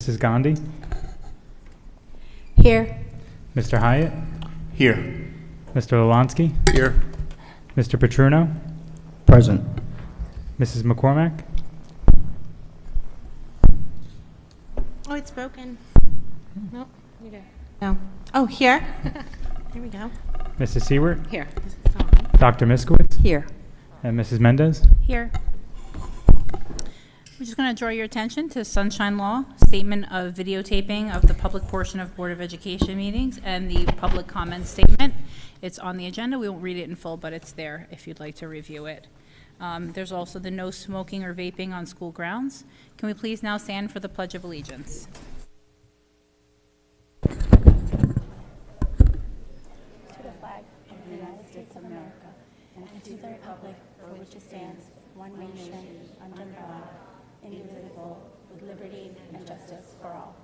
Mrs. Gandhi? Here. Mr. Hyatt? Here. Mr. Lalansky? Here. Mr. Petruno? Present. Mrs. McCormack? Oh, it's broken. No, you do. No. Oh, here. Here we go. Mrs. Seward? Here. This is on. Dr. Miskowitz? Here. And Mrs. Mendez? Here. We're just going to draw your attention to Sunshine Law, statement of videotaping of the public portion of Board of Education meetings, and the public comment statement. It's on the agenda. We won't read it in full, but it's there if you'd like to review it. There's also the no smoking or vaping on school grounds. Can we please now stand for the Pledge of Allegiance? To the flag of the United States of America, and to the republic for which it stands, one nation, under God, indivisible, with liberty and justice for all.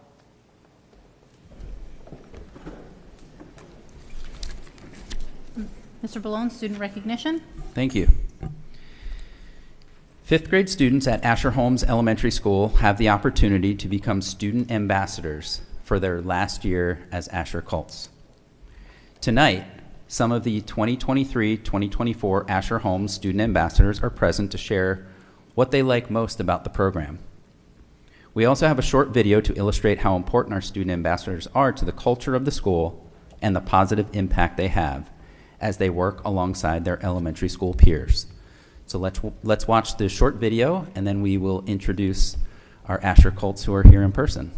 Mr. Ballone, student recognition. Thank you. Fifth grade students at Asher Holmes Elementary School have the opportunity to become student ambassadors for their last year as Asher Colts. Tonight, some of the 2023-2024 Asher Holmes student ambassadors are present to share what they like most about the program. We also have a short video to illustrate how important our student ambassadors are to the culture of the school and the positive impact they have as they work alongside their elementary school peers. So let's watch the short video, and then we will introduce our Asher Colts who are here in person.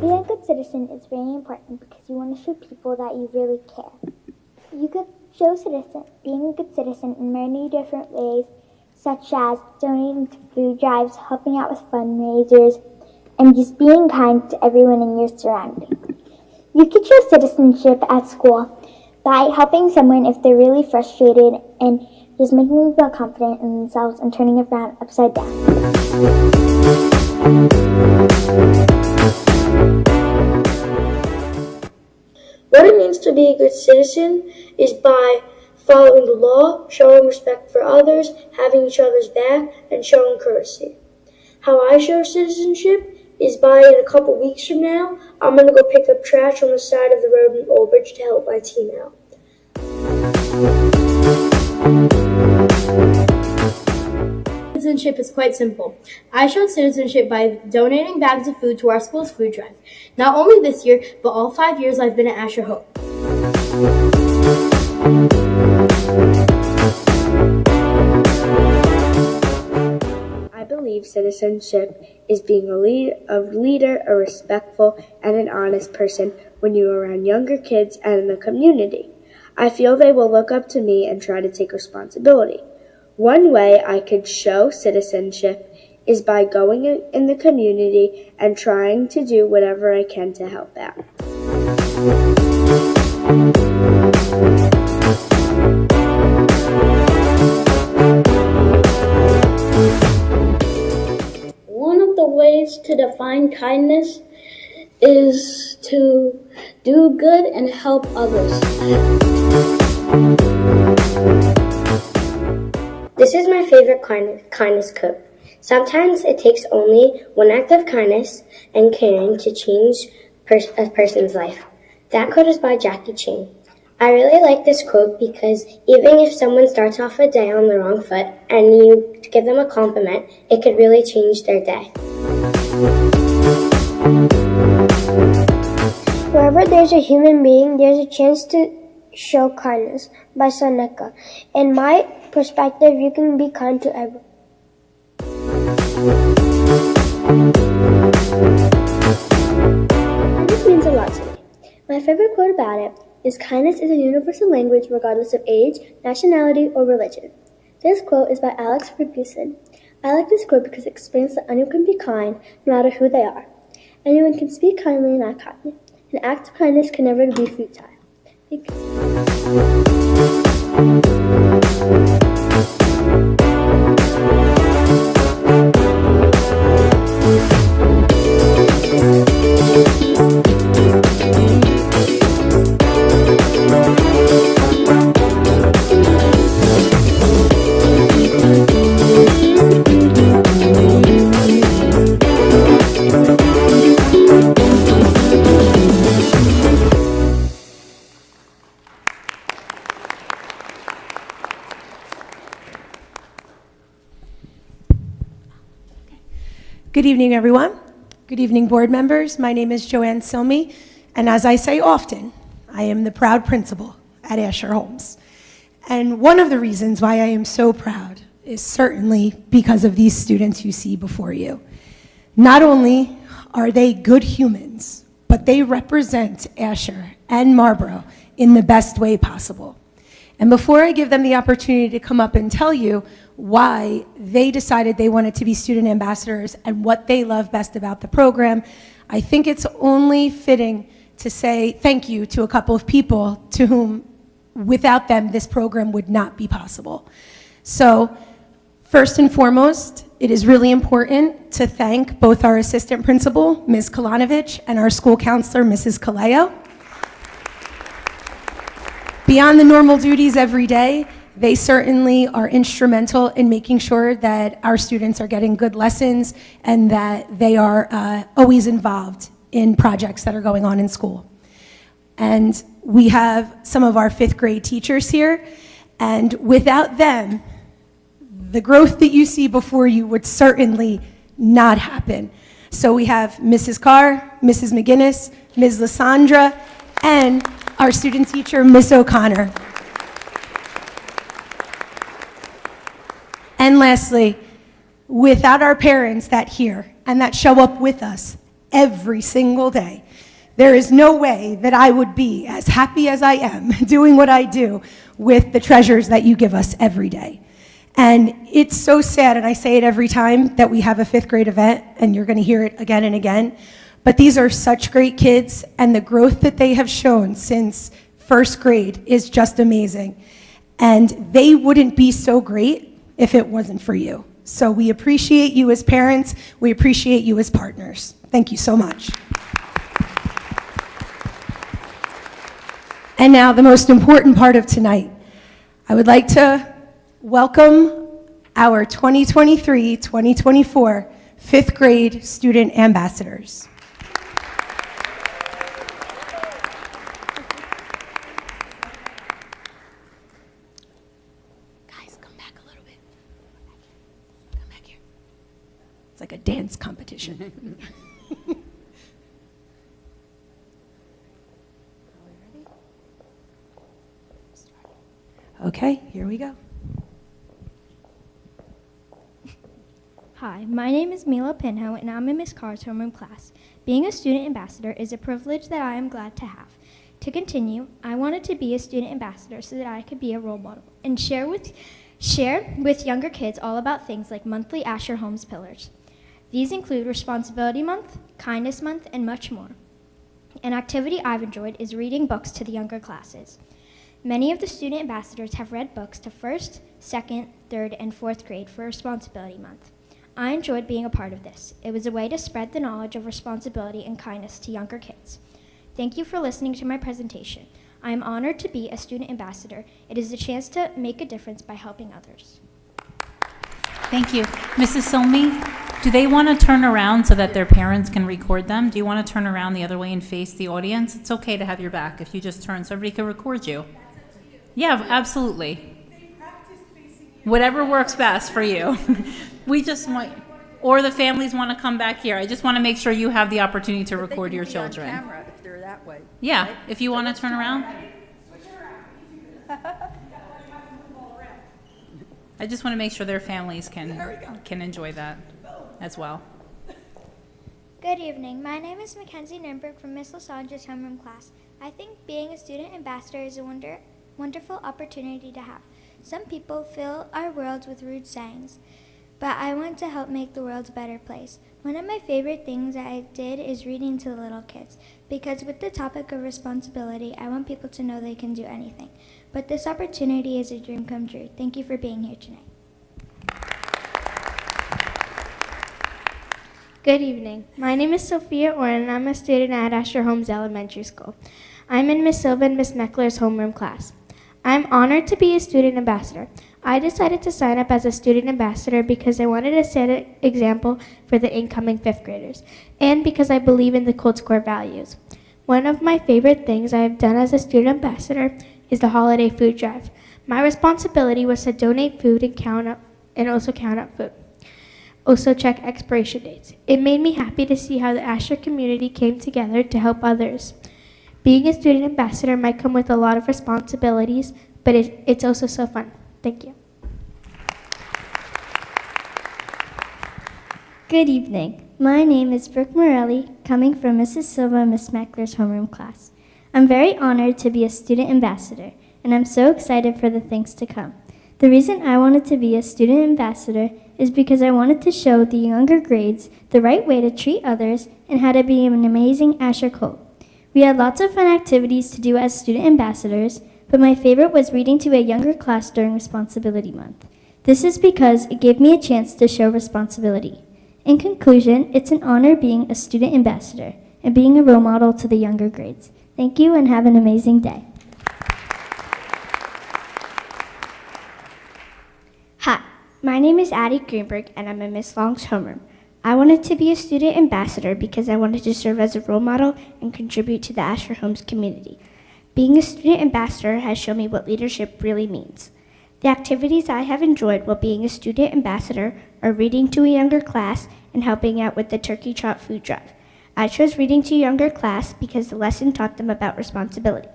Being a good citizen is very important because you want to show people that you really care. You could show being a good citizen in many different ways, such as donating to food drives, helping out with fundraisers, and just being kind to everyone in your surroundings. You could show citizenship at school by helping someone if they're really frustrated and just making them feel confident in themselves and turning it around upside down. What it means to be a good citizen is by following the law, showing respect for others, having each other's back, and showing courtesy. How I show citizenship is by, in a couple weeks from now, I'm going to go pick up trash on the side of the road in Old Bridge to help my team out. Citizenship is quite simple. I showed citizenship by donating bags of food to our school's food drive. Not only this year, but all 5 years I've been at Asher Hope. I believe citizenship is being a leader, a respectful, and an honest person when you are around younger kids and in the community. I feel they will look up to me and try to take responsibility. One way I could show citizenship is by going in the community and trying to do whatever I can to help out. One of the ways to define kindness is to do good and help others. This is my favorite kindness quote. Sometimes it takes only one act of kindness and caring to change a person's life. That quote is by Jackie Chan. I really like this quote because even if someone starts off a day on the wrong foot and you give them a compliment, it could really change their day. Wherever there's a human being, there's a chance to show kindness, by Seneca. In my perspective, you can be kind to everyone. This means a lot to me. My favorite quote about it is, "Kindness is a universal language regardless of age, nationality, or religion." This quote is by Alex Ferguson. I like this quote because it explains that anyone can be kind no matter who they are. Anyone can speak kindly and act kindly. An act of kindness can never be futile. Thank you. Good evening, everyone. Good evening, board members. My name is Joanne Silmy, and as I say often, I am the proud principal at Asher Holmes. And one of the reasons why I am so proud is certainly because of these students you see before you. Not only are they good humans, but they represent Asher and Marlboro in the best way possible. And before I give them the opportunity to come up and tell you why they decided they wanted to be student ambassadors and what they love best about the program, I think it's only fitting to say thank you to a couple of people to whom, without them, this program would not be possible. So, first and foremost, it is really important to thank both our assistant principal, Ms. Kalanovich, and our school counselor, Mrs. Kaleo. Beyond the normal duties every day, they certainly are instrumental in making sure that our students are getting good lessons and that they are always involved in projects that are going on in school. And we have some of our 5th grade teachers here, and without them, the growth that you see before you would certainly not happen. So we have Mrs. Carr, Mrs. McGinnis, Ms. Lysandra, and our student teacher, Ms. O'Connor. And lastly, without our parents that hear and that show up with us every single day, there is no way that I would be as happy as I am doing what I do with the treasures that you give us every day. And it's so sad, and I say it every time that we have a 5th grade event, and you're going to hear it again and again, but these are such great kids, and the growth that they have shown since 1st grade is just amazing. And they wouldn't be so great if it wasn't for you. So we appreciate you as parents. We appreciate you as partners. Thank you so much. And now the most important part of tonight. I would like to welcome our 2023-2024 5th grade student ambassadors. It's like a dance competition. Okay, here we go. Hi, my name is Mila Pinho, and I'm in Miss Carr's homeroom class. Being a student ambassador is a privilege that I am glad to have. To continue, I wanted to be a student ambassador so that I could be a role model and share with younger kids all about things like monthly Asher Holmes Pillars. These include Responsibility Month, Kindness Month, and much more. An activity I've enjoyed is reading books to the younger classes. Many of the student ambassadors have read books to 1st, 2nd, 3rd, and 4th grade for Responsibility Month. I enjoyed being a part of this. It was a way to spread the knowledge of responsibility and kindness to younger kids. Thank you for listening to my presentation. I am honored to be a student ambassador. It is a chance to make a difference by helping others. Thank you. Mrs. Silmy, do they want to turn around so that their parents can record them? Do you want to turn around the other way and face the audience? It's okay to have your back if you just turn so everybody can record you. Yeah, absolutely. Whatever works best for you. We just might, or the families want to come back here. I just want to make sure you have the opportunity to record your children. On camera if they're that way. Yeah, right? if you want to turn around. I just want to make sure their families can enjoy that as well. Good evening. My name is Mackenzie Nurnberg from Miss Lysandra's homeroom class. I think being a student ambassador is a wonderful opportunity to have. Some people fill our worlds with rude sayings, but I want to help make the world a better place. One of my favorite things I did is reading to the little kids, because with the topic of responsibility, I want people to know they can do anything. But this opportunity is a dream come true. Thank you for being here tonight. Good evening. My name is Sophia Orrin, and I'm a student at Asher Holmes Elementary School. I'm in Miss Silva and Miss Meckler's homeroom class. I'm honored to be a student ambassador. I decided to sign up as a student ambassador because I wanted to set an example for the incoming 5th graders, and because I believe in the Colts core values. One of my favorite things I have done as a student ambassador is the holiday food drive. My responsibility was to donate food and also count up food. Also check expiration dates. It made me happy to see how the Asher community came together to help others. Being a student ambassador might come with a lot of responsibilities, but it's also so fun. Thank you. Good evening. My name is Brooke Morelli, coming from Mrs. Silva and Miss Meckler's homeroom class. I'm very honored to be a student ambassador, and I'm so excited for the things to come. The reason I wanted to be a student ambassador is because I wanted to show the younger grades the right way to treat others and how to be an amazing Asher Colt. We had lots of fun activities to do as student ambassadors, but my favorite was reading to a younger class during Responsibility Month. This is because it gave me a chance to show responsibility. In conclusion, it's an honor being a student ambassador and being a role model to the younger grades. Thank you and have an amazing day. Hi, my name is Addie Greenberg, and I'm in Miss Long's homeroom. I wanted to be a student ambassador because I wanted to serve as a role model and contribute to the Asher Holmes community. Being a student ambassador has shown me what leadership really means. The activities I have enjoyed while being a student ambassador are reading to a younger class and helping out with the turkey trot food drive. I chose reading to a younger class because the lesson taught them about responsibility.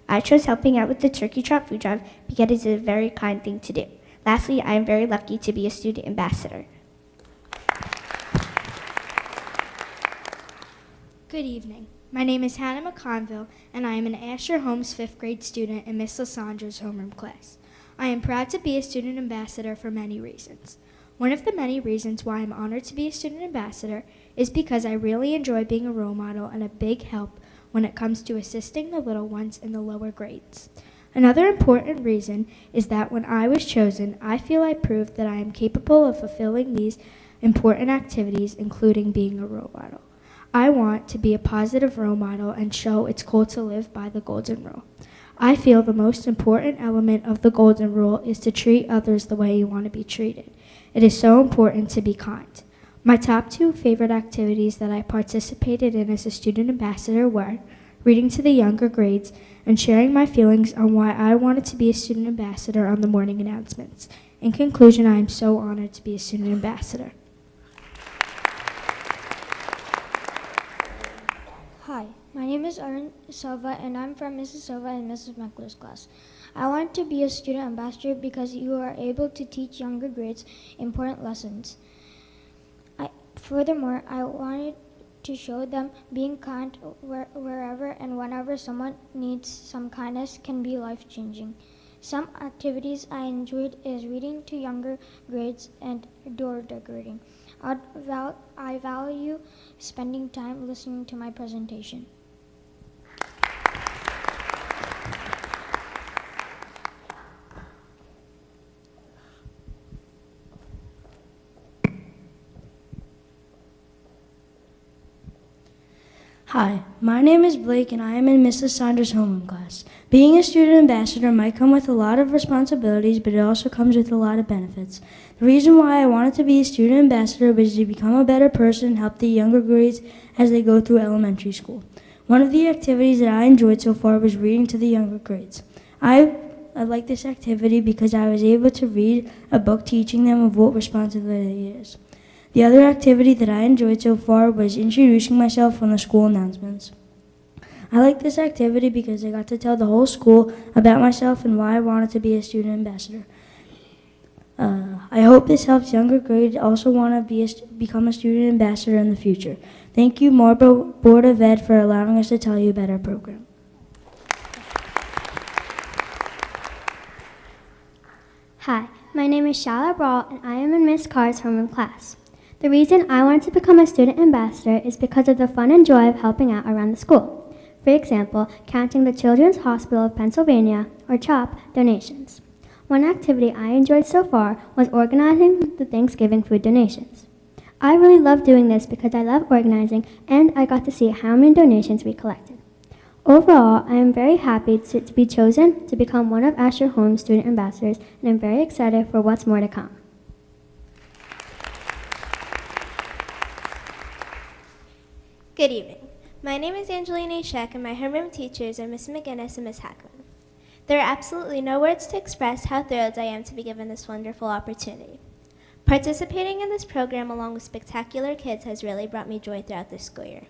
I chose helping out with the turkey trot food drive because it is a very kind thing to do. Lastly, I am very lucky to be a student ambassador. Good evening. My name is Hannah McConville, and I am an Asher Holmes 5th grade student in Miss Lysandra's homeroom class. I am proud to be a student ambassador for many reasons. One of the many reasons why I'm honored to be a student ambassador is because I really enjoy being a role model and a big help when it comes to assisting the little ones in the lower grades. Another important reason is that when I was chosen, I feel I proved that I am capable of fulfilling these important activities, including being a role model. I want to be a positive role model and show it's cool to live by the Golden Rule. I feel the most important element of the Golden Rule is to treat others the way you want to be treated. It is so important to be kind. My top 2 favorite activities that I participated in as a student ambassador were reading to the younger grades and sharing my feelings on why I wanted to be a student ambassador on the morning announcements. In conclusion, I am so honored to be a student ambassador. Hi, my name is Arun Silva, and I'm from Mrs. Silva and Mrs. Meckler's class. I wanted to be a student ambassador because you are able to teach younger grades important lessons. Furthermore, I wanted to show them being kind wherever and whenever someone needs some kindness can be life-changing. Some activities I enjoyed is reading to younger grades and door decorating. I value spending time listening to my presentation. Hi, my name is Blake and I am in Mrs. Saunders' homeroom class. Being a student ambassador might come with a lot of responsibilities, but it also comes with a lot of benefits. The reason why I wanted to be a student ambassador was to become a better person and help the younger grades as they go through elementary school. One of the activities that I enjoyed so far was reading to the younger grades. I like this activity because I was able to read a book teaching them of what responsibility is. The other activity that I enjoyed so far was introducing myself on the school announcements. I like this activity because I got to tell the whole school about myself and why I wanted to be a student ambassador. I hope this helps younger grades also want to become a student ambassador in the future. Thank you, Marlboro Board of Ed, for allowing us to tell you about our program. Hi, my name is Shala Brawl, and I am in Miss Carr's homeroom class. The reason I wanted to become a student ambassador is because of the fun and joy of helping out around the school. For example, counting the Children's Hospital of Pennsylvania, or CHOP, donations. One activity I enjoyed so far was organizing the Thanksgiving food donations. I really love doing this because I love organizing and I got to see how many donations we collected. Overall, I am very happy to be chosen to become one of Asher Holmes' student ambassadors, and I'm very excited for what's more to come. Good evening. My name is Angelina Sheck, and my homeroom teachers are Miss McGinnis and Miss Hackman. There are absolutely no words to express how thrilled I am to be given this wonderful opportunity. Participating in this program along with spectacular kids has really brought me joy throughout this school year.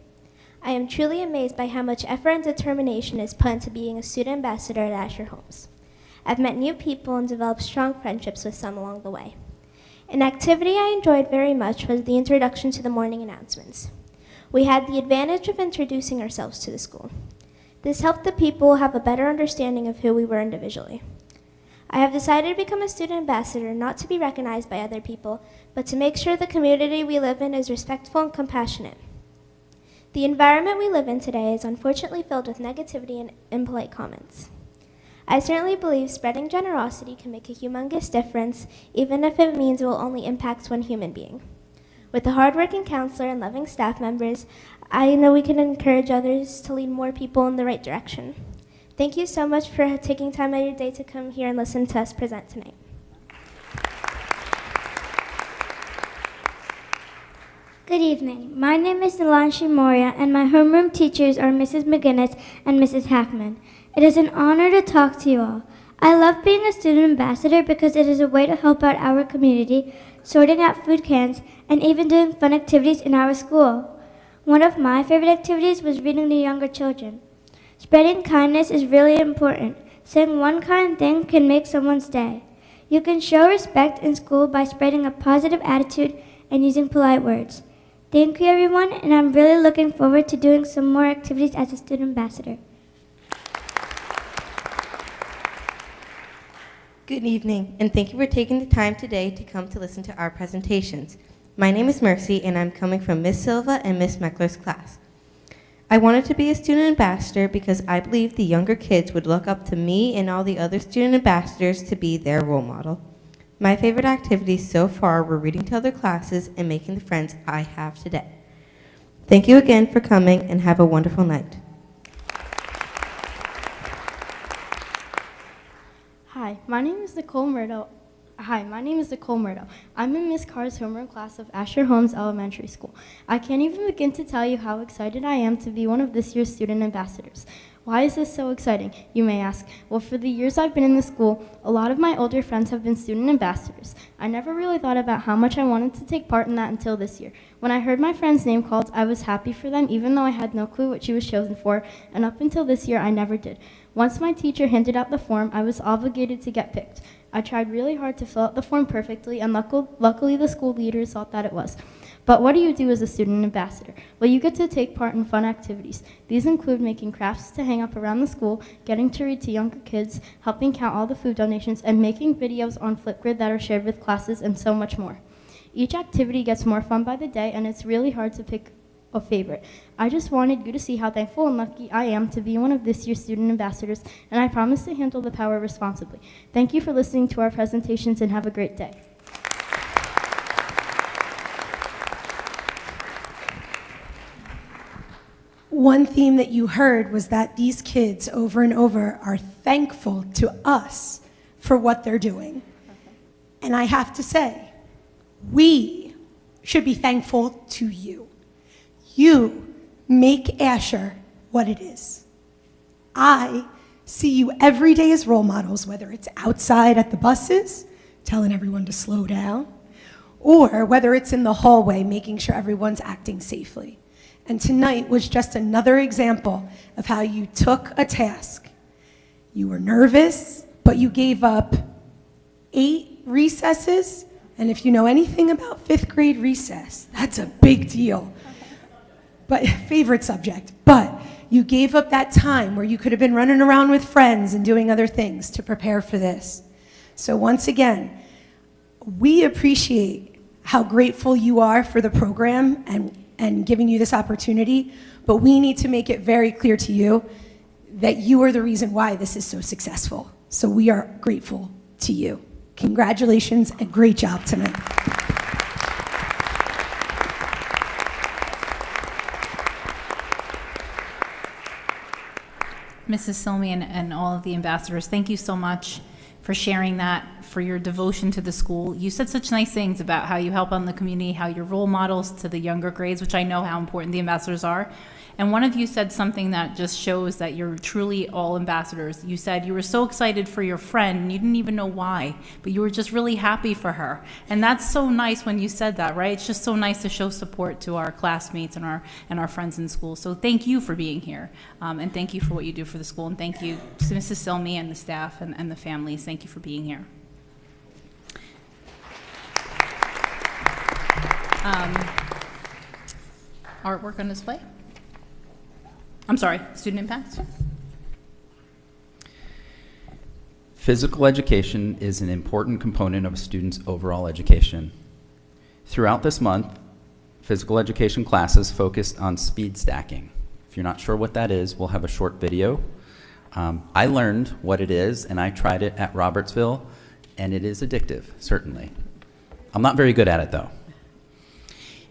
I am truly amazed by how much effort and determination is put into being a student ambassador at Asher Holmes. I've met new people and developed strong friendships with some along the way. An activity I enjoyed very much was the introduction to the morning announcements. We had the advantage of introducing ourselves to the school. This helped the people have a better understanding of who we were individually. I have decided to become a student ambassador not to be recognized by other people, but to make sure the community we live in is respectful and compassionate. The environment we live in today is unfortunately filled with negativity and impolite comments. I certainly believe spreading generosity can make a humongous difference, even if it means it will only impact one human being. With a hardworking counselor and loving staff members, I know we can encourage others to lead more people in the right direction. Thank you so much for taking time out of your day to come here and listen to us present tonight. Good evening. My name is Delanshi Moria, and my homeroom teachers are Mrs. McGinnis and Mrs. Hackman. It is an honor to talk to you all. I love being a student ambassador because it is a way to help out our community, sorting out food cans, and even doing fun activities in our school. One of my favorite activities was reading to younger children. Spreading kindness is really important. Saying one kind thing can make someone's day. You can show respect in school by spreading a positive attitude and using polite words. Thank you, everyone, and I'm really looking forward to doing some more activities as a student ambassador. Good evening, and thank you for taking the time today to come to listen to our presentations. My name is Mercy, and I'm coming from Miss Silva and Miss Meckler's class. I wanted to be a student ambassador because I believe the younger kids would look up to me and all the other student ambassadors to be their role model. My favorite activities so far were reading to other classes and making the friends I have today. Thank you again for coming, and have a wonderful night. Hi, my name is Nicole Murdo. I'm in Miss Carr's homeroom class of Asher Holmes Elementary School. I can't even begin to tell you how excited I am to be one of this year's student ambassadors. Why is this so exciting, you may ask? Well, for the years I've been in the school, a lot of my older friends have been student ambassadors. I never really thought about how much I wanted to take part in that until this year. When I heard my friend's name called, I was happy for them, even though I had no clue what she was chosen for, and up until this year, I never did. Once my teacher handed out the form, I was obligated to get picked. I tried really hard to fill out the form perfectly, and luckily the school leaders thought that it was. But what do you do as a student ambassador? Well, you get to take part in fun activities. These include making crafts to hang up around the school, getting to read to younger kids, helping count all the food donations, and making videos on Flipgrid that are shared with classes, and so much more. Each activity gets more fun by the day, and it's really hard to pick a favorite. I just wanted you to see how thankful and lucky I am to be one of this year's student ambassadors, and I promise to handle the power responsibly. Thank you for listening to our presentations, and have a great day. One theme that you heard was that these kids over and over are thankful to us for what they're doing. And I have to say, we should be thankful to you. You make Asher what it is. I see you every day as role models, whether it's outside at the buses, telling everyone to slow down, or whether it's in the hallway, making sure everyone's acting safely. And tonight was just another example of how you took a task. You were nervous, but you gave up 8 recesses. And if you know anything about 5th grade recess, that's a big deal. But favorite subject. But you gave up that time where you could have been running around with friends and doing other things to prepare for this. So once again, we appreciate how grateful you are for the program and giving you this opportunity, but we need to make it very clear to you that you are the reason why this is so successful. So we are grateful to you. Congratulations and great job tonight. Mrs. Silmy and all of the ambassadors, thank you so much for sharing that, for your devotion to the school. You said such nice things about how you help on the community, how you're role models to the younger grades, which I know how important the ambassadors are. And one of you said something that just shows that you're truly all ambassadors. You said you were so excited for your friend, and you didn't even know why, but you were just really happy for her. And that's so nice when you said that, right? It's just so nice to show support to our classmates and our friends in school. So thank you for being here, and thank you for what you do for the school, and thank you to Mrs. Silmy and the staff and the families. Thank you for being here. Artwork on display? I'm sorry, student impact? Physical education is an important component of a student's overall education. Throughout this month, physical education classes focused on speed stacking. If you're not sure what that is, we'll have a short video. I learned what it is, and I tried it at Robertsville, and it is addictive, certainly. I'm not very good at it, though.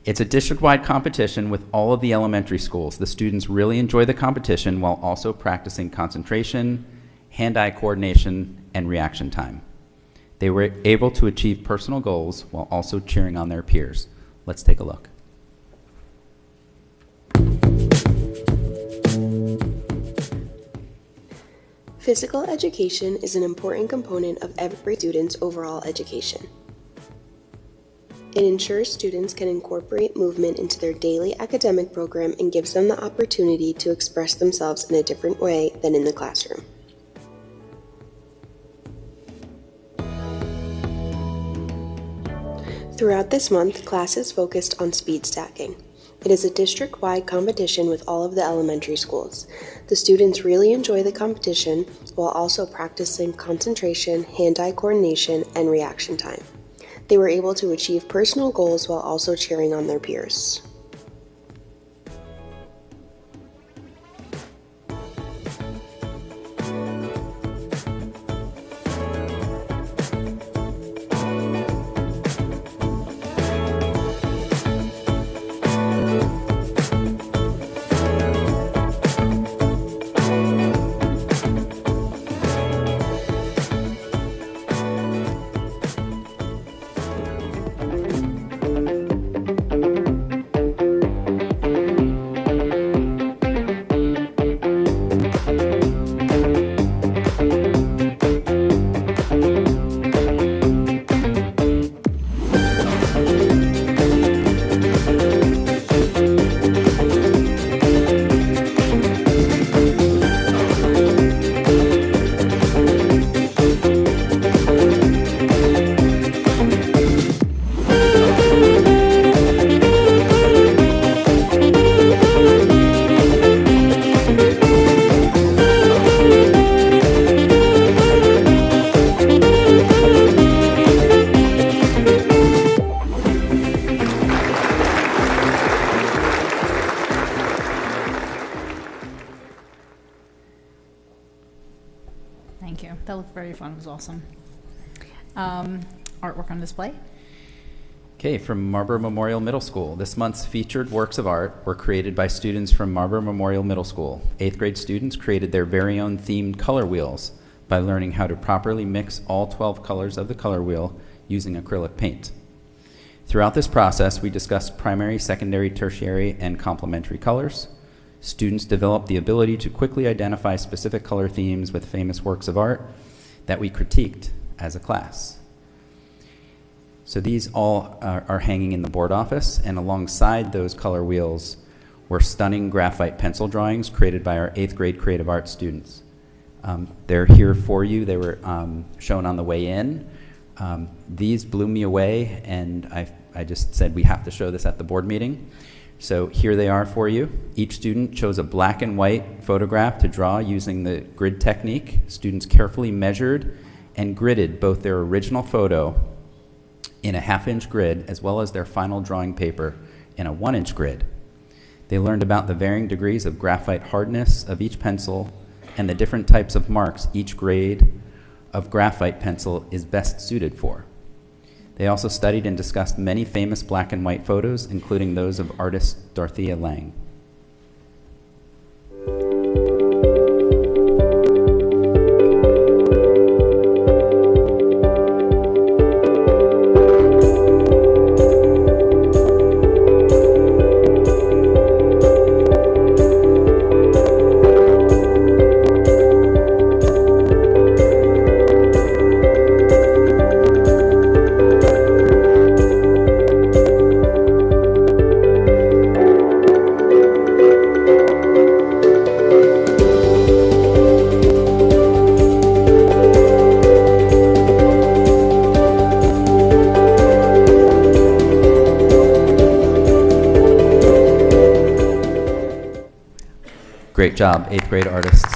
It's a district-wide competition with all of the elementary schools. The students really enjoy the competition while also practicing concentration, hand-eye coordination, and reaction time. They were able to achieve personal goals while also cheering on their peers. Let's take a look. Physical education is an important component of every student's overall education. It ensures students can incorporate movement into their daily academic program and gives them the opportunity to express themselves in a different way than in the classroom. Throughout this month, classes focused on speed stacking. It is a district-wide competition with all of the elementary schools. The students really enjoy the competition while also practicing concentration, hand-eye coordination, and reaction time. They were able to achieve personal goals while also cheering on their peers. Thank you. That looked very fun. It was awesome. Artwork on display. Okay, from Marlboro Memorial Middle School. This month's featured works of art were created by students from Marlboro Memorial Middle School. 8th grade students created their very own themed color wheels by learning how to properly mix all 12 colors of the color wheel using acrylic paint. Throughout this process, we discussed primary, secondary, tertiary, and complementary colors. Students developed the ability to quickly identify specific color themes with famous works of art that we critiqued as a class. So these all are hanging in the board office, and alongside those color wheels were stunning graphite pencil drawings created by our 8th grade creative arts students. They're here for you. They were shown on the way in. These blew me away, and I just said we have to show this at the board meeting. So here they are for you. Each student chose a black and white photograph to draw using the grid technique. Students carefully measured and gridded both their original photo in a half-inch grid as well as their final drawing paper in a 1-inch grid. They learned about the varying degrees of graphite hardness of each pencil and the different types of marks each grade of graphite pencil is best suited for. They also studied and discussed many famous black and white photos, including those of artist Dorothea Lange. Great job, 8th grade artists.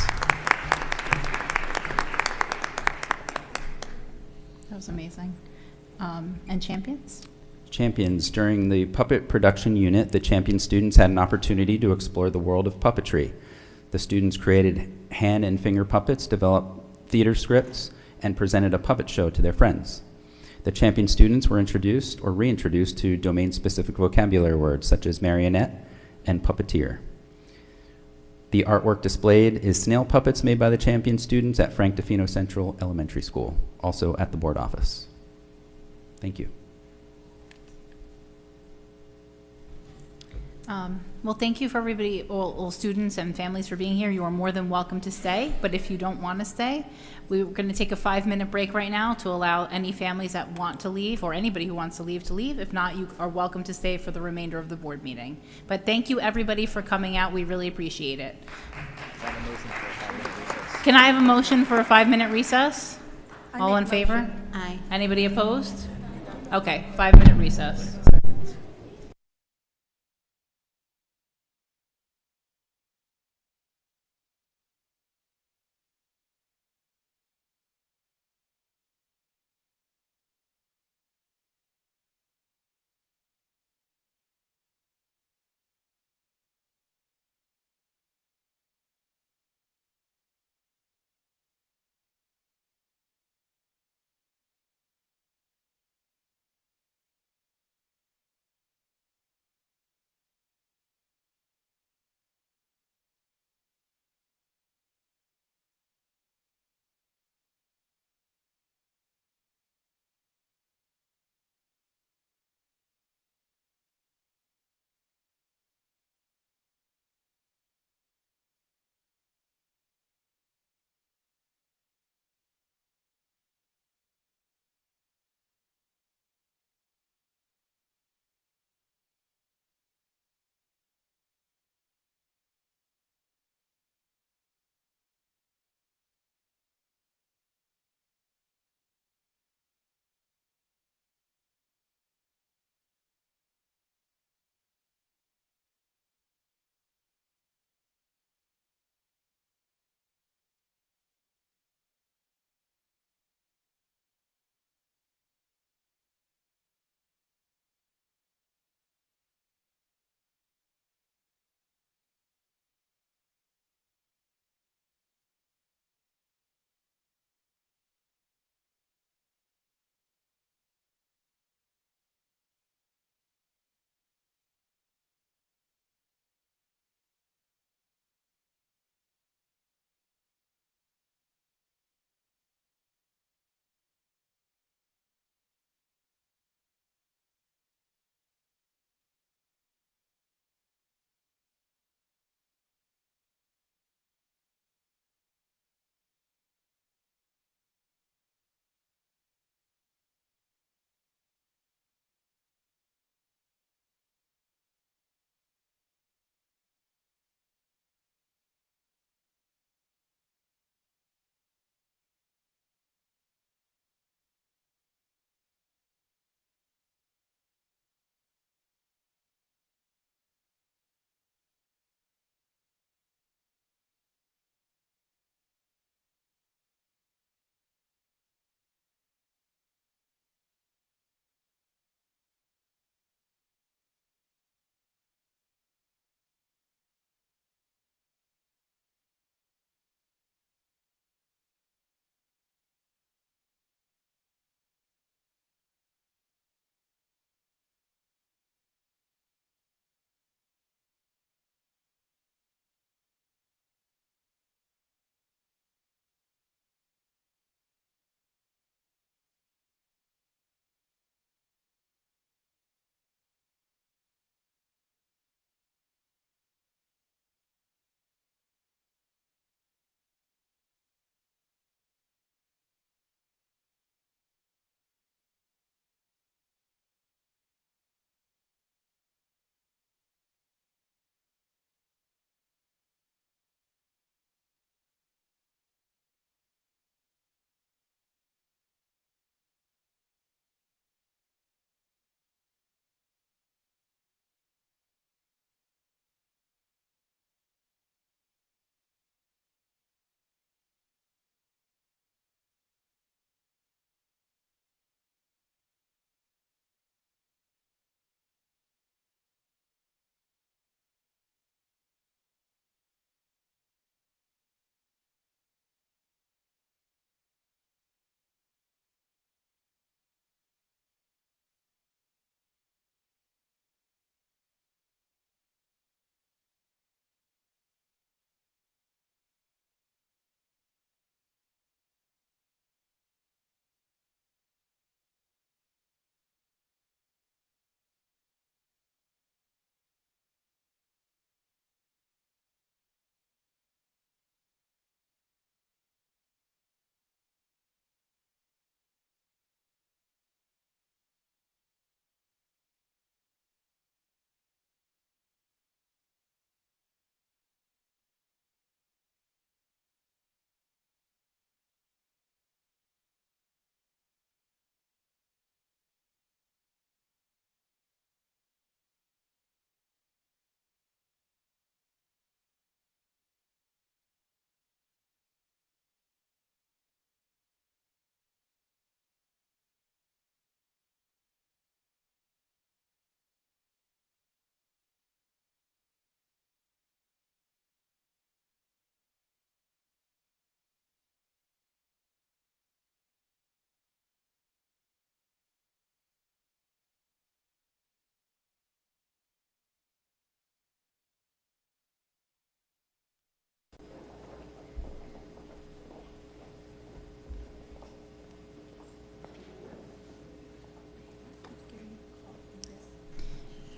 That was amazing. And champions? Champions. During the puppet production unit, the champion students had an opportunity to explore the world of puppetry. The students created hand and finger puppets, developed theater scripts, and presented a puppet show to their friends. The champion students were introduced or reintroduced to domain-specific vocabulary words such as marionette and puppeteer. The artwork displayed is snail puppets made by the champion students at Frank DeFino Central Elementary School, also at the board office. Thank you. Well, thank you for everybody, all students and families for being here. You are more than welcome to stay, but if you don't want to stay, we're going to take a 5-minute break right now to allow any families that want to leave or anybody who wants to leave. If not, you are welcome to stay for the remainder of the board meeting. But thank you everybody for coming out. We really appreciate it. Can I have a motion for a 5-minute recess? All in favor? Aye. Anybody opposed? Okay, 5-minute recess.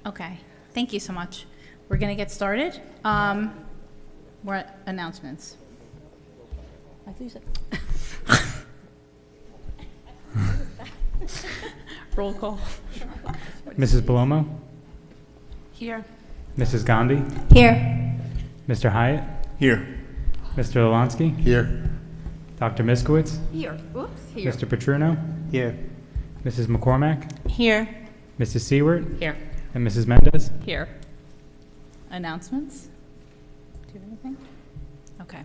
Okay, thank you so much. We're going to get started. We're at announcements. I thought you said. Roll call. Mrs. Palomo? Here. Mrs. Gandhi? Here. Mr. Hyatt? Here. Mr. Lalansky? Here. Dr. Miskowitz? Here. Oops. Here. Mr. Petruno? Here. Mrs. McCormack? Here. Mrs. Seward? Here. And Mrs. Mendez? Here. Announcements? Do you have anything? Okay.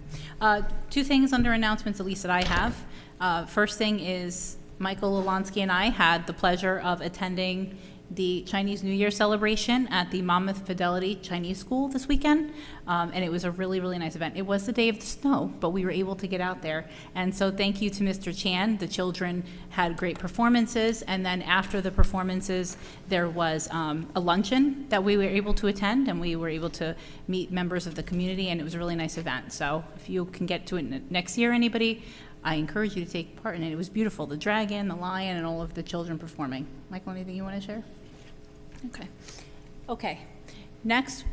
Two things under announcements, at least that I have. First thing is Michael Lalansky and I had the pleasure of attending the Chinese New Year celebration at the Monmouth Fidelity Chinese School this weekend, and it was a really, really nice event. It was the day of the snow, but we were able to get out there, and so thank you to Mr. Chan. The children had great performances, and then after the performances, there was a luncheon that we were able to attend, and we were able to meet members of the community, and it was a really nice event. So if you can get to it next year, anybody, I encourage you to take part in it. It was beautiful. The dragon, the lion, and all of the children performing. Michael, anything you want to share? Okay. Next,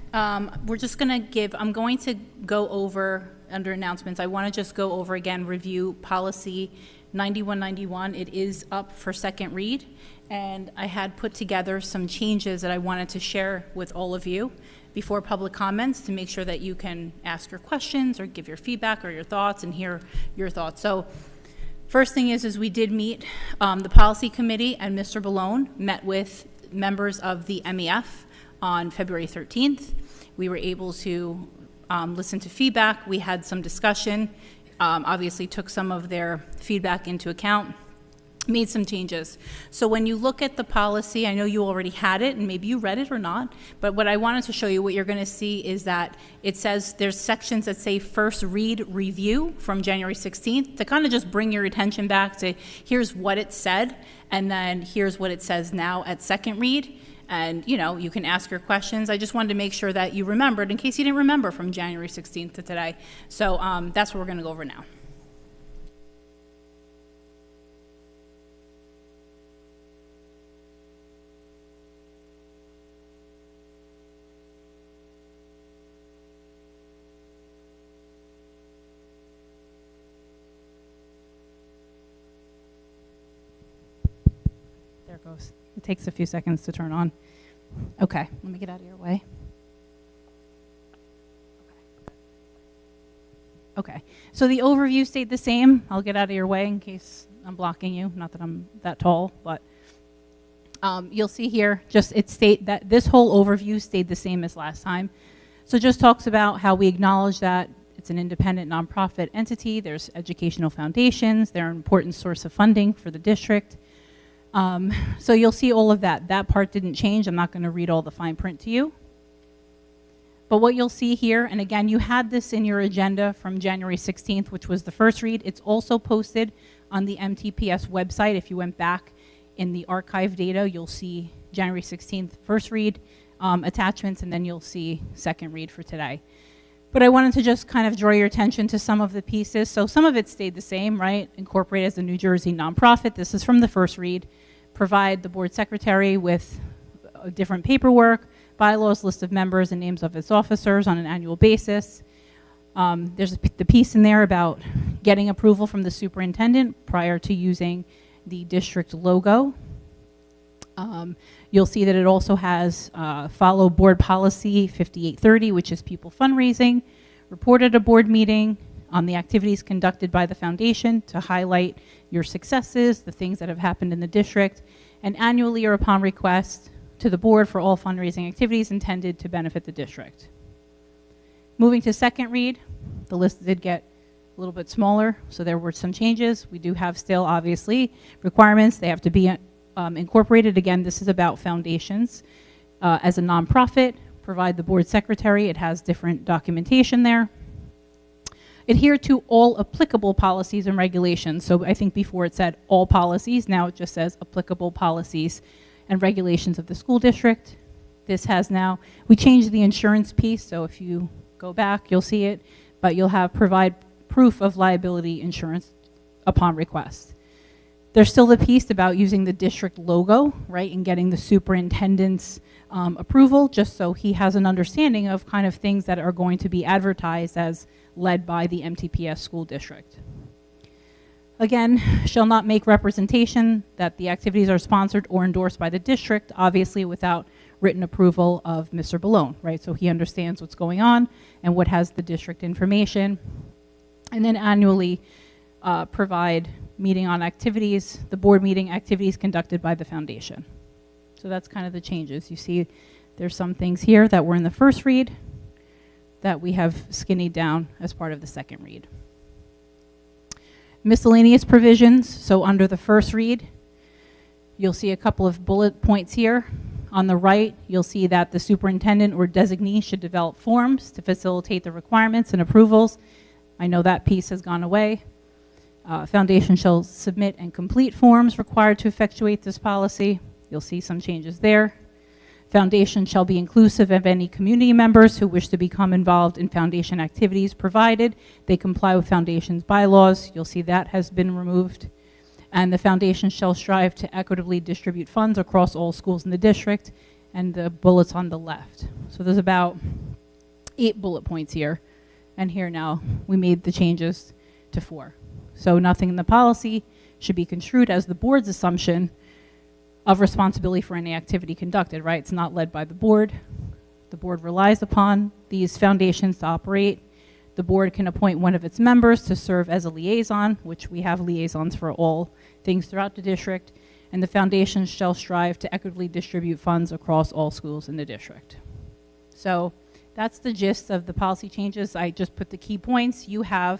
we're just going to I'm going to go over, under announcements, I want to just go over again, review policy 9191. It is up for second read, and I had put together some changes that I wanted to share with all of you before public comments to make sure that you can ask your questions or give your feedback or your thoughts and hear your thoughts. So first thing is we did meet, the policy committee and Mr. Ballone met with members of the MEF on February 13th. We were able to listen to feedback. We had some discussion, obviously took some of their feedback into account, made some changes. So when you look at the policy, I know you already had it and maybe you read it or not, but what I wanted to show you, what you're going to see is that it says there's sections that say first read review from January 16th to kind of just bring your attention back to here's what it said, and then here's what it says now at second read. And you can ask your questions. I just wanted to make sure that you remembered in case you didn't remember from January 16th to today. So that's what we're going to go over now. There it goes. It takes a few seconds to turn on. Okay, let me get out of your way. Okay, so the overview stayed the same. I'll get out of your way in case I'm blocking you. Not that I'm that tall, but you'll see here, that this whole overview stayed the same as last time. So just talks about how we acknowledge that it's an independent nonprofit entity. There's educational foundations. They're an important source of funding for the district. So you'll see all of that. That part didn't change. I'm not going to read all the fine print to you. But what you'll see here, and again, you had this in your agenda from January 16th, which was the first read. It's also posted on the MTPS website. If you went back in the archive data, you'll see January 16th first read attachments, and then you'll see second read for today. But I wanted to just kind of draw your attention to some of the pieces. So some of it stayed the same, right? Incorporated as a New Jersey nonprofit. This is from the first read. Provide the board secretary with different paperwork, bylaws, list of members, and names of its officers on an annual basis. There's the piece in there about getting approval from the superintendent prior to using the district logo. You'll see that it also has follow board policy 5830, which is people fundraising, report at a board meeting on the activities conducted by the foundation to highlight your successes, the things that have happened in the district, and annually or upon request to the board for all fundraising activities intended to benefit the district. Moving to second read, the list did get a little bit smaller, so there were some changes. We do have still, obviously, requirements. They have to be incorporated. Again, this is about foundations. As a nonprofit, provide the board secretary. It has different documentation there. Adhere to all applicable policies and regulations. So I think before it said all policies, now it just says applicable policies and regulations of the school district. This has now, we changed the insurance piece, so if you go back, you'll see it, but you'll have provide proof of liability insurance upon request. There's still the piece about using the district logo, right, and getting the superintendent's approval, just so he has an understanding of kind of things that are going to be advertised as led by the MTPS school district. Again, shall not make representation that the activities are sponsored or endorsed by the district, obviously without written approval of Mr. Balone, right? So he understands what's going on and what has the district information. And then annually provide meeting on activities, the board meeting activities conducted by the foundation. So that's kind of the changes. You see there's some things here that were in the first read that we have skinnied down as part of the second read. Miscellaneous provisions, so under the first read, you'll see a couple of bullet points here. On the right, you'll see that the superintendent or designee should develop forms to facilitate the requirements and approvals. I know that piece has gone away. Foundation shall submit and complete forms required to effectuate this policy. You'll see some changes there. Foundation shall be inclusive of any community members who wish to become involved in foundation activities, provided they comply with foundation's bylaws. You'll see that has been removed. And the foundation shall strive to equitably distribute funds across all schools in the district, and the bullets on the left. So there's about 8 bullet points here. And here now, we made the changes to 4. So nothing in the policy should be construed as the board's assumption of responsibility for any activity conducted, right? It's not led by the board. The board relies upon these foundations to operate. The board can appoint one of its members to serve as a liaison, which we have liaisons for all things throughout the district, and the foundation shall strive to equitably distribute funds across all schools in the district. So that's the gist of the policy changes. I just put the key points. You have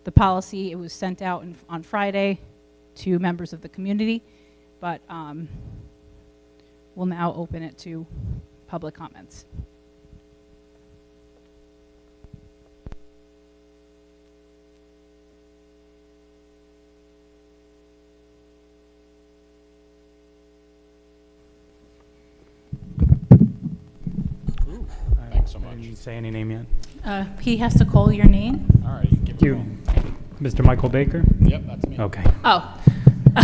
the policy. It was sent out on Friday to members of the community, but we'll now open it to public comments. Thanks so much. I didn't say any name yet. He has to call your name. All right, give You, Mr. Michael Baker? Yep, that's me. Okay. Oh,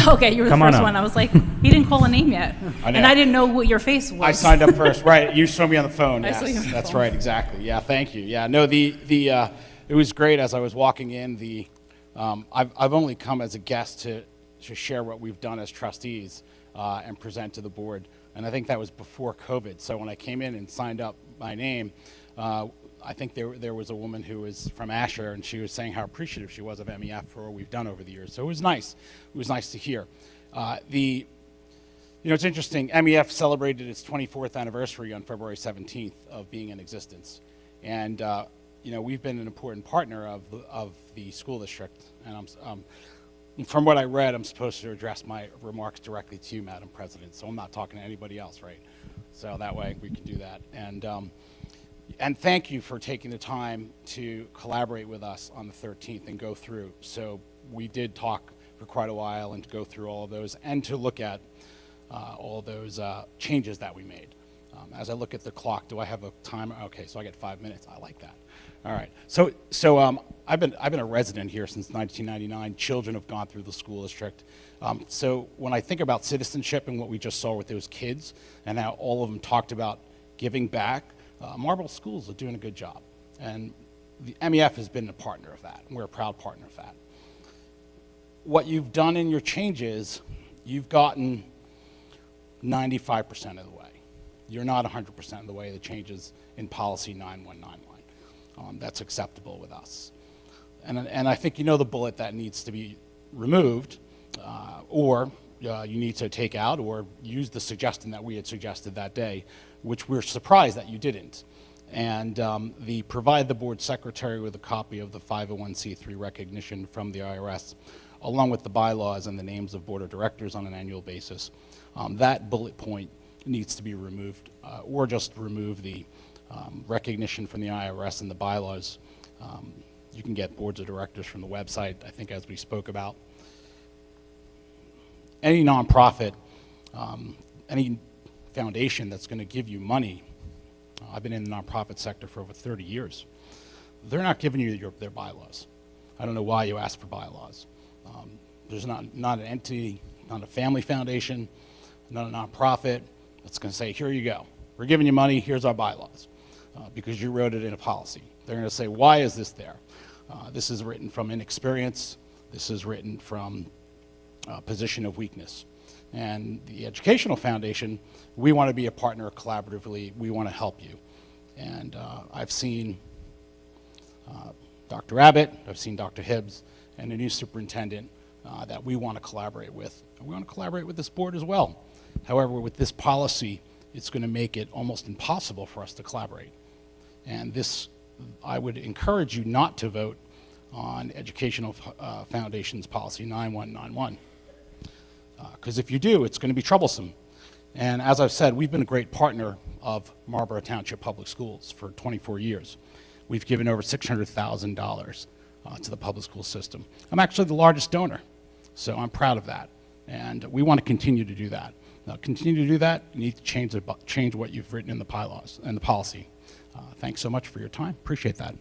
okay, you were the Come on first up. one. I was like, he didn't call a name yet. I know. And I didn't know what your face was. I signed up first, right? You saw me on the phone. I Yes, saw you on the that's phone. right, exactly. Yeah, thank you. Yeah, no, it was great as I was walking in. I've only come as a guest to share what we've done as trustees and present to the board. And I think that was before COVID. So when I came in and signed up my name, I think there was a woman who was from Asher, and she was saying how appreciative she was of MEF for what we've done over the years. So it was nice. It was nice to hear. It's interesting. MEF celebrated its 24th anniversary on February 17th of being in existence, and we've been an important partner of the school district. And from what I read, I'm supposed to address my remarks directly to you, Madam President. So I'm not talking to anybody else, right? So that way we can do that. And thank you for taking the time to collaborate with us on the 13th and go through. So we did talk for quite a while and to go through all of those and to look at all those changes that we made. As I look at the clock, do I have a timer? Okay, so I get 5 minutes. I like that. All right. So I've been a resident here since 1999. Children have gone through the school district. So when I think about citizenship and what we just saw with those kids and how all of them talked about giving back, Marlboro schools are doing a good job. And the MEF has been a partner of that. And we're a proud partner of that. What you've done in your changes, you've gotten 95% of the way. You're not 100% of the way, the changes in policy 9191. That's acceptable with us. And I think you know the bullet that needs to be removed, or you need to take out or use the suggestion that we had suggested that day, which we're surprised that you didn't. And provide the board secretary with a copy of the 501c3 recognition from the IRS, along with the bylaws and the names of board of directors on an annual basis. That bullet point needs to be removed, or just remove the recognition from the IRS and the bylaws. You can get boards of directors from the website, I think, as we spoke about. Any nonprofit, any foundation that's going to give you money, I've been in the nonprofit sector for over 30 years, they're not giving you their bylaws. I don't know why you ask for bylaws. There's not an entity not a family foundation, not a nonprofit. It's going to say, here you go. We're giving you money. Here's our bylaws because you wrote it in a policy. They're going to say, why is this there? This is written from inexperience. This is written from a position of weakness. And the Educational Foundation, we want to be a partner collaboratively. We want to help you. And I've seen Dr. Abbott, I've seen Dr. Hibbs, and the new superintendent that we want to collaborate with. And we want to collaborate with this board as well. However, with this policy, it's going to make it almost impossible for us to collaborate. And this, I would encourage you not to vote on Educational Foundation's policy 9191. Because if you do, it's going to be troublesome. And as I've said, we've been a great partner of Marlboro Township Public Schools for 24 years. We've given over $600,000 to the public school system. I'm actually the largest donor, so I'm proud of that. And we want to continue to do that. Now, continue to do that, you need to change what you've written in the bylaws and the policy. Thanks so much for your time. Appreciate that.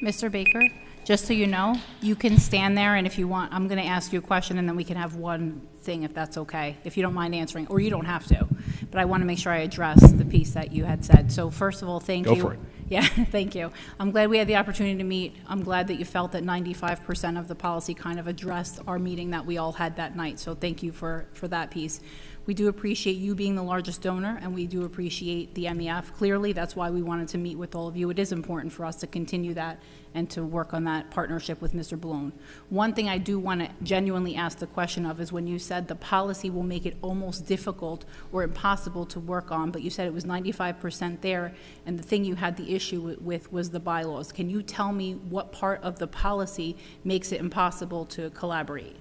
Mr. Baker, just so you know, you can stand there, and if you want, I'm going to ask you a question, and then we can have one thing, if that's okay, if you don't mind answering, or you don't have to. But I want to make sure I address the piece that you had said. So first of all, thank you. Go for it. Yeah, thank you. I'm glad we had the opportunity to meet. I'm glad that you felt that 95% of the policy kind of addressed our meeting that we all had that night. So thank you for that piece. We do appreciate you being the largest donor, and we do appreciate the MEF. Clearly, that's why we wanted to meet with all of you. It is important for us to continue that and to work on that partnership with Mr. Blown. One thing I do want to genuinely ask the question of is when you said the policy will make it almost difficult or impossible to work on, but you said it was 95% there, and the thing you had the issue with was the bylaws. Can you tell me what part of the policy makes it impossible to collaborate?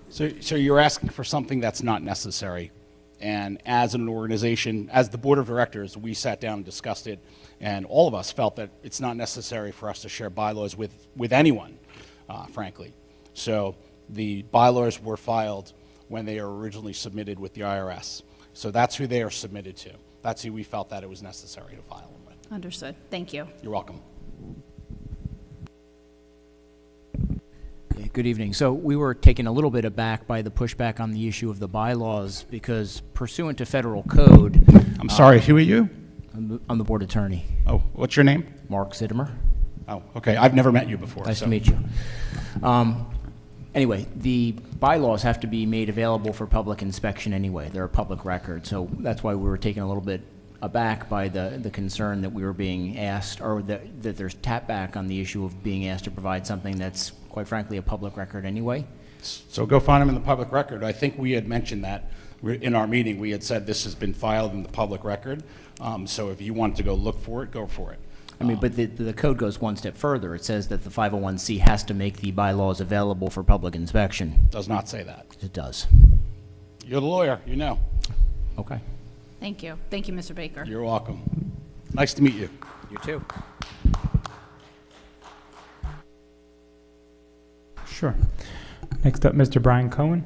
So you're asking for something that's not necessary. And as an organization, as the board of directors, we sat down and discussed it, and all of us felt that it's not necessary for us to share bylaws with anyone, frankly. So the bylaws were filed when they were originally submitted with the IRS. So that's who they are submitted to. That's who we felt that it was necessary to file them with. Understood. Thank you. You're welcome. Good evening. So we were taken a little bit aback by the pushback on the issue of the bylaws because pursuant to federal code... I'm sorry, who are you? I'm the board attorney. Oh, what's your name? Mark Zittimer. Oh, okay. I've never met you before. Nice to meet you. Anyway, the bylaws have to be made available for public inspection anyway. They're a public record. So that's why we were taken a little bit aback by the concern that we were being asked, or that there's tap back on the issue of being asked to provide something that's, quite frankly, a public record anyway. So go find them in the public record. I think we had mentioned that in our meeting. We had said this has been filed in the public record. So if you want to go look for it, go for it. I mean, but the code goes one step further. It says that the 501c has to make the bylaws available for public inspection. Does not say that. It does. You're the lawyer, you know. Okay. Thank you. Thank you, Mr. Baker. You're welcome. Nice to meet you. You too. Sure. Next up, Mr. Brian Cohen.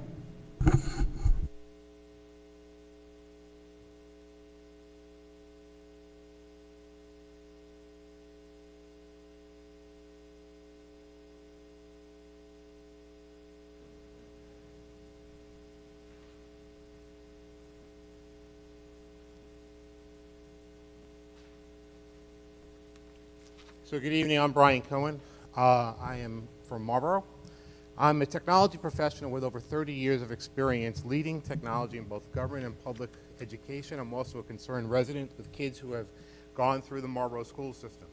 So good evening, I'm Brian Cohen. I am from Marlboro. I'm a technology professional with over 30 years of experience leading technology in both government and public education. I'm also a concerned resident with kids who have gone through the Marlboro school system.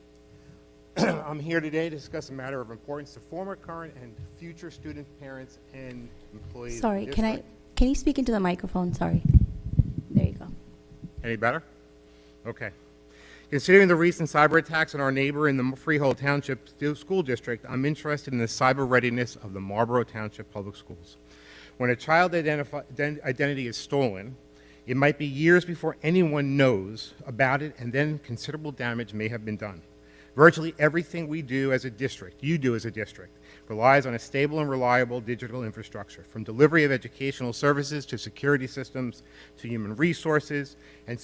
I'm here today to discuss a matter of importance to former, current, and future student parents and employees. Sorry, can you speak into the microphone? Sorry. There you go. Any better? Okay. Considering the recent cyber attacks on our neighbor in the Freehold Township School District, I'm interested in the cyber readiness of the Marlboro Township Public Schools. When a child identity is stolen, it might be years before anyone knows about it, and then considerable damage may have been done. Virtually everything we do as a district, you do as a district, relies on a stable and reliable digital infrastructure, from delivery of educational services to security systems to human resources and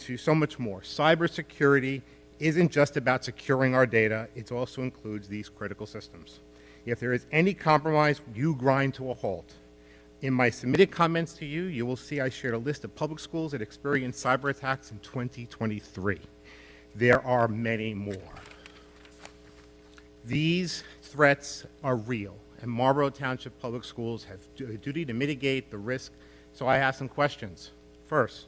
to so much more. Cybersecurity isn't just about securing our data, it also includes these critical systems. If there is any compromise, you grind to a halt. In my submitted comments to you, you will see I shared a list of public schools that experienced cyber attacks in 2023. There are many more. These threats are real, and Marlboro Township Public Schools have a duty to mitigate the risk, so I have some questions. First,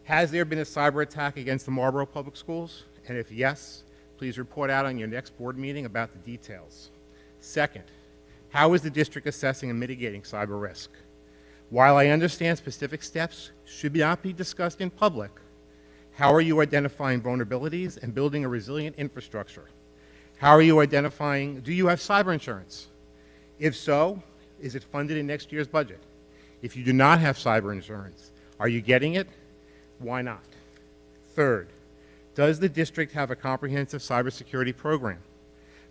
has there been a cyber attack against the Marlboro Public Schools? And if yes, please report out on your next board meeting about the details. Second, how is the district assessing and mitigating cyber risk? While I understand specific steps should not be discussed in public, how are you identifying vulnerabilities and building a resilient infrastructure? How are you identifying, do you have cyber insurance? If so, is it funded in next year's budget? If you do not have cyber insurance, are you getting it? Why not? Third, does the district have a comprehensive cybersecurity program?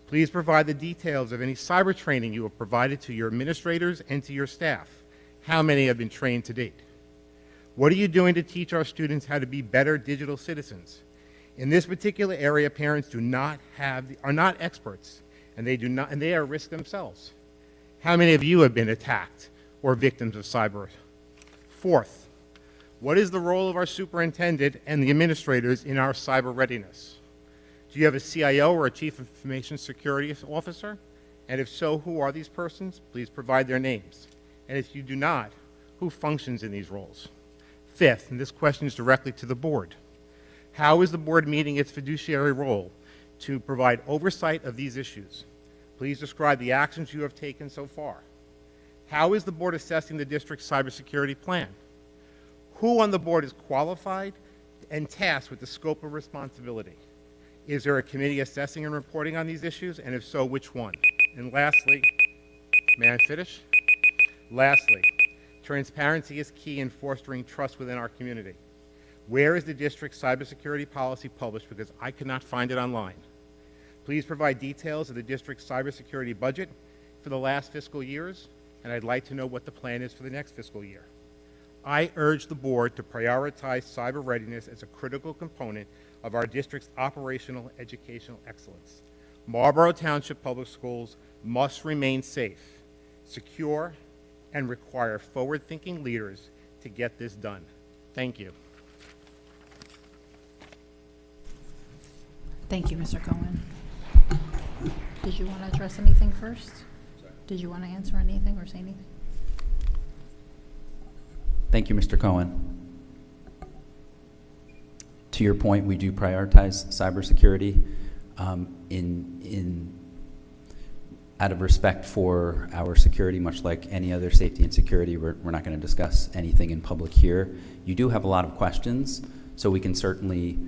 Please provide the details of any cyber training you have provided to your administrators and to your staff. How many have been trained to date? What are you doing to teach our students how to be better digital citizens? In this particular area, parents are not experts, and they are at risk themselves. How many of you have been attacked or victims of cyber? Fourth, what is the role of our superintendent and the administrators in our cyber readiness? Do you have a CIO or a Chief Information Security Officer? And if so, who are these persons? Please provide their names. And if you do not, who functions in these roles? Fifth, and this question is directly to the board, how is the board meeting its fiduciary role to provide oversight of these issues? Please describe the actions you have taken so far. How is the board assessing the district's cybersecurity plan? Who on the board is qualified and tasked with the scope of responsibility? Is there a committee assessing and reporting on these issues? And if so, which one? And lastly, may I finish? Lastly, transparency is key in fostering trust within our community. Where is the district's cybersecurity policy published? Because I could not find it online. Please provide details of the district's cybersecurity budget for the last fiscal years, and I'd like to know what the plan is for the next fiscal year. I urge the board to prioritize cyber readiness as a critical component of our district's operational educational excellence. Marlboro Township Public Schools must remain safe, secure, and require forward-thinking leaders to get this done. Thank you. Thank you, Mr. Cohen. Did you want to address anything first? Did you want to answer anything or say anything? Thank you, Mr. Cohen. To your point, we do prioritize cybersecurity out of respect for our security, much like any other safety and security. We're not going to discuss anything in public here. You do have a lot of questions, so we can certainly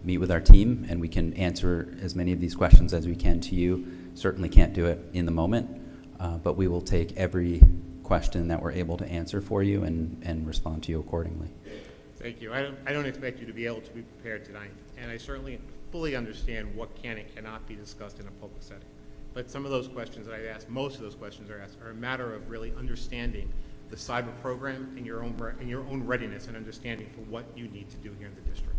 meet with our team and we can answer as many of these questions as we can to you. Certainly can't do it in the moment, but we will take every question that we're able to answer for you and respond to you accordingly. Thank you. I don't expect you to be able to be prepared tonight, and I certainly fully understand what can and cannot be discussed in a public setting. But some of those questions that I asked, most of those questions are a matter of really understanding the cyber program and your own readiness and understanding for what you need to do here in the district.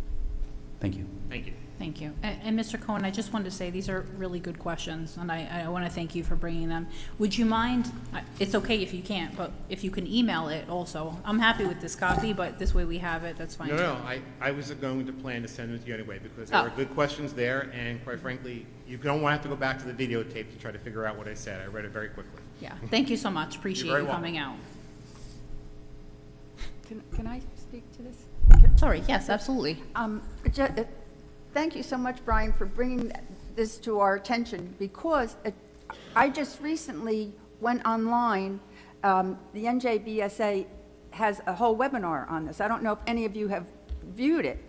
Thank you. Thank you. Thank you. And Mr. Cohen, I just wanted to say these are really good questions, and I want to thank you for bringing them. Would you mind, it's okay if you can't, but if you can email it also. I'm happy with this copy, but this way we have it, that's fine. No, I was going to plan to send it to you anyway because there were good questions there, and quite frankly, you don't want to have to go back to the videotape to try to figure out what I said. I read it very quickly. Yeah, thank you so much. Appreciate you coming out. Can I speak to this? Sorry, yes, absolutely. Thank you so much, Brian, for bringing this to our attention, because I just recently went online. The NJBSA has a whole webinar on this. I don't know if any of you have viewed it,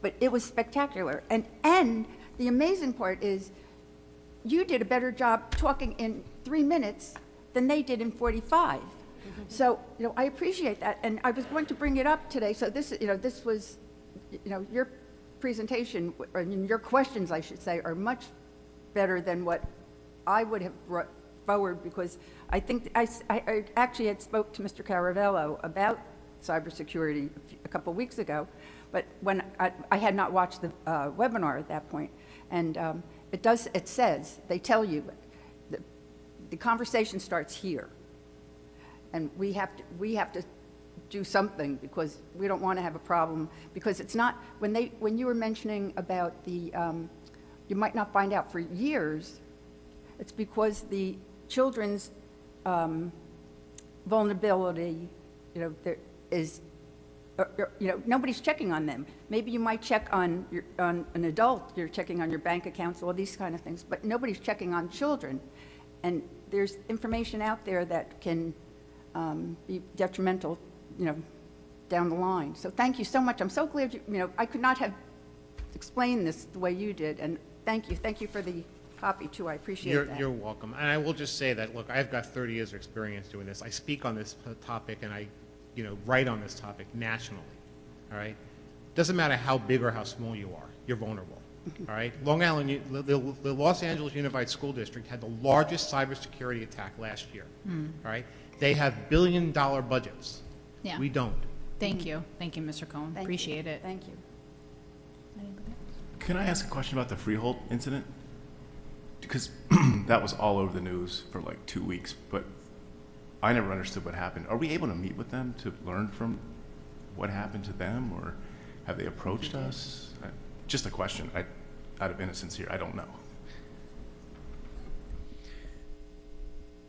but it was spectacular. And the amazing part is you did a better job talking in 3 minutes than they did in 45. So, I appreciate that, and I was going to bring it up today. So this, this was, your presentation, or your questions, I should say, are much better than what I would have brought forward, because I think I actually had spoke to Mr. Caravello about cybersecurity a couple weeks ago, but when I had not watched the webinar at that point, and it says, they tell you, the conversation starts here. And we have to do something, because we don't want to have a problem, because it's not, when you were mentioning about the, you might not find out for years, it's because the children's vulnerability, there is, nobody's checking on them. Maybe you might check on an adult, you're checking on your bank accounts, all these kind of things, but nobody's checking on children. And there's information out there that can be detrimental, down the line. So thank you so much. I'm so glad I could not have explained this the way you did, and thank you. Thank you for the copy too. I appreciate that. You're welcome. And I will just say that, look, I've got 30 years of experience doing this. I speak on this topic, and I write on this topic nationally, all right? Doesn't matter how big or how small you are, you're vulnerable, all right? Long Island, the Los Angeles Unified School District had the largest cybersecurity attack last year, all right? They have billion-dollar budgets. Yeah. We don't. Thank you. Thank you, Mr. Cohen. Appreciate it. Thank you. Can I ask a question about the Freehold incident? Because that was all over the news for like 2 weeks, but I never understood what happened. Are we able to meet with them to learn from what happened to them, or have they approached us? Just a question. Out of innocence here, I don't know.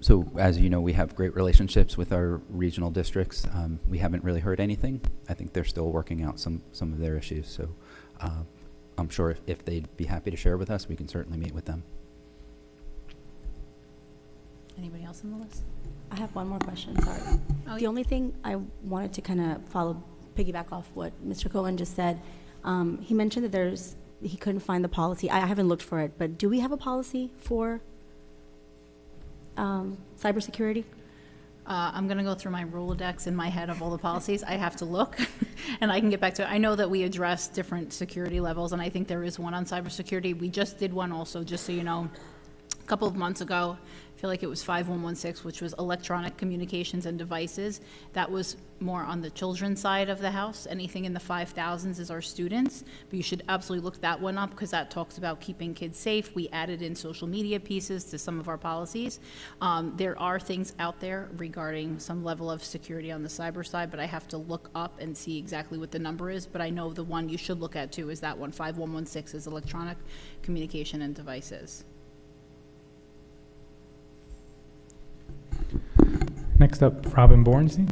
So as you know, we have great relationships with our regional districts. We haven't really heard anything. I think they're still working out some of their issues. So I'm sure if they'd be happy to share with us, we can certainly meet with them. Anybody else on the list? I have one more question, sorry. The only thing I wanted to kind of piggyback off what Mr. Cohen just said, he mentioned that he couldn't find the policy. I haven't looked for it, but do we have a policy for cybersecurity? I'm going to go through my Rolodex in my head of all the policies. I have to look, and I can get back to it. I know that we address different security levels, and I think there is one on cybersecurity. We just did one also, just so you know, a couple of months ago. I feel like it was 5116, which was electronic communications and devices. That was more on the children's side of the house. Anything in the 5,000s is our students, but you should absolutely look that one up, because that talks about keeping kids safe. We added in social media pieces to some of our policies. There are things out there regarding some level of security on the cyber side, but I have to look up and see exactly what the number is. But I know the one you should look at too is that one. 5116 is electronic communication and devices. Next up, Robin Bornstein.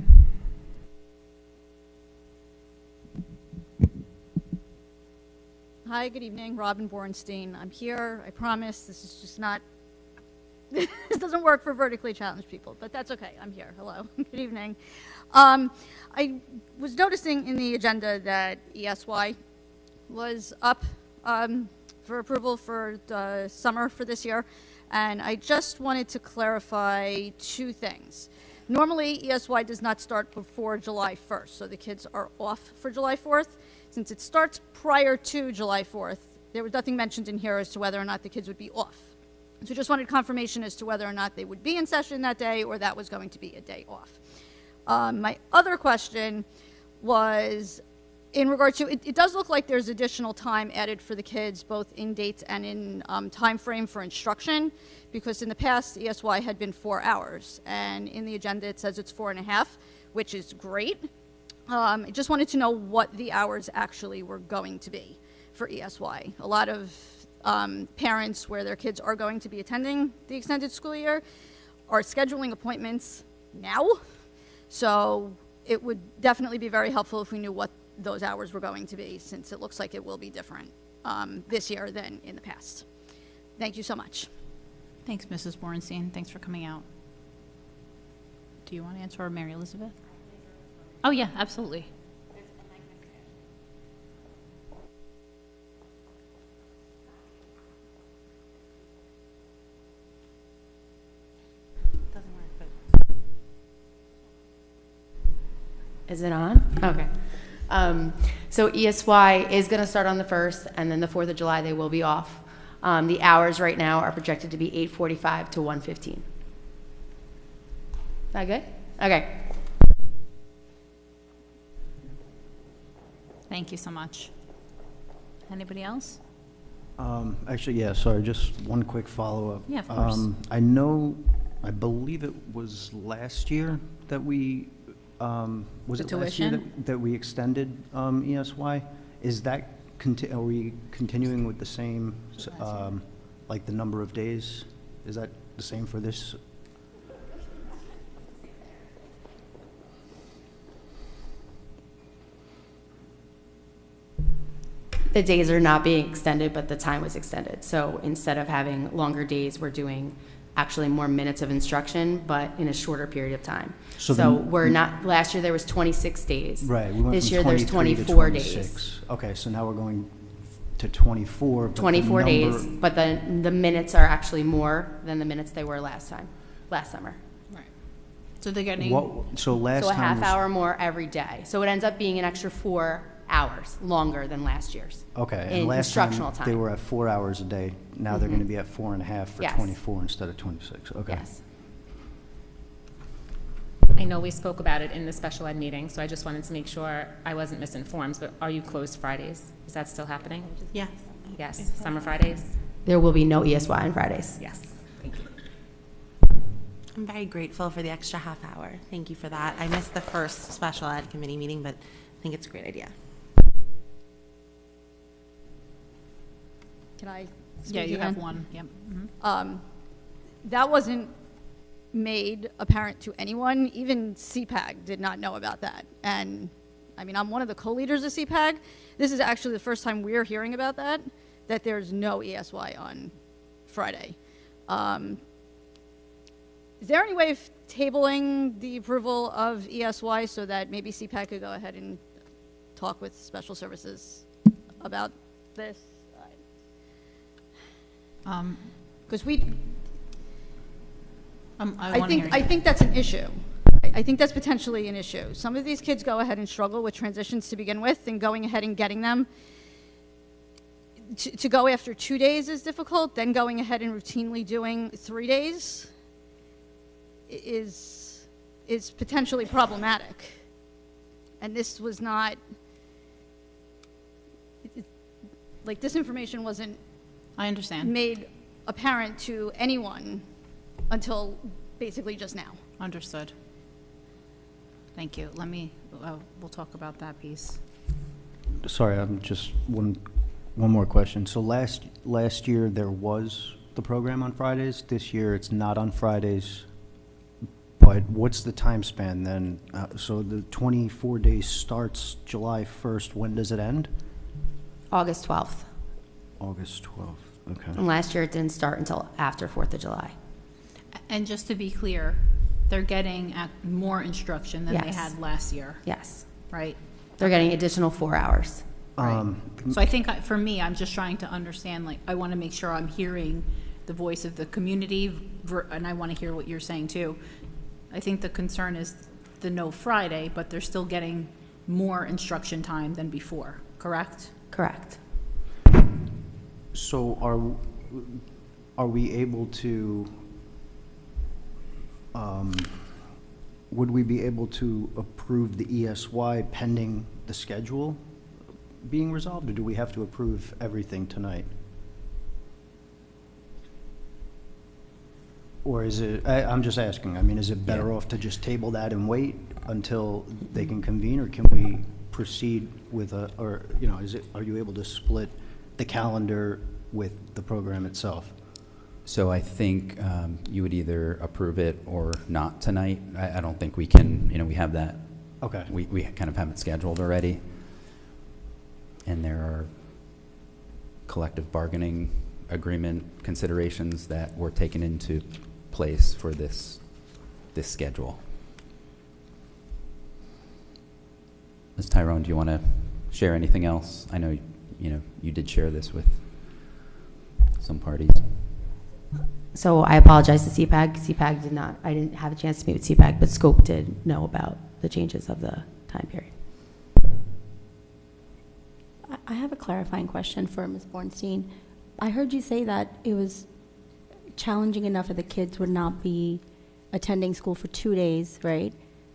Hi, good evening. Robin Bornstein. I'm here. I promise this is just not, this doesn't work for vertically challenged people, but that's okay. I'm here. Hello. Good evening. I was noticing in the agenda that ESY was up for approval for the summer for this year, and I just wanted to clarify two things. Normally, ESY does not start before July 1st, so the kids are off for July 4th. Since it starts prior to July 4th, there was nothing mentioned in here as to whether or not the kids would be off. So just wanted confirmation as to whether or not they would be in session that day, or that was going to be a day off. My other question was in regard to, it does look like there's additional time added for the kids, both in dates and in time frame for instruction, because in the past, ESY had been 4 hours, and in the agenda it says it's 4.5, which is great. I just wanted to know what the hours actually were going to be for ESY. A lot of parents where their kids are going to be attending the extended school year are scheduling appointments now, so it would definitely be very helpful if we knew what those hours were going to be, since it looks like it will be different this year than in the past. Thank you so much. Thanks, Mrs. Bornstein. Thanks for coming out. Do you want to answer, or Mary Elizabeth? Oh, yeah, absolutely. Doesn't work, but... Is it on? Okay. So ESY is going to start on the 1st, and then the 4th of July they will be off. The hours right now are projected to be 8:45 to 1:15. Is that good? Okay. Thank you so much. Anybody else? Actually, yeah, sorry, just one quick follow-up. Yeah, of course. I know I believe it was last year that we, was The it last year tuition? that we extended ESY? Is that, are we continuing with the same, like the number of days? Is that the same for this? The days are not being extended, but the time was extended. So instead of having longer days, we're doing actually more minutes of instruction, but in a shorter period of time. So So then- we're not, last year there was 26 days. Right, we went This from year there's 23 to 24 26. days. Okay, so now we're going to 24. But the 24 days, number- but the minutes are actually more than the minutes they were last summer. Right. So they're getting. So last So a time half was- hour more every day. So it ends up being an extra 4 hours longer than last year's. Okay, and In last instructional time they time. were at 4 hours a day. Now they're Mhm. going to be at 4.5 for Yes. 24 instead of 26. Okay. Yes. I know we spoke about it in the special ed meeting, so I just wanted to make sure I wasn't misinformed, but are you closed Fridays? Is that still happening? Yes. Yes, summer Fridays? There will be no ESY on Fridays. Yes. Thank you. I'm very grateful for the extra half hour. Thank you for that. I missed the first special ed committee meeting, but I think it's a great idea. Can I speak Yeah, you have again? one. Yep. Mhm. That wasn't made apparent to anyone. Even CPAG did not know about that. And I mean, I'm one of the co-leaders of CPAG. This is actually the first time we're hearing about that there's no ESY on Friday. Is there any way of tabling the approval of ESY so that maybe CPAC could go ahead and talk with special services about this? Because I think that's an issue. I think that's potentially an issue. Some of these kids go ahead and struggle with transitions to begin with, and going ahead and getting them to go after 2 days is difficult. Then going ahead and routinely doing 3 days is potentially problematic. And this was not, like, this information wasn't I understand. made apparent to anyone until basically just now. Understood. Thank you. Let me, we'll talk about that piece. Sorry, I'm just one more question. So last year there was the program on Fridays. This year it's not on Fridays. But what's the time span then? So the 24 days starts July 1st. When does it end? August 12th. August 12th. Okay. And last year it didn't start until after 4th of July. And just to be clear, they're getting more instruction than they Yes. had last year. Yes. Right? They're getting additional 4 hours. So I think for me, I'm just trying to understand, like, I want to make sure I'm hearing the voice of the community, and I want to hear what you're saying too. I think the concern is the no Friday, but they're still getting more instruction time than before, correct? Correct. So are we able to, would we be able to approve the ESY pending the schedule being resolved, or do we have to approve everything tonight? Or is it, I'm just asking, I mean, is it better off to just table that and wait until they can convene, or can we proceed with or, you know, are you able to split the calendar with the program itself? So I think you would either approve it or not tonight. I don't think we can, we have that. Okay. We kind of have it scheduled already. And there are collective bargaining agreement considerations that were taken into place for this schedule. Ms. Tyrone, do you want to share anything else? I know, you did share this with some parties. So I apologize to CPAG. CPAG did not, I didn't have a chance to meet with CPAG, but Scope did know about the changes of the time period. I have a clarifying question for Ms. Bornstein. I heard you say that it was challenging enough that the kids would not be attending school for 2 days, right?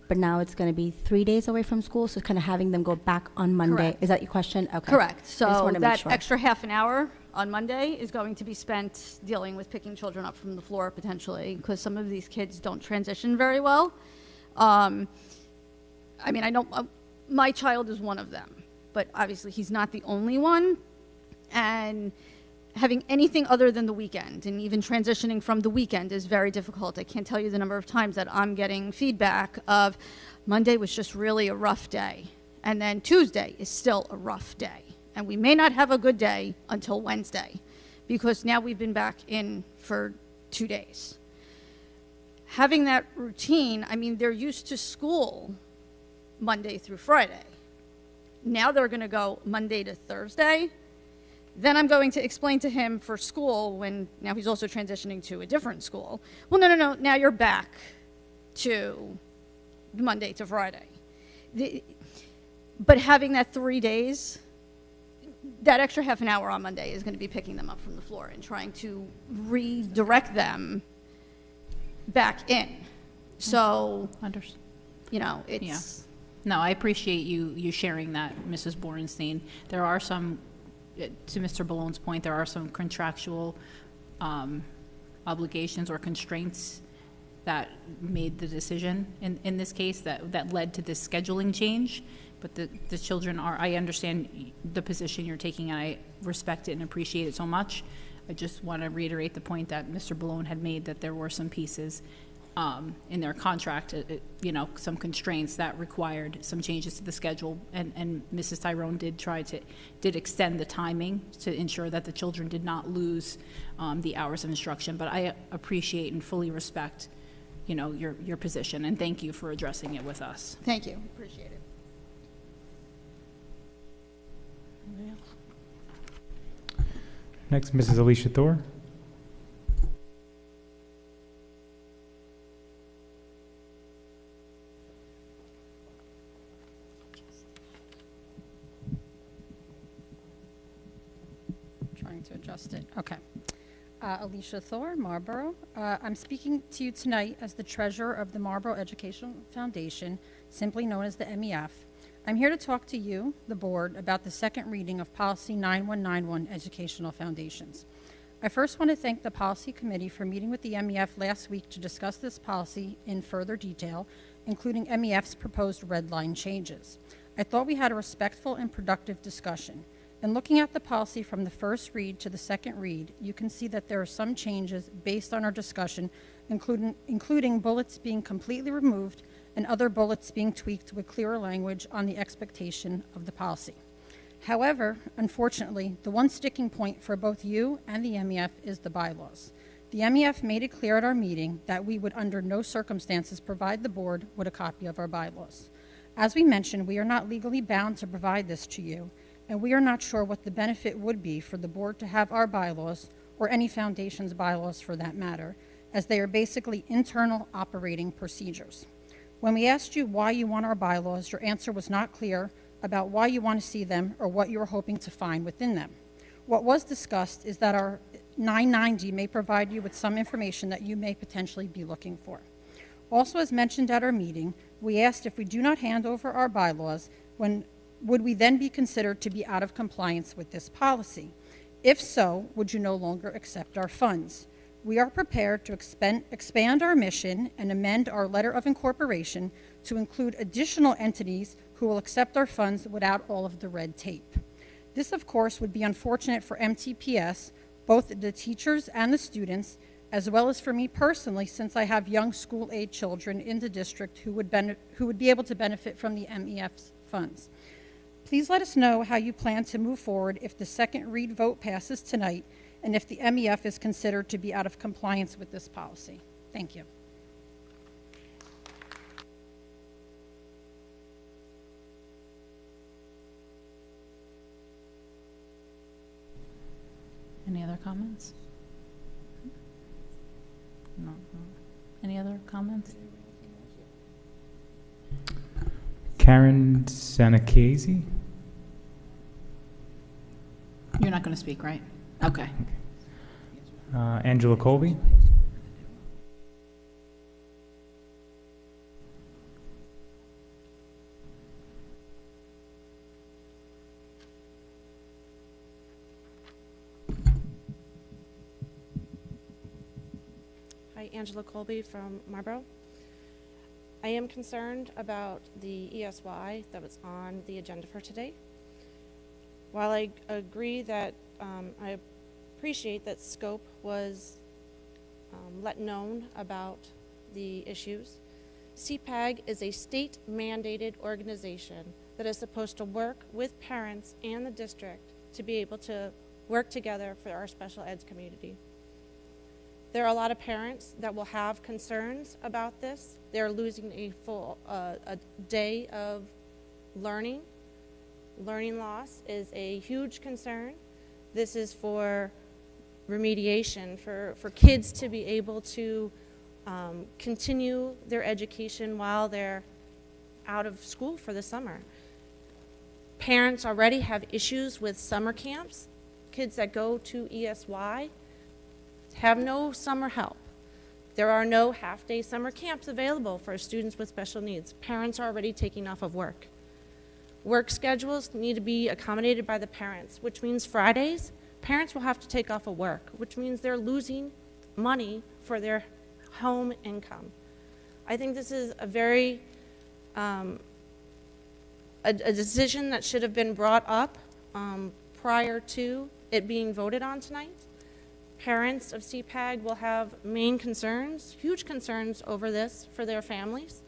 But now it's going to be 3 days away from school, so kind of having them go back on Monday. Correct. Is that your question? Okay. Correct. I just So wanted to make that sure. extra half an hour on Monday is going to be spent dealing with picking children up from the floor potentially, because some of these kids don't transition very well. I mean, I know my child is one of them, but obviously he's not the only one. And having anything other than the weekend, and even transitioning from the weekend, is very difficult. I can't tell you the number of times that I'm getting feedback of Monday was just really a rough day, and then Tuesday is still a rough day, and we may not have a good day until Wednesday, because now we've been back in for 2 days. Having that routine, I mean, they're used to school Monday through Friday. Now they're going to go Monday to Thursday. Then I'm going to explain to him for school, when now he's also transitioning to a different school. Well, no, now you're back to Monday to Friday. But having that 3 days, that extra half an hour on Monday is going to be picking them up from the floor and trying to redirect them back in. So, you know, it's... Yeah. No, I appreciate you sharing that, Mrs. Borenstein. There are some, to Mr. Ballone's point, there are some contractual obligations or constraints that made the decision in this case that led to this scheduling change. But the children are, I understand the position you're taking, and I respect it and appreciate it so much. I just want to reiterate the point that Mr. Ballone had made, that there were some pieces in their contract, you know, some constraints that required some changes to the schedule, and Mrs. Tyrone did extend the timing to ensure that the children did not lose the hours of instruction. But I appreciate and fully respect, you know, your position, and thank you for addressing it with us. Thank you. Appreciate it. Next, Mrs. Alicia Thor. Trying to adjust it. Okay. Alicia Thor, Marlboro. I'm speaking to you tonight as the treasurer of the Marlboro Educational Foundation, simply known as the MEF. I'm here to talk to you, the board, about the second reading of Policy 9191, Educational Foundations. I first want to thank the Policy Committee for meeting with the MEF last week to discuss this policy in further detail, including MEF's proposed red line changes. I thought we had a respectful and productive discussion. In looking at the policy from the first read to the second read, you can see that there are some changes based on our discussion, including bullets being completely removed and other bullets being tweaked with clearer language on the expectation of the policy. However, unfortunately, the one sticking point for both you and the MEF is the bylaws. The MEF made it clear at our meeting that we would under no circumstances provide the board with a copy of our bylaws. As we mentioned, we are not legally bound to provide this to you, and we are not sure what the benefit would be for the board to have our bylaws, or any foundation's bylaws for that matter, as they are basically internal operating procedures. When we asked you why you want our bylaws, your answer was not clear about why you want to see them or what you are hoping to find within them. What was discussed is that our 990 may provide you with some information that you may potentially be looking for. Also, as mentioned at our meeting, we asked if we do not hand over our bylaws, would we then be considered to be out of compliance with this policy? If so, would you no longer accept our funds? We are prepared to expand our mission and amend our letter of incorporation to include additional entities who will accept our funds without all of the red tape. This, of course, would be unfortunate for MTPS, both the teachers and the students, as well as for me personally, since I have young school-age children in the district who would be able to benefit from the MEF's funds. Please let us know how you plan to move forward if the second read vote passes tonight, and if the MEF is considered to be out of compliance with this policy. Thank you. Any other comments? No. Any other comments? Karen Sanacese. You're not going to speak, right? Okay. Angela Colby. Angela Colby from Marlboro. I am concerned about the ESY that was on the agenda for today. While I agree that I appreciate that scope was let known about the issues, CPAG is a state-mandated organization that is supposed to work with parents and the district to be able to work together for our special eds community. There are a lot of parents that will have concerns about this. They're losing a full a day of learning. Learning loss is a huge concern. This is for remediation, for kids to be able to continue their education while they're out of school for the summer. Parents already have issues with summer camps. Kids that go to ESY have no summer help. There are no half-day summer camps available for students with special needs. Parents are already taking off of work. Work schedules need to be accommodated by the parents, which means Fridays, parents will have to take off of work, which means they're losing money for their home income. I think this is a very, a decision that should have been brought up prior to it being voted on tonight. Parents of CPAG will have main concerns, huge concerns over this for their families.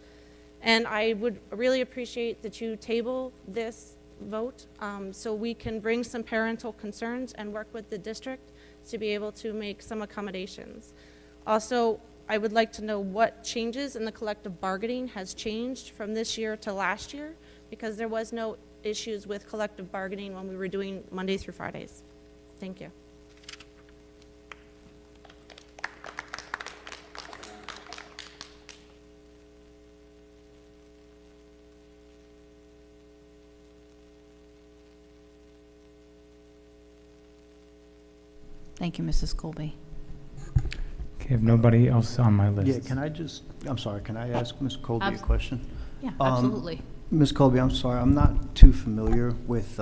And I would really appreciate that you table this vote so we can bring some parental concerns and work with the district to be able to make some accommodations. Also, I would like to know what changes in the collective bargaining has changed from this year to last year, because there was no issues with collective bargaining when we were doing Monday through Fridays. Thank you. Thank you, Mrs. Colby. Okay, if nobody else on my list. Yeah, can I just, I'm sorry, can I ask Ms. Colby a question? Yeah, absolutely. Ms. Colby, I'm sorry, I'm not too familiar with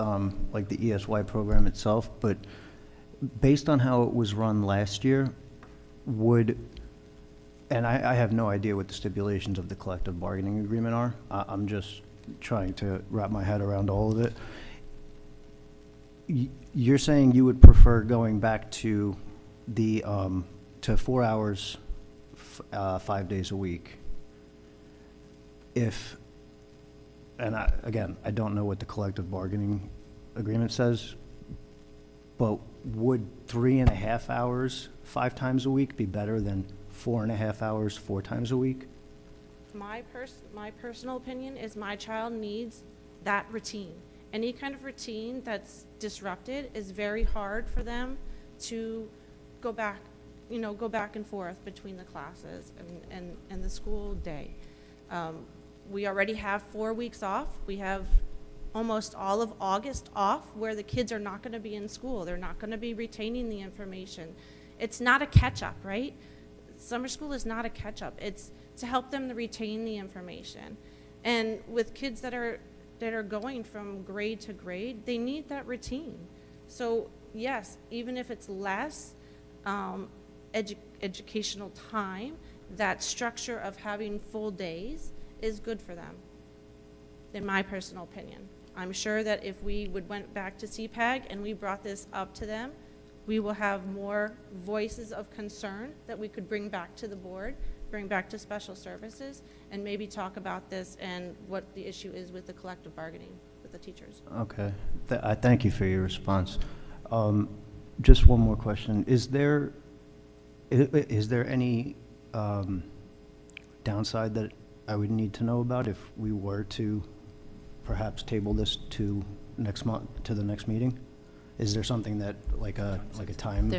like the ESY program itself, but based on how it was run last year, would, and I have no idea what the stipulations of the collective bargaining agreement are. I'm just trying to wrap my head around all of it. You're saying you would prefer going back to the to 4 hours, 5 days a week. If, and again, I don't know what the collective bargaining agreement says, but would 3.5 hours 5 times a week be better than 4.5 hours 4 times a week? My personal opinion is my child needs that routine. Any kind of routine that's disrupted is very hard for them to go back, go back and forth between the classes and the school day. We already have 4 weeks off. We have almost all of August off where the kids are not going to be in school. They're not going to be retaining the information. It's not a catch-up, right? Summer school is not a catch-up. It's to help them to retain the information. And with kids that are going from grade to grade, they need that routine. So yes, even if it's less educational time, that structure of having full days is good for them, in my personal opinion. I'm sure that if we went back to CPAG and we brought this up to them, we will have more voices of concern that we could bring back to the board, bring back to special services, and maybe talk about this and what the issue is with the collective bargaining with the teachers. Okay, I thank you for your response. Just one more question. Is there any downside that I would need to know about if we were to perhaps table this to next month, to the next meeting? Is there something that, like a time?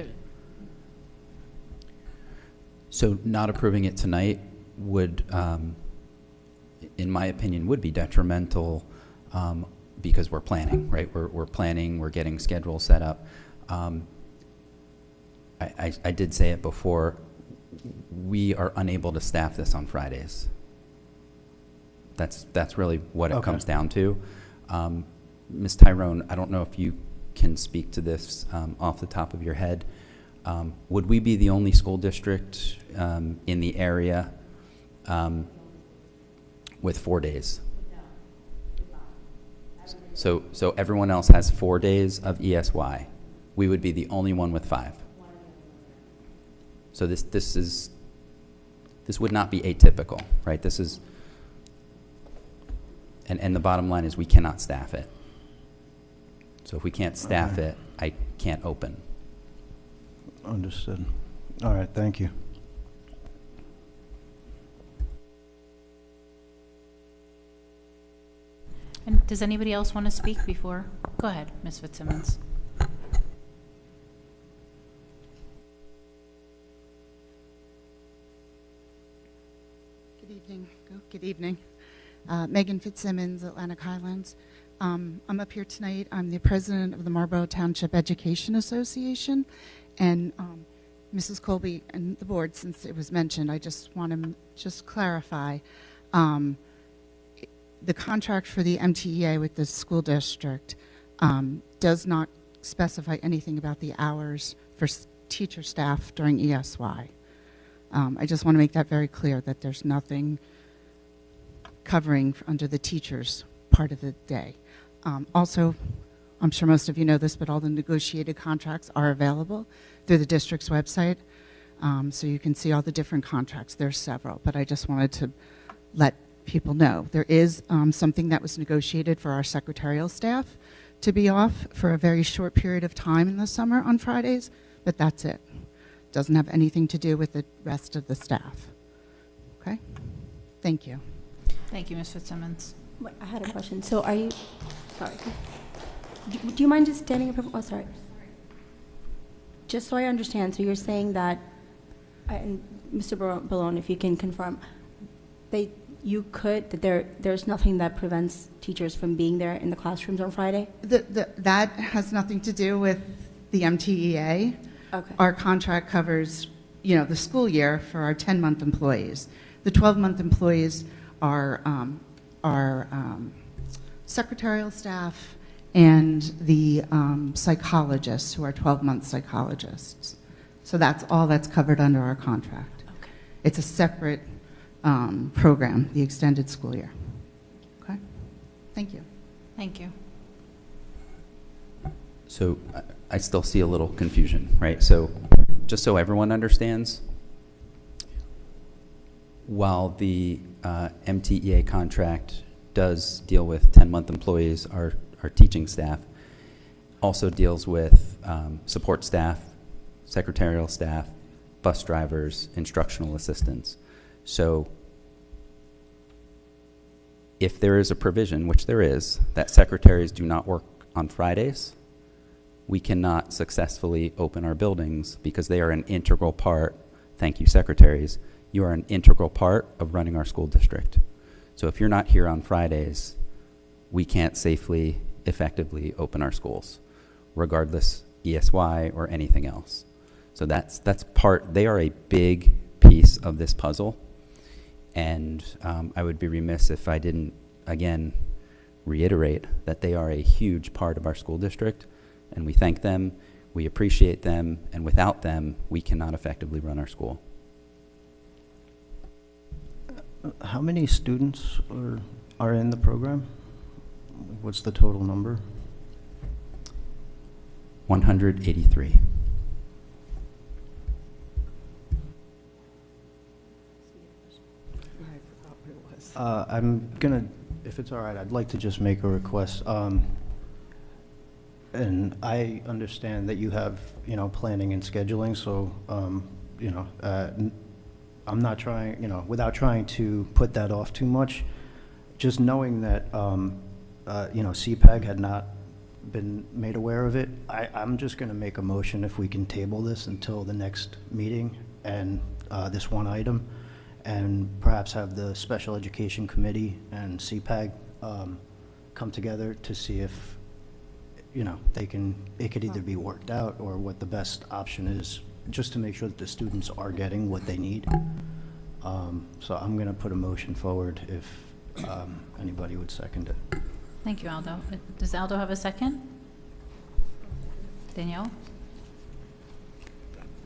So not approving it tonight would, in my opinion, would be detrimental because we're planning, right? We're planning, we're getting schedules set up. I did say it before, we are unable to staff this on Fridays. That's really what it comes down to. Ms. Tyrone, I don't know if you can speak to this off the top of your head. Would we be the only school district in the area with 4 days? So everyone else has 4 days of ESY. We would be the only one with 5. So this would not be atypical, right? This is, and the bottom line is we cannot staff it. So if we can't staff it, I can't open. Understood. All right, thank you. And does anybody else want to speak before? Go ahead, Ms. Fitzsimmons. Good evening. Good evening. Megan Fitzsimmons, Atlantic Highlands. I'm up here tonight. I'm the president of the Marlboro Township Education Association. And Mrs. Colby and the board, since it was mentioned, I just want to just clarify. The contract for the MTEA with the school district does not specify anything about the hours for teacher staff during ESY. I just want to make that very clear, that there's nothing covering under the teachers part of the day. Also, I'm sure most of you know this, but all the negotiated contracts are available through the district's website. So you can see all the different contracts. There's several, but I just wanted to let people know. There is something that was negotiated for our secretarial staff to be off for a very short period of time in the summer on Fridays, but that's it. Doesn't have anything to do with the rest of the staff. Okay? Thank you. Thank you, Ms. Fitzsimmons. Wait, I had a question. So are you, sorry. Do you mind just standing up? Oh, sorry. Just so I understand, so you're saying that, and Mr. Ballone, if you can confirm, there's nothing that prevents teachers from being there in the classrooms on Friday? That has nothing to do with the MTEA. Okay. Our contract covers, the school year for our 10-month employees. The 12-month employees are secretarial staff and the psychologists, who are 12-month psychologists. So that's all that's covered under our contract. Okay. It's a separate program, the extended school year. Okay? Thank you. Thank you. So I still see a little confusion, right? So just so everyone understands, while the MTEA contract does deal with 10-month employees, our teaching staff also deals with support staff, secretarial staff, bus drivers, instructional assistants. So if there is a provision, which there is, that secretaries do not work on Fridays, we cannot successfully open our buildings because they are an integral part. Thank you, secretaries. You are an integral part of running our school district. So if you're not here on Fridays, we can't safely, effectively open our schools, regardless ESY or anything else. So that's part, they are a big piece of this puzzle. And I would be remiss if I didn't, again, reiterate that they are a huge part of our school district. And we thank them, we appreciate them, and without them, we cannot effectively run our school. How many students are in the program? What's the total number? 183. I'm gonna, if it's all right, I'd like to just make a request. And I understand that you have, planning and scheduling, so, I'm not trying, without trying to put that off too much, just knowing that, CPAG had not been made aware of it, I'm just going to make a motion if we can table this until the next meeting and this one item, and perhaps have the Special Education Committee and CPAG come together to see if, it could either be worked out or what the best option is, just to make sure that the students are getting what they need. So I'm going to put a motion forward if anybody would second it. Thank you, Aldo. Does Aldo have a second? Danielle?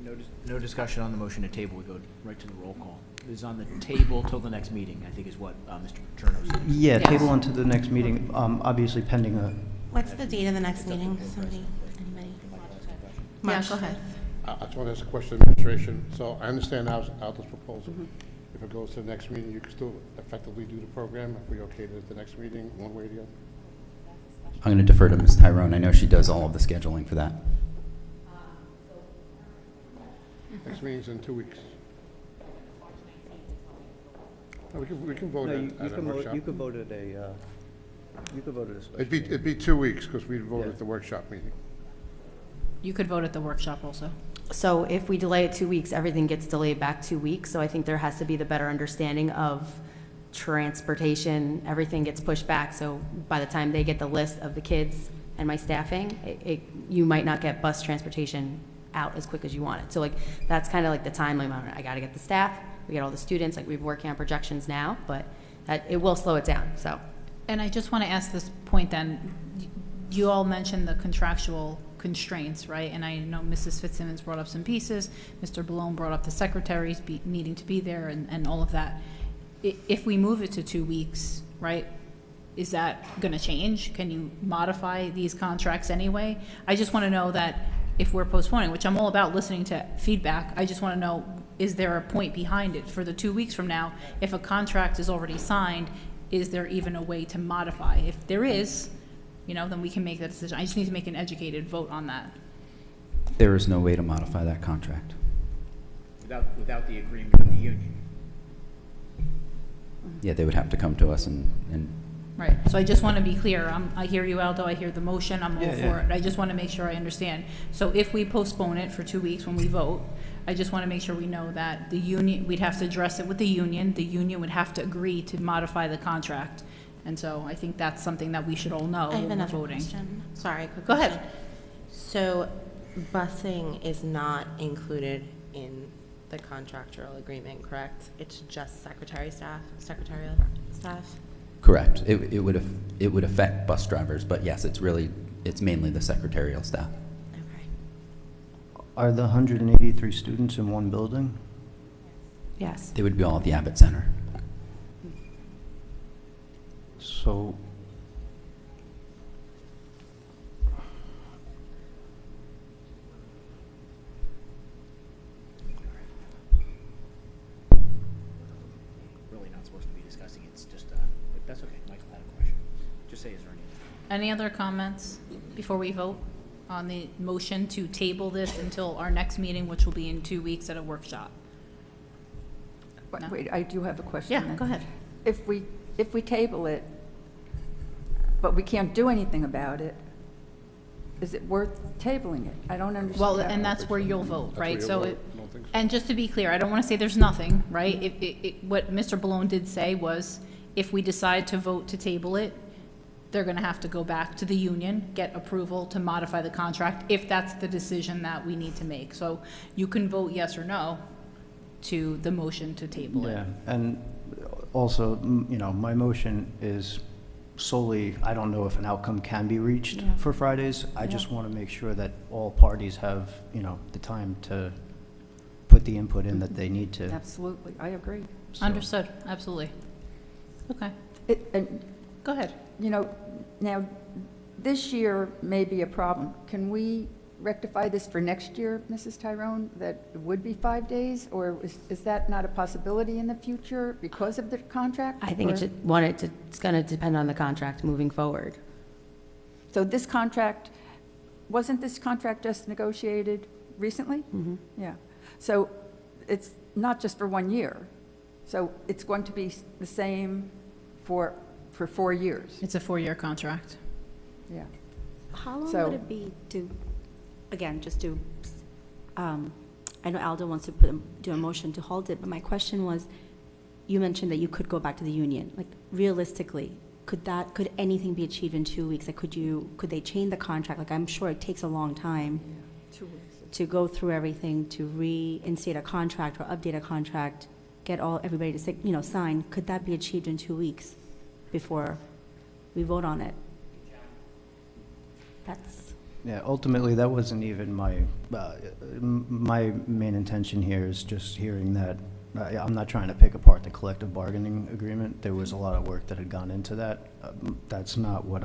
No discussion on the motion to table. We go right to the roll call. It is on the table till the next meeting, I think is what Mr. Paterno said. Yeah, Yes. table onto the next meeting, obviously pending a, What's the date of the next meeting? Somebody, anybody? March go ahead. 5th. I just want to ask a question of administration. So I understand Aldo's proposal. If it goes to the next meeting, you can still effectively do the program if we okay it at the next meeting, one way or the other? I'm going to defer to Ms. Tyrone. I know she does all of the scheduling for that. Next meeting's in 2 weeks. No, we can vote no, at you a can workshop. vote, you could vote at a, you could vote at a special. It'd be 2 weeks because we'd vote Yeah. at the workshop meeting. You could vote at the workshop also. So if we delay it 2 weeks, everything gets delayed back 2 weeks. So I think there has to be the better understanding of transportation, everything gets pushed back. So by the time they get the list of the kids and my staffing, you might not get bus transportation out as quick as you want it. So like, that's kind of like the timeline. I got to get the staff, we get all the students, like we're working on projections now, but it will slow it down, so. And I just want to ask this point then, you all mentioned the contractual constraints, right? And I know Mrs. Fitzsimmons brought up some pieces, Mr. Balone brought up the secretaries needing to be there and all of that. If we move it to 2 weeks, right, is that going to change? Can you modify these contracts anyway? I just want to know that if we're postponing, which I'm all about listening to feedback, I just want to know, is there a point behind it for the 2 weeks from now? If a contract is already signed, is there even a way to modify? If there is, then we can make that decision. I just need to make an educated vote on that. There is no way to modify that contract. Without the agreement of the union. Yeah, they would have to come to us and Right, so I just want to be clear, I hear you, Aldo, I hear the motion, I'm all Yeah, for yeah. it. I just want to make sure I understand. So if we postpone it for 2 weeks when we vote, I just want to make sure we know that the union, we'd have to address it with the union would have to agree to modify the contract. And so I think that's something that we should all know I have when we're another voting. question. Sorry, quick Go ahead. question. So busing is not included in the contractual agreement, correct? It's just secretarial staff? correct. It would affect bus drivers, but yes, it's mainly the secretarial staff. Are the 183 students in one building? Yes. They would be all at the Abbott Center. So, Really not supposed to be discussing it. It's just, but that's okay. Michael had a question. Just say, is there any? Any other comments before we vote on the motion to table this until our next meeting, which will be in 2 weeks at a workshop? No? Wait, I do have a question. Yeah, then. go ahead. If we table it, but we can't do anything about it, is it worth tabling it? I don't understand. Well, and that's where you'll vote, That's right? where So, you'll vote. I don't think so. and just to be clear, I don't want to say there's nothing, right? What Mr. Balone did say was, if we decide to vote to table it, they're going to have to go back to the union, get approval to modify the contract, if that's the decision that we need to make. So you can vote yes or no to the motion to table it. yeah, and also, my motion is solely, I don't know if an outcome can be reached Yeah. for Fridays. I Yeah. just want to make sure that all parties have, the time to put the input in that they need to. Absolutely, I agree. Understood, absolutely. Okay, And, go ahead. Now, this year may be a problem. Can we rectify this for next year, Mrs. Tyrone, that it would be 5 days? Or is that not a possibility in the future because of the contract? I think Or- it's going to depend on the contract moving forward. So this contract, wasn't this contract just negotiated recently? Mm-hmm. Yeah. So it's not just for 1 year. So it's going to be the same for 4 years. It's a 4-year contract. Yeah. How long So- would it be to, again, just to, I know Aldo wants to do a motion to hold it, but my question was, you mentioned that you could go back to the union. Like, realistically, could anything be achieved in 2 weeks? Like, could they change the contract? Like, I'm sure it takes a long time 2 weeks. to go through everything, to reinstate a contract or update a contract, get everybody to sign. Could that be achieved in 2 weeks before we vote on it? That's, Yeah, ultimately, that wasn't even my main intention here is just hearing that. I'm not trying to pick apart the collective bargaining agreement. There was a lot of work that had gone into that. That's not what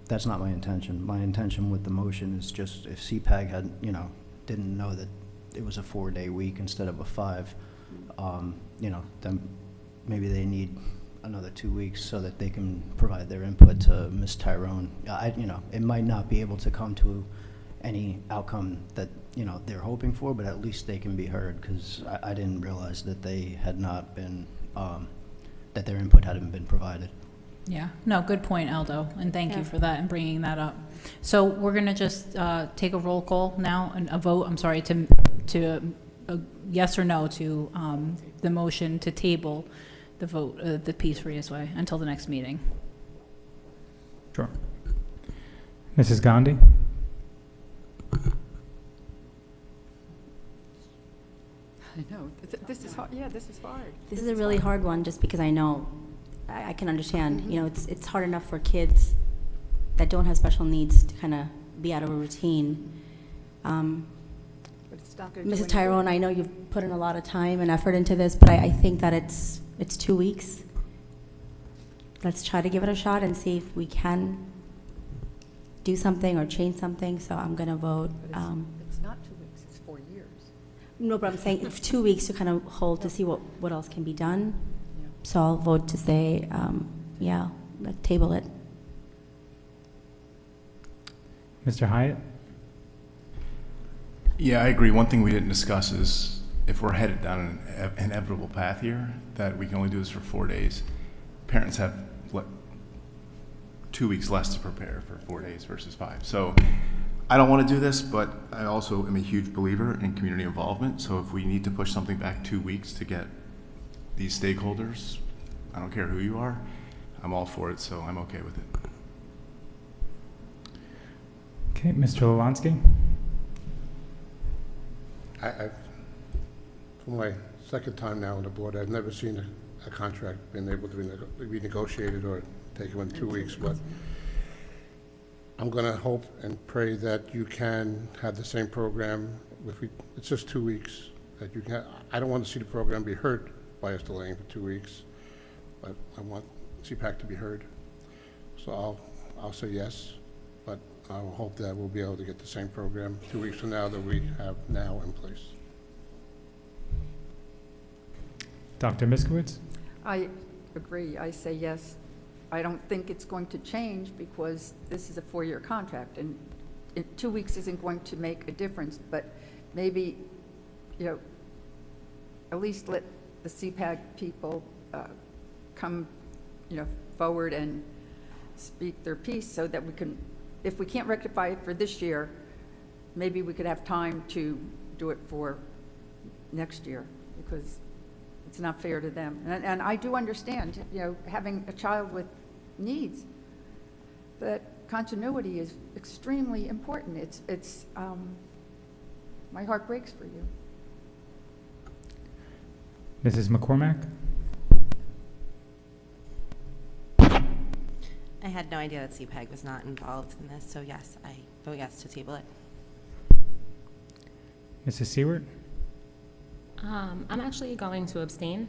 that's not my intention. My intention with the motion is just if CPAG had, didn't know that it was a 4-day week instead of a 5, then maybe they need another 2 weeks so that they can provide their input to Ms. Tyrone. It might not be able to come to any outcome that, they're hoping for, but at least they can be heard, because I didn't realize that they had not been, that their input hadn't been provided. Yeah, no, good point, Aldo, and thank you for that and bringing that up. So we're going to just take a roll call now, and a vote, I'm sorry, to yes or no to the motion to table the vote, the piece for ESY until the next meeting. Sure. Mrs. Gandhi? I know. This is hard. Yeah, this is hard. This is a really hard one, just because I know, I can understand, it's hard enough for kids that don't have special needs to kind of be out of a routine. But it's not gonna do Mrs. any Tyrone, good. I know you've put in a lot of time and effort into this, but I think that it's 2 weeks. Let's try to give it a shot and see if we can do something or change something. So I'm going to vote. It's not 2 weeks. It's 4 years. No, but I'm saying it's 2 weeks to kind of hold to see what else can be done. So I'll vote to say, like table it. Mr. Hyatt? Yeah, I agree. One thing we didn't discuss is if we're headed down an inevitable path here, that we can only do this for 4 days. Parents have 2 weeks less to prepare for 4 days versus 5. So I don't want to do this, but I also am a huge believer in community involvement. So if we need to push something back 2 weeks to get these stakeholders, I don't care who you are, I'm all for it, so I'm okay with it. Okay, Mr. Lolansky? For my second time now on the board, I've never seen a contract being able to be negotiated or taken in 2 weeks, but I'm going to hope and pray that you can have the same program. It's just 2 weeks. That you can. I don't want to see the program be hurt by us delaying for 2 weeks, but I want CPAC to be heard. So I'll say yes, but I will hope that we'll be able to get the same program 2 weeks from now that we have now in place. Dr. Miskowitz? I agree. I say yes. I don't think it's going to change because this is a 4-year contract, and 2 weeks isn't going to make a difference, but maybe, at least let the CPAG people come, forward and speak their piece so that we can, if we can't rectify it for this year, maybe we could have time to do it for next year, because it's not fair to them. And I do understand, having a child with needs, that continuity is extremely important. It's my heart breaks for you. Mrs. McCormack? I had no idea that CPAG was not involved in this, so yes, I vote yes to table it. Mrs. Seward? I'm actually going to abstain.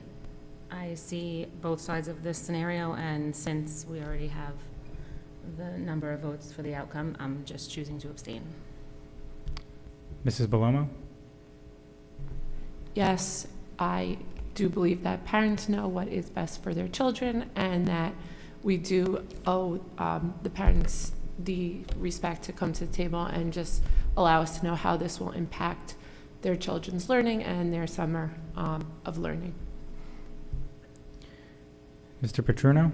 I see both sides of this scenario, and since we already have the number of votes for the outcome, I'm just choosing to abstain. Mrs. Belomo? Yes, I do believe that parents know what is best for their children, and that we do owe the parents the respect to come to the table and just allow us to know how this will impact their children's learning and their summer of learning. Mr. Petruno?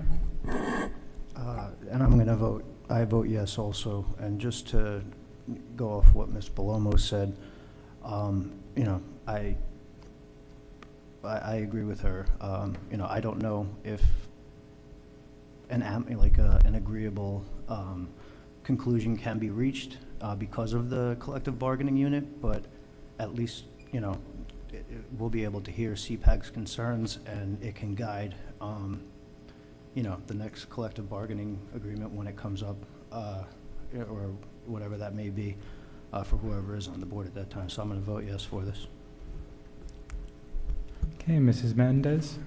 And I'm going to vote, I vote yes also. And just to go off what Ms. Belomo said, I agree with her. I don't know if an agreeable conclusion can be reached because of the collective bargaining unit, but at least, we'll be able to hear CPAC's concerns, and it can guide, the next collective bargaining agreement when it comes up or whatever that may be, for whoever is on the board at that time. So I'm going to vote yes for this. Okay, Mrs. Mendez?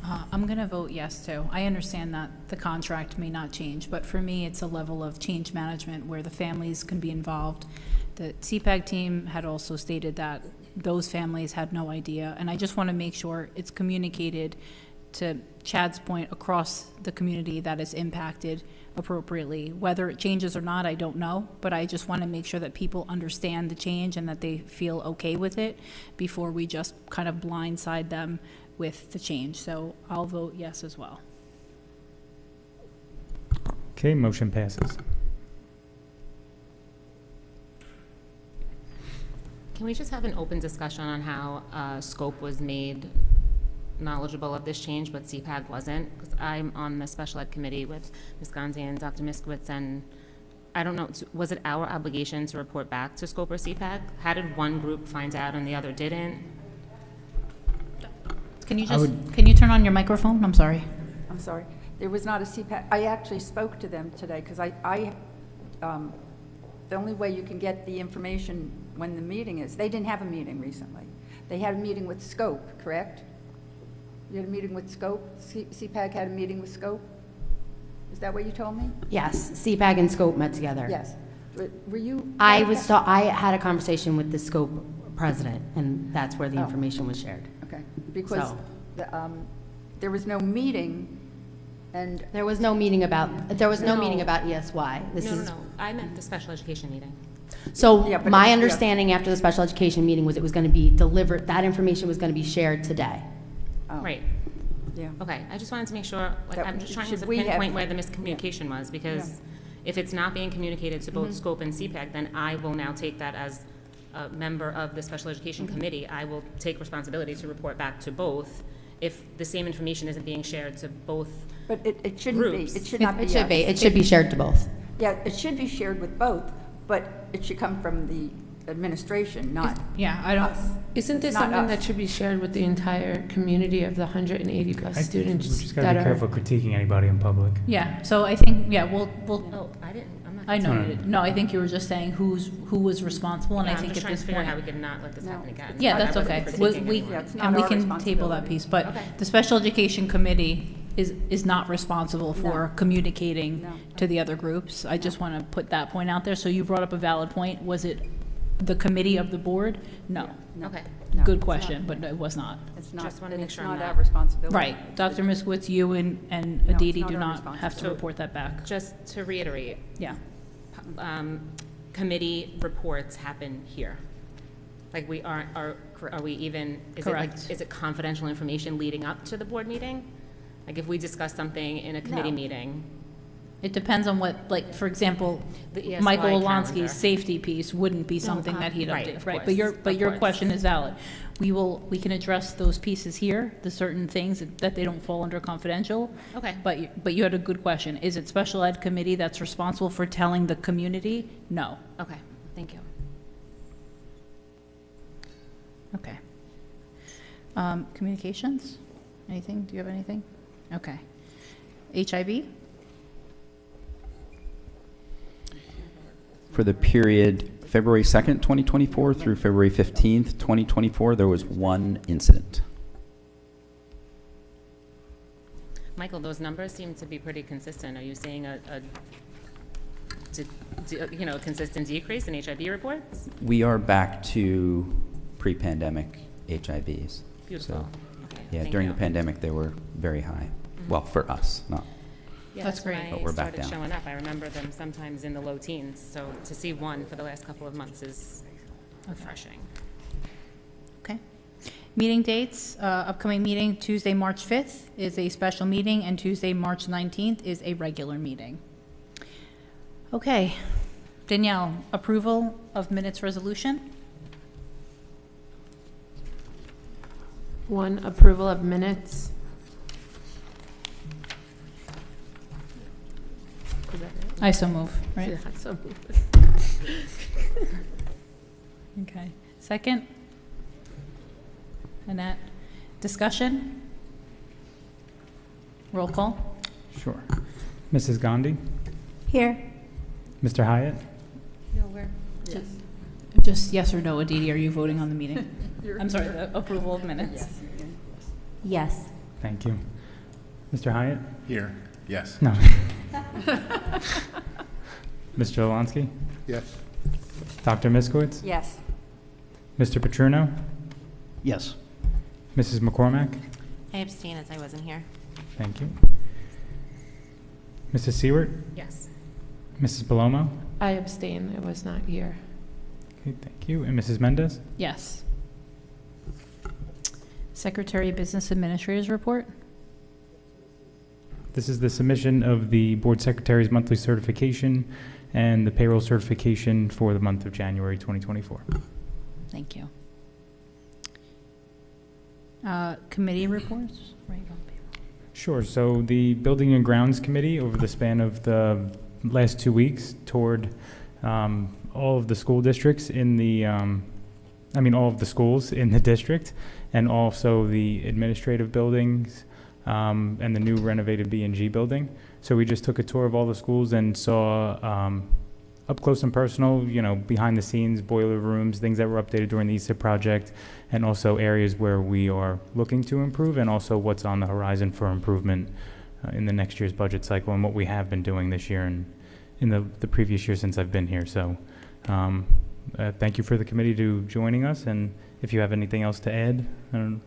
I'm going to vote yes, too. I understand that the contract may not change, but for me, it's a level of change management where the families can be involved. The CPAC team had also stated that those families had no idea, and I just want to make sure it's communicated, to Chad's point, across the community that is impacted appropriately. Whether it changes or not, I don't know, but I just want to make sure that people understand the change and that they feel okay with it before we just kind of blindside them with the change. So I'll vote yes as well. Okay, motion passes. Can we just have an open discussion on how Scope was made knowledgeable of this change, but CPAG wasn't? Because I'm on the special ed committee with Ms. Gandhi and Dr. Miskowitz, and I don't know, was it our obligation to report back to Scope or CPAG? How did one group find out and the other didn't? Can you can you turn on your microphone? I'm sorry. I'm sorry. There was not a CPAC. I actually spoke to them today because the only way you can get the information when the meeting is, they didn't have a meeting recently. They had a meeting with Scope, correct? You had a meeting with Scope? CPAC had a meeting with Scope? Is that what you told me? Yes, CPAG and Scope met together. Yes. Were you? I had a conversation with the Scope president, and that's where the information was shared. Okay, because there was no meeting, and there was no meeting about meeting about ESY. No. I meant the special education meeting. So yeah, my understanding after the special education meeting was it was going to be delivered. That information was going to be shared today. Oh. Right. Yeah. Okay. I just wanted to make sure. I'm just trying to pinpoint where the miscommunication was, because if it's not being communicated to both Scope and CPAC, then I will now take that as a member of the special education committee. I will take responsibility to report back to both if the same information isn't being shared to both. But it shouldn't groups. be. It should not be. It should be shared to both. Yeah, it should be shared with both, but it should come from the administration, not us. Isn't this something that should be shared with the entire community of the 180 plus students? We just gotta be careful critiquing anybody in public. Yeah, so I think, we'll. No, I didn't. I'm not. I know you didn't. No, I think you were just saying who was responsible, and I think at this figure out point. how we could not let this happen again. Yeah, that's okay. We can table that piece, but the special education committee is not responsible for communicating to the other groups. I just want to put that point out there. So you brought up a valid point. Was it the committee of the board? No. Okay. Good question, but it was not. It's not. Just want to make sure it's I'm not not our responsibility. Right. Dr. Miskowitz, you and Aditi do not have to report that back. Just to reiterate. Yeah. Committee reports happen here. Like are we even, is it confidential information leading up to the board meeting? Like if we discuss something in a committee meeting? It depends on what, like, for example, The ESY Michael calendar. Olansky's safety piece wouldn't be something that he'd right, update, of right? course, But your course. question is valid. We can address those pieces here, the certain things that they don't fall under confidential. Okay. But you had a good question. Is it special ed committee that's responsible for telling the community? No. Okay, thank you. Okay. Communications? Anything? Do you have anything? Okay. HIB? For the period February 2nd, 2024 through February 15th, 2024, there was one incident. Michael, those numbers seem to be pretty consistent. Are you seeing a consistent decrease in HIB reports? We are back to pre-pandemic HIBs. Beautiful. So, Okay, yeah, thank during you. the pandemic, they were very high. Well, for us, not. Yeah, That's great. When But I we're back started down. showing up, I remember them sometimes in the low teens. So to see one for the last couple of months is refreshing. Okay. Meeting dates, upcoming meeting, Tuesday, March 5th is a special meeting, and Tuesday, March 19th is a regular meeting. Okay. Danielle, approval of minutes resolution? One, approval of minutes. I so move, right? Yeah, I so move. Okay. Second? Annette? Discussion? Roll call? Sure. Mrs. Gandhi? Here. Mr. Hyatt? No, where? Just yes or no, Aditi, are you voting on the meeting? I'm sorry, the approval of minutes? Yes. Thank you. Mr. Hyatt? Here, yes. No. Mr. Olonsky? Yes. Dr. Miskowitz? Yes. Mr. Petruno? Yes. Mrs. McCormack? I abstain as I wasn't here. Thank you. Mrs. Seward? Yes. Mrs. Palomo? I abstain. I was not here. Okay, thank you. And Mrs. Mendez? Yes. Secretary Business Administrators Report? This is the submission of the Board Secretary's monthly certification and the payroll certification for the month of January 2024. Thank you. Committee reports? Right on payroll. Sure. So the Building and Grounds Committee, over the span of the last 2 weeks, toured all of the school districts in the, all of the schools in the district, and also the administrative buildings and the new renovated B&G building. So we just took a tour of all the schools and saw up close and personal, behind the scenes, boiler rooms, things that were updated during the ESIP project, and also areas where we are looking to improve, and also what's on the horizon for improvement in the next year's budget cycle, and what we have been doing this year and in the previous year since I've been here. So thank you for the committee to joining us, and if you have anything else to add. I don't know.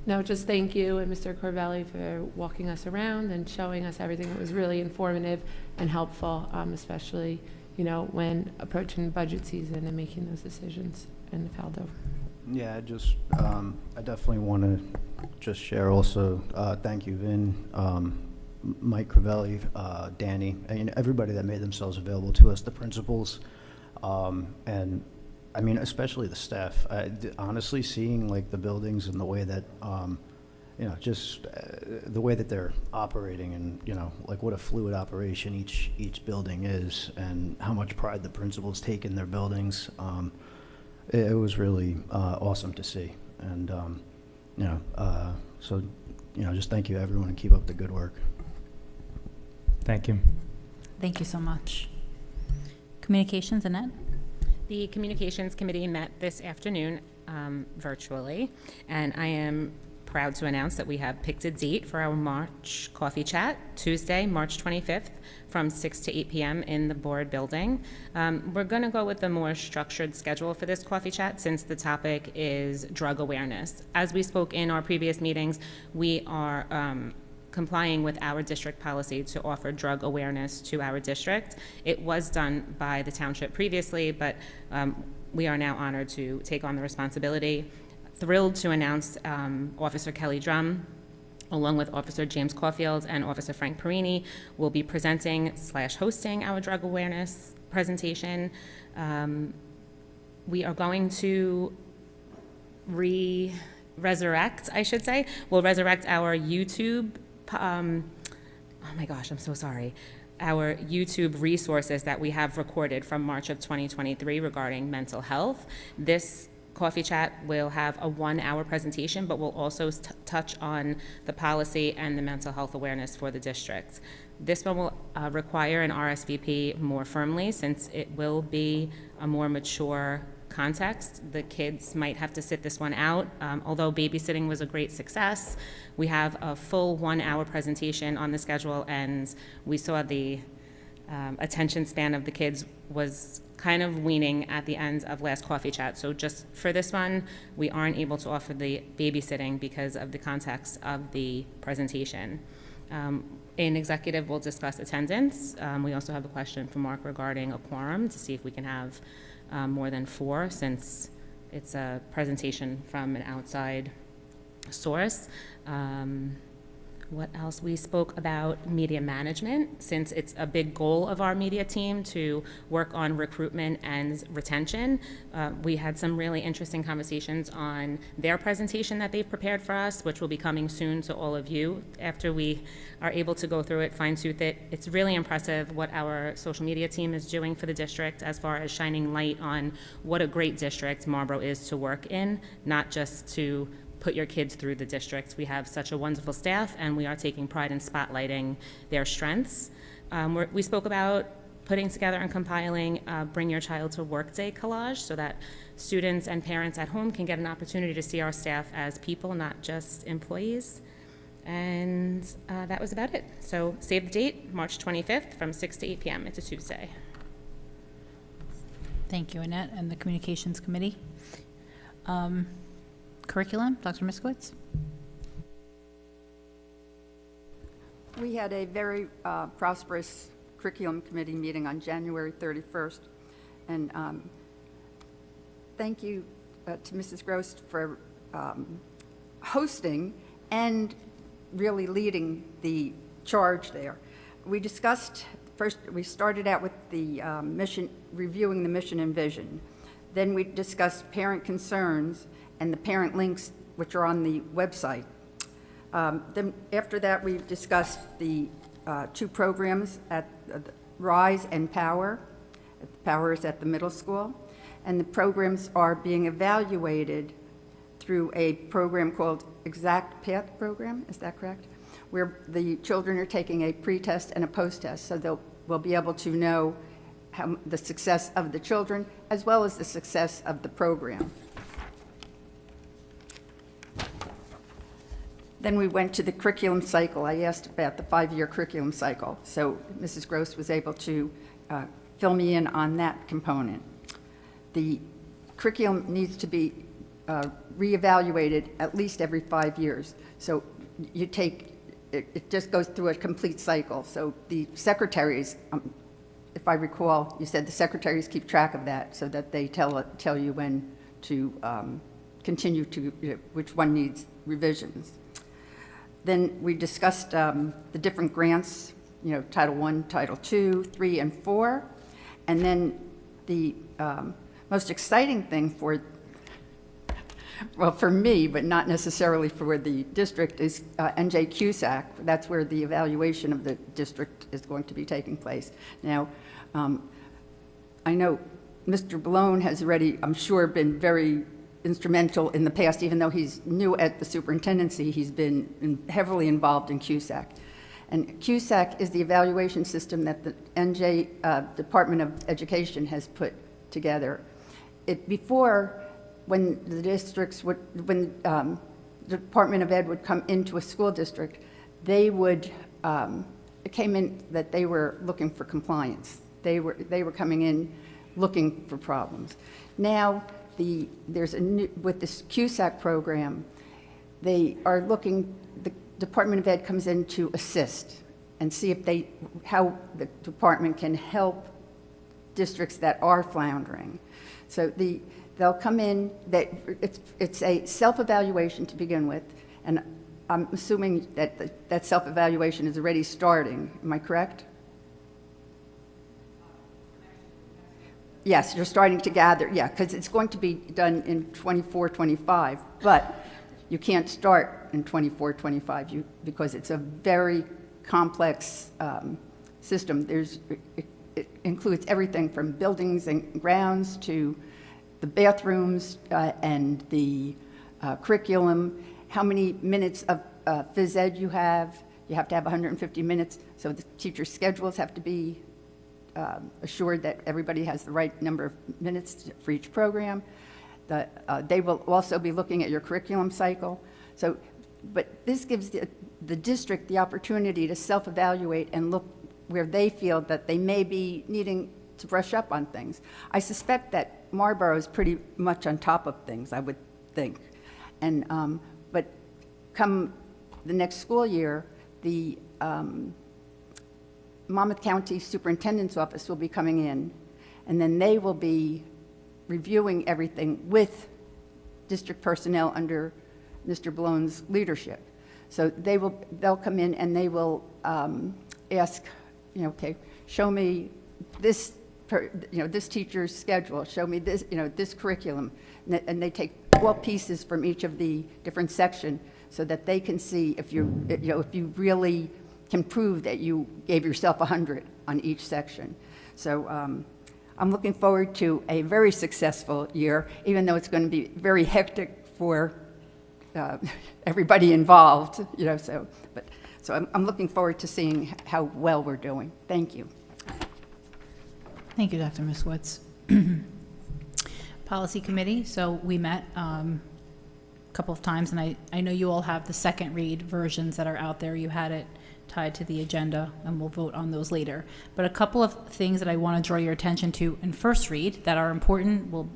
No, just thank you and Mr. Corvelli for walking us around and showing us everything. It was really informative and helpful, especially, when approaching budget season and making those decisions in Faldover. Yeah, I definitely want to just share also, thank you, Vin, Mike Crivelli, Danny, and everybody that made themselves available to us, the principals, and especially the staff. Honestly, seeing like the buildings and the way that, the way that they're operating, and like what a fluid operation each building is, and how much pride the principals take in their buildings. It was really awesome to see, and just thank you everyone, and keep up the good work. Thank you. Thank you so much. Communications, Annette? The Communications Committee met this afternoon virtually, and I am proud to announce that we have picked a date for our March coffee chat, Tuesday, March 25th, from 6 to 8 p.m. in the board building. We're going to go with a more structured schedule for this coffee chat since the topic is drug awareness. As we spoke in our previous meetings, we are complying with our district policy to offer drug awareness to our district. It was done by the township previously, but we are now honored to take on the responsibility. Thrilled to announce Officer Kelly Drum, along with Officer James Caulfield and Officer Frank Perini, will be presenting/hosting our drug awareness presentation. We are going to resurrect, I should say. We'll resurrect our YouTube oh my gosh, I'm so sorry. Our YouTube resources that we have recorded from March of 2023 regarding mental health. This coffee chat will have a 1-hour presentation, but we'll also touch on the policy and the mental health awareness for the district. This one will require an RSVP more firmly, since it will be a more mature context. The kids might have to sit this one out. Although babysitting was a great success, we have a full 1-hour presentation on the schedule, and we saw the attention span of the kids was kind of weaning at the end of last coffee chat. So just for this one, we aren't able to offer the babysitting because of the context of the presentation. In executive, we'll discuss attendance. We also have a question from Mark regarding a quorum to see if we can have more than 4, since it's a presentation from an outside source. What else? We spoke about media management, since it's a big goal of our media team to work on recruitment and retention. We had some really interesting conversations on their presentation that they've prepared for us, which will be coming soon to all of you after we are able to go through it, fine-tooth it. It's really impressive what our social media team is doing for the district as far as shining light on what a great district Marlboro is to work in, not just to put your kids through the district. We have such a wonderful staff, and we are taking pride in spotlighting their strengths. We spoke about putting together and compiling Bring Your Child to Work Day collage so that students and parents at home can get an opportunity to see our staff as people, not just employees. And that was about it. So save the date, March 25th from 6 to 8 p.m. It's a Tuesday. Thank you, Annette, and the Communications Committee. Curriculum, Dr. Miskowitz. We had a very prosperous curriculum committee meeting on January 31st. And thank you to Mrs. Gross for hosting and really leading the charge there. We discussed, first we started out with the mission, reviewing the mission and vision. Then we discussed parent concerns and the parent links which are on the website. Then after that, we discussed the two programs at Rise and Power. Power is at the middle school. And the programs are being evaluated through a program called Exact Path Program, is that correct? Where the children are taking a pre-test and a post-test, so we'll be able to know how the success of the children as well as the success of the program. Then we went to the curriculum cycle. I asked about the 5-year curriculum cycle, so Mrs. Gross was able to fill me in on that component. The curriculum needs to be reevaluated at least every 5 years. So you take, it just goes through a complete cycle. So the secretaries, if I recall, you said the secretaries keep track of that so that they tell you when to continue to, which one needs revisions. Then we discussed the different grants, Title I, Title II, 3, and 4. And then the most exciting thing for me, but not necessarily for the district, is NJ CUSAC. That's where the evaluation of the district is going to be taking place. Now, I know Mr. Balone has already, I'm sure, been very instrumental in the past. Even though he's new at the superintendency, he's been heavily involved in CUSAC. And CUSAC is the evaluation system that the NJ Department of Education has put together. Before, when the districts would, when the Department of Ed would come into a school district, they would, it came in that they were looking for compliance. They were coming in looking for problems. Now, there's a new, with this CUSAC program, they are looking, the Department of Ed comes in to assist and see if how the department can help districts that are floundering. So they'll come in, it's a self-evaluation to begin with, and I'm assuming that that self-evaluation is already starting. Am I correct? Yes, you're starting to gather, yeah, because it's going to be done in 24, 25, but you can't start in 24, 25 because it's a very complex system. It includes everything from buildings and grounds to the bathrooms and the curriculum, how many minutes of phys ed you have. You have to have 150 minutes, so the teacher's schedules have to be assured that everybody has the right number of minutes for each program. They will also be looking at your curriculum cycle. So, but this gives the district the opportunity to self-evaluate and look where they feel that they may be needing to brush up on things. I suspect that Marlboro is pretty much on top of things, I would think. And, but come the next school year, the Monmouth County Superintendent's Office will be coming in, and then they will be reviewing everything with district personnel under Mr. Balone's leadership. So they'll come in and they will ask, okay, show me this, this teacher's schedule, show me this, this curriculum, and they take all pieces from each of the different sections so that they can see if you really can prove that you gave yourself 100 on each section. So I'm looking forward to a very successful year, even though it's going to be very hectic for everybody involved, so So I'm looking forward to seeing how well we're doing. Thank you. Thank you, Dr. Miskowitz. Policy Committee, so we met a couple of times, and I know you all have the second read versions that are out there. You had it tied to the agenda, and we'll vote on those later. But a couple of things that I want to draw your attention to in first read that are important, will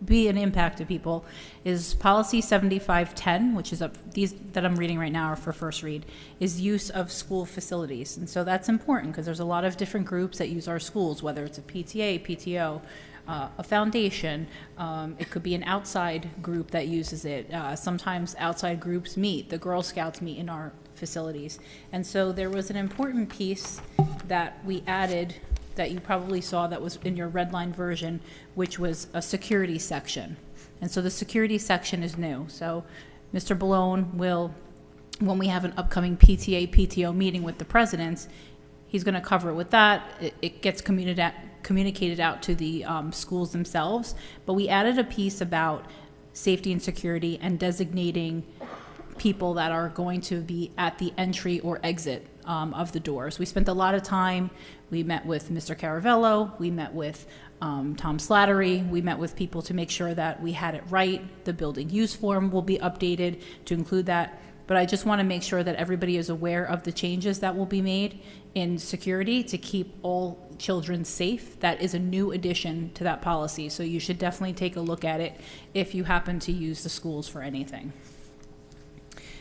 be an impact to people, is policy 7510, which is these that I'm reading right now are for first read, is use of school facilities. And so that's important because there's a lot of different groups that use our schools, whether it's a PTA, PTO, a foundation, it could be an outside group that uses it. Sometimes outside groups meet, the Girl Scouts meet in our facilities. And so there was an important piece that we added that you probably saw that was in your red line version, which was a security section. And so the security section is new. So Mr. Balone will, when we have an upcoming PTA, PTO meeting with the presidents, he's going to cover it with that. It gets communicated out to the schools themselves. But we added a piece about safety and security and designating people that are going to be at the entry or exit of the doors. We spent a lot of time. We met with Mr. Caravello. We met with Tom Slattery. We met with people to make sure that we had it right. The building use form will be updated to include that. But I just want to make sure that everybody is aware of the changes that will be made in security to keep all children safe. That is a new addition to that policy. So you should definitely take a look at it if you happen to use the schools for anything.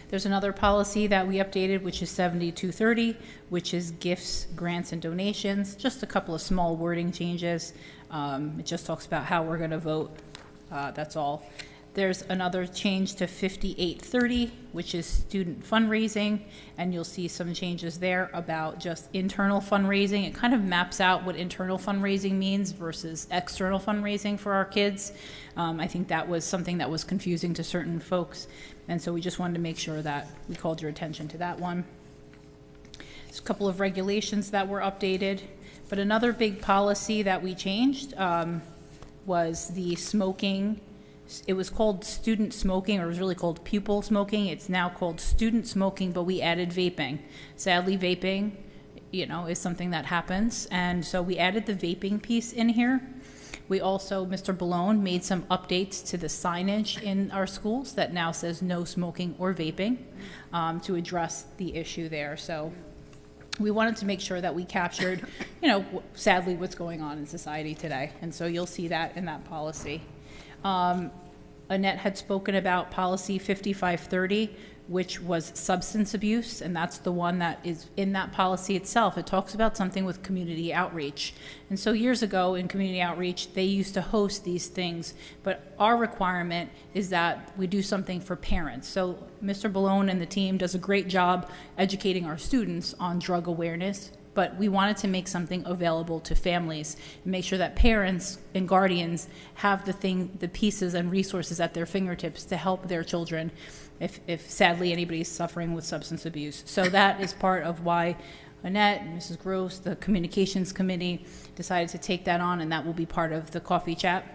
There's another policy that we updated, which is 7230, which is gifts, grants, and donations. Just a couple of small wording changes. It just talks about how we're going to vote. That's all. There's another change to 5830, which is student fundraising, and you'll see some changes there about just internal fundraising. It kind of maps out what internal fundraising means versus external fundraising for our kids. I think that was something that was confusing to certain folks, and so we just wanted to make sure that we called your attention to that one. There's a couple of regulations that were updated, but another big policy that we changed was the smoking. It was called student smoking, or it was really called pupil smoking. It's now called student smoking, but we added vaping. Sadly, vaping, is something that happens. And so we added the vaping piece in here. We also, Mr. Balone made some updates to the signage in our schools that now says no smoking or vaping to address the issue there. So we wanted to make sure that we captured, sadly, what's going on in society today. And so you'll see that in that policy. Annette had spoken about policy 5530, which was substance abuse, and that's the one that is in that policy itself. It talks about something with community outreach. And so years ago in community outreach, they used to host these things, but our requirement is that we do something for parents. So Mr. Balone and the team does a great job educating our students on drug awareness, but we wanted to make something available to families and make sure that parents and guardians have the pieces and resources at their fingertips to help their children if sadly anybody's suffering with substance abuse. So that is part of why Annette and Mrs. Gross, the communications committee, decided to take that on, and that will be part of the coffee chat.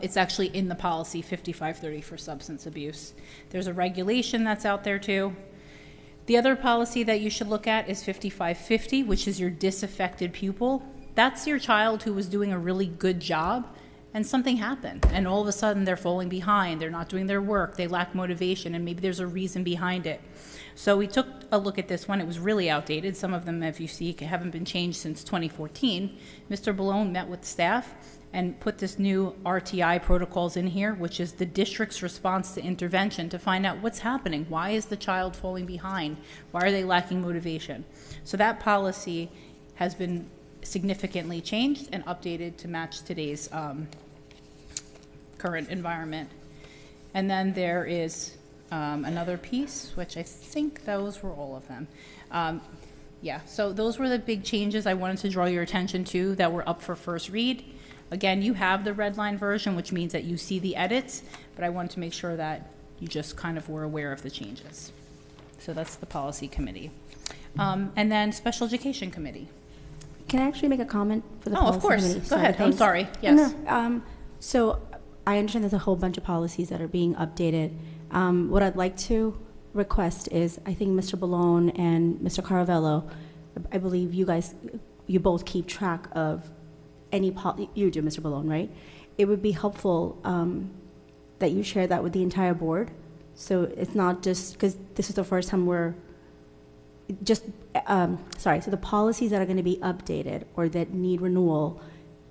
It's actually in the policy 5530 for substance abuse. There's a regulation that's out there too. The other policy that you should look at is 5550, which is your disaffected pupil. That's your child who was doing a really good job and something happened, and all of a sudden they're falling behind, they're not doing their work, they lack motivation, and maybe there's a reason behind it. So we took a look at this one. It was really outdated. Some of them, if you see, haven't been changed since 2014. Mr. Balone met with staff and put this new RTI protocols in here, which is the district's response to intervention to find out what's happening. Why is the child falling behind? Why are they lacking motivation? So that policy has been significantly changed and updated to match today's current environment. And then there is another piece, which I think those were all of them. Yeah, so those were the big changes I wanted to draw your attention to that were up for first read. Again, you have the red line version, which means that you see the edits, but I wanted to make sure that you just kind of were aware of the changes. So that's the policy committee. And then special education committee. Can I actually make a comment for the of policy course. committee? Go ahead. I'm sorry. Yes. No, so I understand there's a whole bunch of policies that are being updated. What I'd like to request is, I think Mr. Ballone and Mr. Caravello, I believe you both keep track of any, you do, Mr. Ballone, right? It would be helpful that you share that with the entire board. So it's not just, because this is the first time we're just, sorry, so the policies that are going to be updated or that need renewal,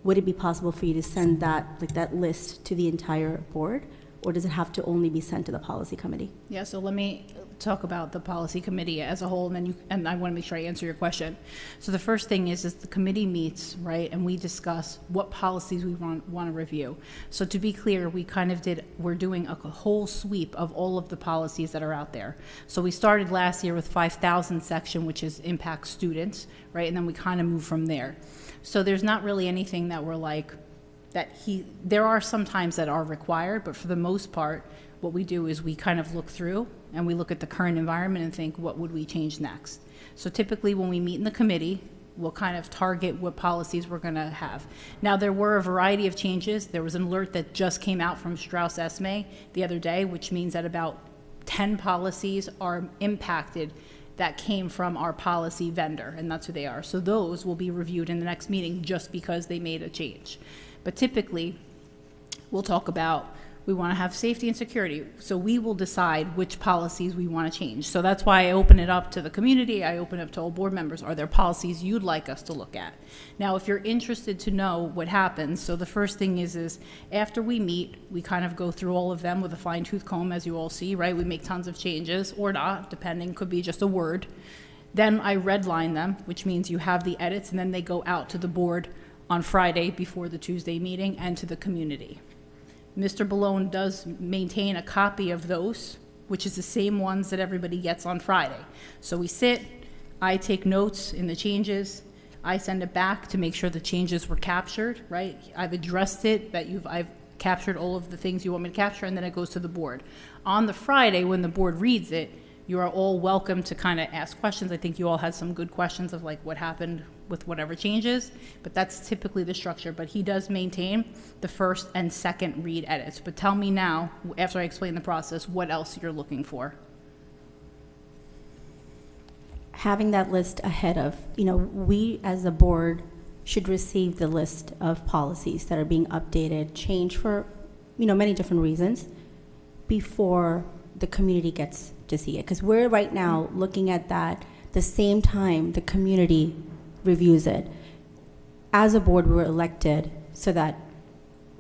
would it be possible for you to send that, like that list to the entire board? Or does it have to only be sent to the policy committee? Yeah, so let me talk about the policy committee as a whole, and then and I want to make sure I answer your question. So the first thing is the committee meets, right, and we discuss what policies we want to review. So to be clear, we're doing a whole sweep of all of the policies that are out there. So we started last year with 5,000 section, which is impact students, right, and then we kind of move from there. So there's not really anything that we're like, there are some times that are required, but for the most part, what we do is we kind of look through and we look at the current environment and think, what would we change next? So typically when we meet in the committee, we'll kind of target what policies we're going to have. Now, there were a variety of changes. There was an alert that just came out from Strauss Esme the other day, which means that about 10 policies are impacted that came from our policy vendor, and that's who they are. So those will be reviewed in the next meeting just because they made a change. But typically, we'll talk about, we want to have safety and security. So we will decide which policies we want to change. So that's why I open it up to the community. I open it up to all board members. Are there policies you'd like us to look at? Now, if you're interested to know what happens, so the first thing is after we meet, we kind of go through all of them with a fine-tooth comb, as you all see, right? We make tons of changes, or not, depending, could be just a word. Then I redline them, which means you have the edits, and then they go out to the board on Friday before the Tuesday meeting and to the community. Mr. Ballone does maintain a copy of those, which is the same ones that everybody gets on Friday. So we sit, I take notes in the changes, I send it back to make sure the changes were captured, right? I've addressed it, that I've captured all of the things you want me to capture, and then it goes to the board. On the Friday, when the board reads it, you are all welcome to kind of ask questions. I think you all had some good questions of like what happened with whatever changes, but that's typically the structure. But he does maintain the first and second read edits. But tell me now, after I explain the process, what else you're looking for. Having that list ahead of, we as a board should receive the list of policies that are being updated, changed for, many different reasons before the community gets to see it. Because we're right now looking at that the same time the community reviews it. As a board, we were elected so that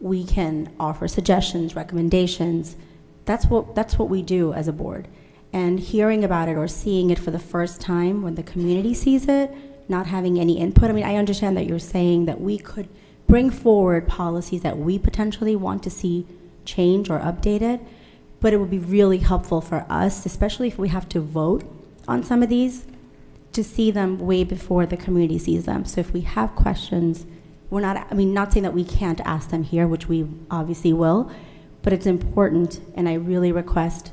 we can offer suggestions, recommendations. That's what we do as a board. And hearing about it or seeing it for the first time when the community sees it, not having any input. I mean, I understand that you're saying that we could bring forward policies that we potentially want to see change or updated, but it would be really helpful for us, especially if we have to vote on some of these, to see them way before the community sees them. So if we have questions, not saying that we can't ask them here, which we obviously will, but it's important, and I really request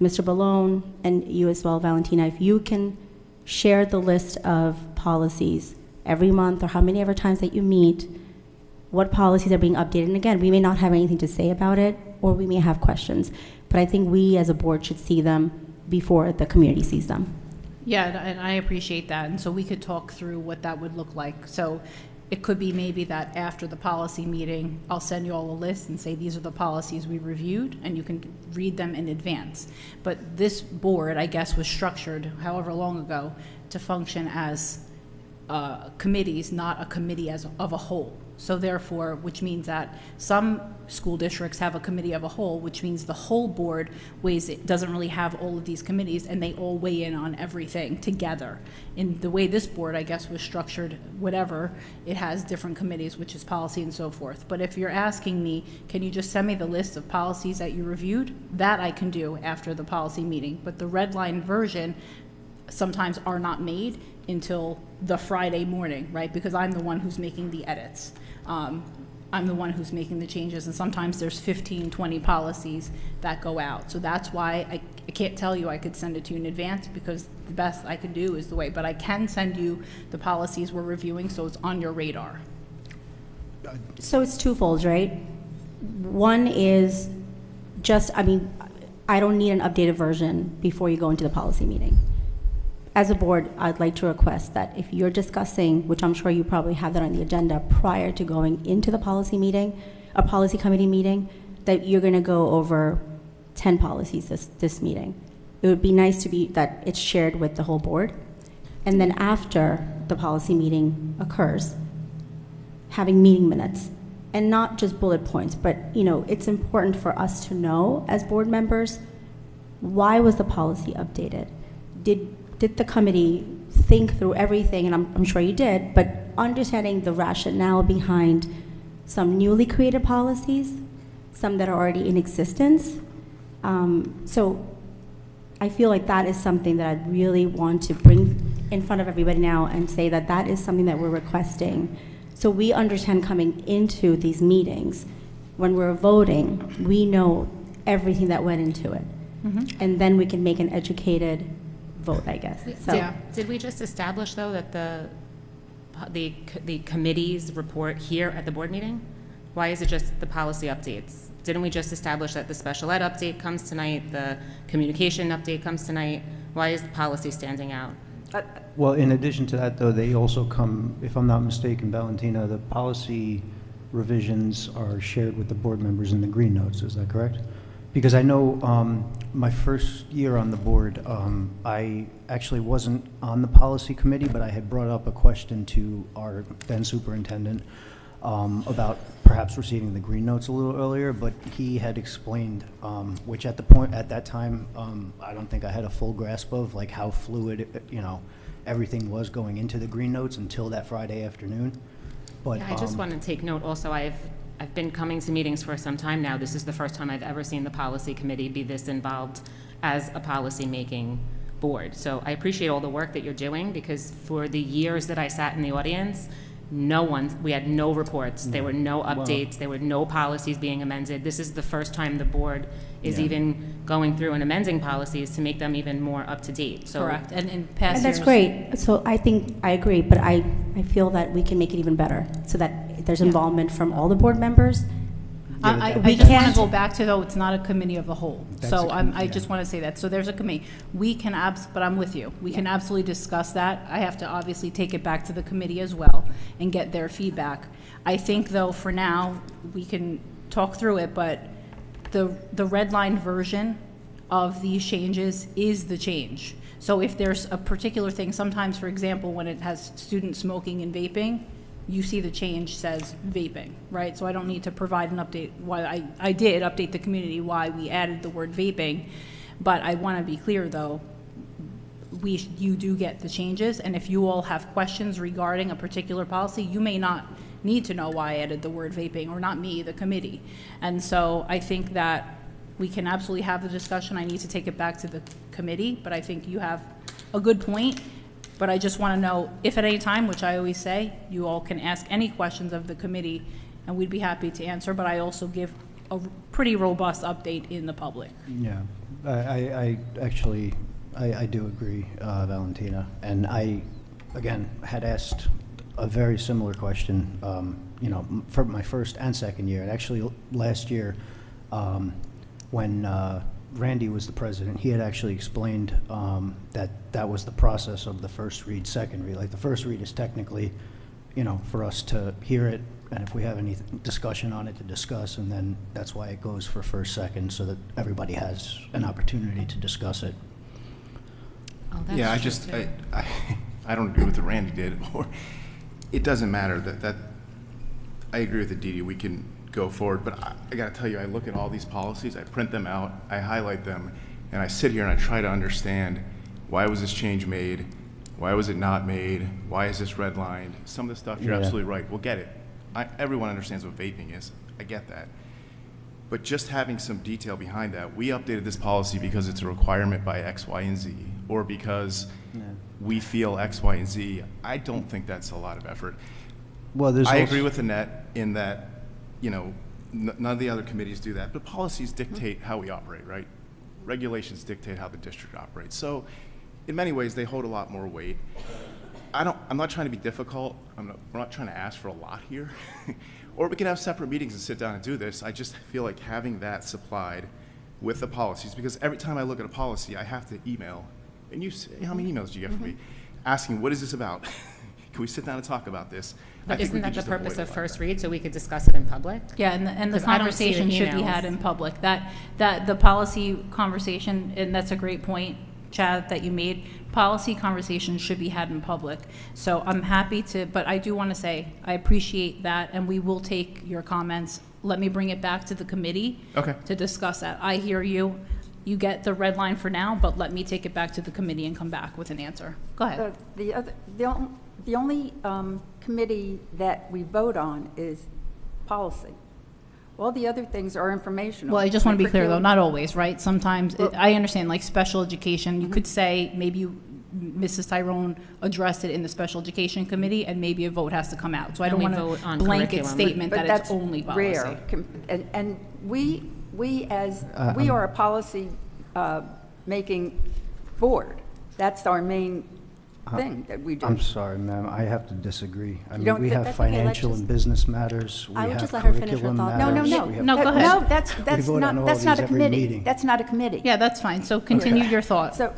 Mr. Ballone and you as well, Valentina, if you can share the list of policies every month or how many ever times that you meet, what policies are being updated. And again, we may not have anything to say about it, or we may have questions, but I think we as a board should see them before the community sees them. Yeah, and I appreciate that. And so we could talk through what that would look like. So it could be maybe that after the policy meeting, I'll send you all a list and say, these are the policies we reviewed, and you can read them in advance. But this board, I guess, was structured however long ago to function as committees, not a committee of a whole. So therefore, which means that some school districts have a committee of a whole, which means the whole board doesn't really have all of these committees, and they all weigh in on everything together. In the way this board, I guess, was structured, whatever, it has different committees, which is policy and so forth. But if you're asking me, can you just send me the list of policies that you reviewed? That I can do after the policy meeting. But the red line version sometimes are not made until the Friday morning, right? Because I'm the one who's making the edits. I'm the one who's making the changes, and sometimes there's 15, 20 policies that go out. So that's why I can't tell you I could send it to you in advance, because the best I could do is the way, but I can send you the policies we're reviewing so it's on your radar. So it's twofold, right? One is just, I don't need an updated version before you go into the policy meeting. As a board, I'd like to request that if you're discussing, which I'm sure you probably have that on the agenda prior to going into the policy meeting, a policy committee meeting, that you're going to go over 10 policies this meeting. It would be nice to be that it's shared with the whole board. And then after the policy meeting occurs, having meeting minutes, and not just bullet points, but it's important for us to know as board members, why was the policy updated? Did the committee think through everything, and I'm sure you did, but understanding the rationale behind some newly created policies, some that are already in existence. So I feel like that is something that I really want to bring in front of everybody now and say that that is something that we're requesting. So we understand coming into these meetings, when we're voting, we know everything that went into it. Mm-hmm. And then we can make an educated vote, I guess. So, Did we just establish, though, that the committee's report here at the board meeting? Why is it just the policy updates? Didn't we just establish that the special ed update comes tonight, the communication update comes tonight? Why is the policy standing out? Well, in addition to that, though, they also come, if I'm not mistaken, Valentina, the policy revisions are shared with the board members in the green notes, is that correct? Because I know my first year on the board, I actually wasn't on the policy committee, but I had brought up a question to our then superintendent about perhaps receiving the green notes a little earlier, but he had explained, which at that time, I don't think I had a full grasp of, like how fluid, everything was going into the green notes until that Friday afternoon. But Yeah, I just want to take note also, I've been coming to meetings for some time now. This is the first time I've ever seen the policy committee be this involved as a policy-making board. So I appreciate all the work that you're doing, because for the years that I sat in the audience, we had no reports, there were no updates, there were no policies being amended. This is the first time the board is even going through and amending policies to make them even more up to date. So Correct, and in past and that's years- great. So I think, I agree, but I feel that we can make it even better so that there's involvement from all the board members. I We just want can't- to go back to, though, it's not a committee of the whole. That's So a I just want to say that. So there's a committee. We can but I'm with you. We can absolutely discuss that. I have to obviously take it back to the committee as well and get their feedback. I think, though, for now, we can talk through it, but the red line version of these changes is the change. So if there's a particular thing, sometimes, for example, when it has student smoking and vaping, you see the change says vaping, right? So I don't need to provide an update. Why I did update the community why we added the word vaping, but I want to be clear, though, you do get the changes, and if you all have questions regarding a particular policy, you may not need to know why I added the word vaping, or not me, the committee. And so I think that we can absolutely have the discussion. I need to take it back to the committee, but I think you have a good point. But I just want to know if at any time, which I always say, you all can ask any questions of the committee, and we'd be happy to answer, but I also give a pretty robust update in the public. Yeah, I actually do agree, Valentina. And I, again, had asked a very similar question, for my first and second year. And actually, last year, when Randy was the president, he had actually explained that was the process of the first read, second read. Like the first read is technically, for us to hear it, and if we have any discussion on it, to discuss, and then that's why it goes for first, second, so that everybody has an opportunity to discuss it. Oh, that's Yeah, true, too. I don't agree with what Randy did, or it doesn't matter that I agree with Aditi, we can go forward, but I gotta tell you, I look at all these policies, I print them out, I highlight them, and I sit here and I try to understand, why was this change made? Why was it not made? Why is this redlined? Some of the stuff, you're Yeah. absolutely right, we'll get it. Everyone understands what vaping is, I get that. But just having some detail behind that, we updated this policy because it's a requirement by X, Y, and Z, or because we feel X, Y, and Z. I don't think that's a lot of effort. Well, there's I also- agree with Annette in that, none of the other committees do that, but policies dictate how we operate, right? Regulations dictate how the district operates. So in many ways, they hold a lot more weight. I'm not trying to be difficult. We're not trying to ask for a lot here. Or we can have separate meetings and sit down and do this. I just feel like having that supplied with the policies, because every time I look at a policy, I have to email, and how many emails do you get from me? Asking, what is this about? Can we sit down and talk about this? I But think we isn't could that the just avoid purpose a of lot first read, so we could discuss it in public? Yeah, and the 'Cause I don't see the conversation should be emails. had in public. That the policy conversation, and that's a great point, Chad, that you made. Policy conversations should be had in public. So I'm happy to, but I do want to say, I appreciate that, and we will take your comments. Let me bring it back to the committee Okay. to discuss that. I hear you. You get the red line for now, but let me take it back to the committee and come back with an answer. Go ahead. The only committee that we vote on is policy. All the other things are informational. Well, I just want to be clear, though, Curriculum. not always, right? Sometimes, I understand, like special education, you could say, maybe Mrs. Tyrone addressed it in the special education committee, and maybe a vote has to come out. So I And don't we want vote on a blanket curriculum. statement But that it's that's only policy. rare. And we are a policy making board. That's our main thing that we do. I'm sorry, ma'am, I have to disagree. I mean, don't- we have that's okay, let's financial just- and business matters, we I would have just let her finish her curriculum thought. matters. No, we have- No, go ahead. No, that's vote on all that's not these a every committee. meeting. That's not a committee. Yeah, that's fine. So continue your thought. So,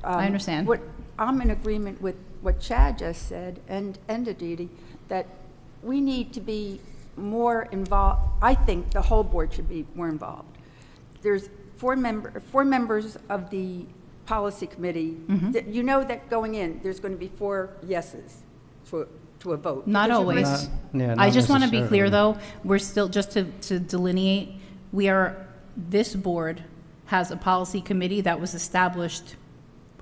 I understand. I'm in agreement with what Chad just said, and Aditi, that we need to be more involved. I think the whole board should be more involved. There's four members of the policy committee. You know that going in, there's going to be 4 yeses to a vote. Not Because you're always. right. I just want to be clear, though, we're still, just to delineate, this board has a policy committee that was established,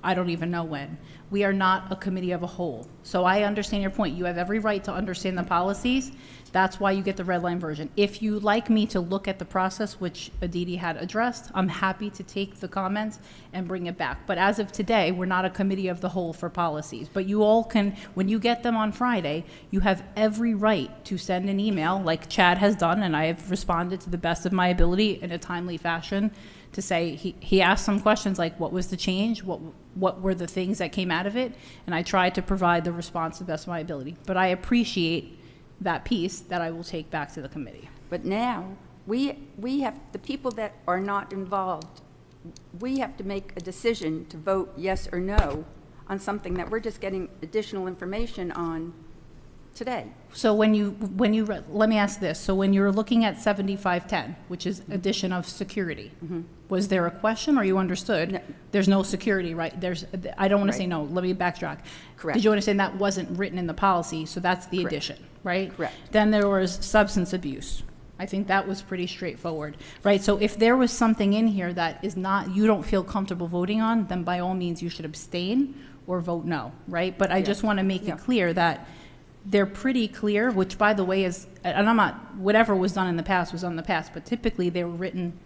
I don't even know when. We are not a committee of a whole. So I understand your point. You have every right to understand the policies. That's why you get the red line version. If you'd like me to look at the process, which Aditi had addressed, I'm happy to take the comments and bring it back. But as of today, we're not a committee of the whole for policies. But you all can, when you get them on Friday, you have every right to send an email, like Chad has done, and I have responded to the best of my ability in a timely fashion, to say, he asked some questions like, what was the change? What were the things that came out of it? And I tried to provide the response to the best of my ability. But I appreciate that piece that I will take back to the committee. But now, we have, the people that are not involved, we have to make a decision to vote yes or no on something that we're just getting additional information on today. So when you, let me ask this. So when you're looking at 7510, which is addition of security, was there a question or you understood? No. There's no security, right? I don't want to say Right. no. Let me backtrack. Correct. Did you understand that wasn't written in the policy? So that's the Correct. addition, right? Correct. Then there was substance abuse. I think that was pretty straightforward, right? So if there was something in here that is not, you don't feel comfortable voting on, then by all means you should abstain or vote no, right? But I just want to make it clear that they're pretty clear, which by the way is, and I'm not, whatever was done in the past was done in the past, but typically they were written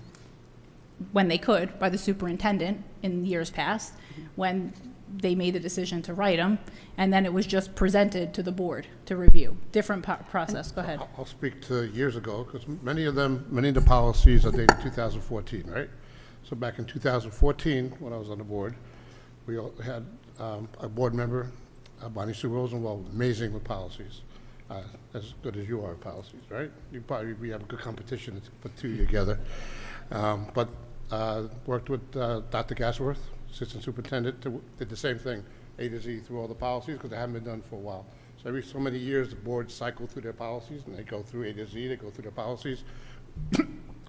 when they could by the superintendent in years past, when they made the decision to write them, and then it was just presented to the board to review. Different process. Go ahead. I'll speak to years ago, because many of the policies are dated 2014, right? So back in 2014, when I was on the board, we all had a board member, Bonnie Sue Rosenwald, amazing with policies, as good as you are with policies, right? We have a good competition to put 2 together. But worked with Dr. Gasworth, Assistant Superintendent, did the same thing, A to Z through all the policies, because they haven't been done for a while. So every so many years, the boards cycle through their policies, and they go through A to Z, they go through their policies.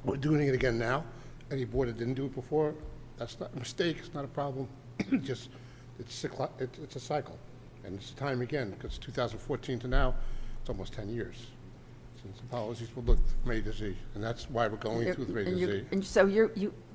We're doing it again now. Any board that didn't do it before, that's not a mistake, it's not a problem. Just, it's a cycle. And it's time again, because 2014 to now, it's almost 10 years since the policies were looked from A to Z. And that's why we're going through A to Z. And so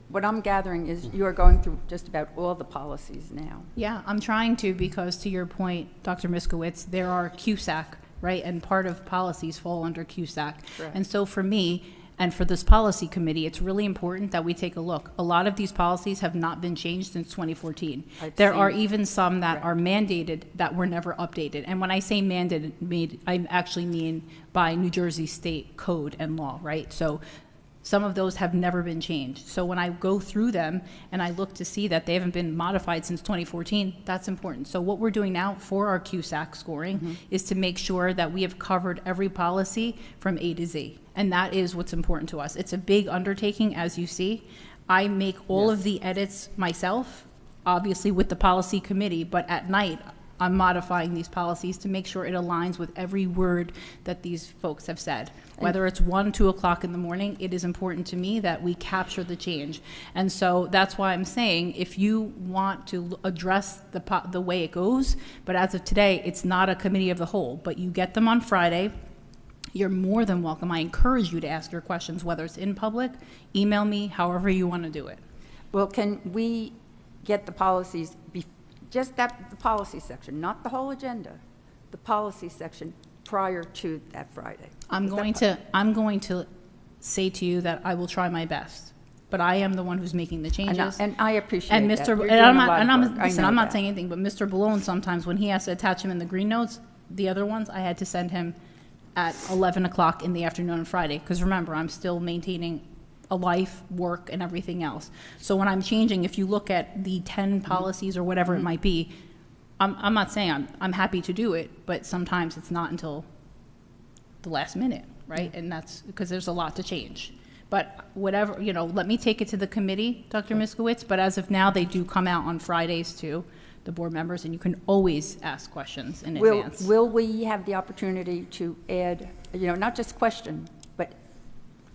what I'm gathering is you are going through just about all the policies now. Yeah, I'm trying to, because to your point, Dr. Miskowitz, there are CUSAC, right? And part of policies fall under CUSAC. Correct. And so for me, and for this policy committee, it's really important that we take a look. A lot of these policies have not been changed since 2014. There are even some that are mandated that were never updated. And when I say mandated, I actually mean by New Jersey state code and law, right? So some of those have never been changed. So when I go through them and I look to see that they haven't been modified since 2014, that's important. So what we're doing now for our CUSAC scoring is to make sure that we have covered every policy from A to Z. And that is what's important to us. It's a big undertaking, as you see. I make all of the edits myself, obviously with the policy committee, but at night, I'm modifying these policies to make sure it aligns with every word that these folks have said. Whether it's 1, 2 o'clock in the morning, it is important to me that we capture the change. And so that's why I'm saying, if you want to address the way it goes, but as of today, it's not a committee of the whole, but you get them on Friday, you're more than welcome. I encourage you to ask your questions, whether it's in public, email me, however you want to do it. Well, can we get the policies, just the policy section, not the whole agenda, the policy section prior to that Friday? I'm going to say to you that I will try my best, but I am the one who's making the changes. And I appreciate and that. Mr. You're And doing I'm a not, lot and of I'm, work. I listen, know I'm not that. saying anything, but Mr. Balone, sometimes when he has to attach them in the green notes, the other ones, I had to send him at 11 o'clock in the afternoon on Friday, because remember, I'm still maintaining a life, work, and everything else. So when I'm changing, if you look at the 10 policies or whatever it might be, I'm not saying I'm happy to do it, but sometimes it's not until the last minute, right? And that's because there's a lot to change. But whatever, let me take it to the committee, Dr. Miskowitz, but as of now, they do come out on Fridays to the board members, and you can always ask questions in advance. Will we have the opportunity to add, not just question, but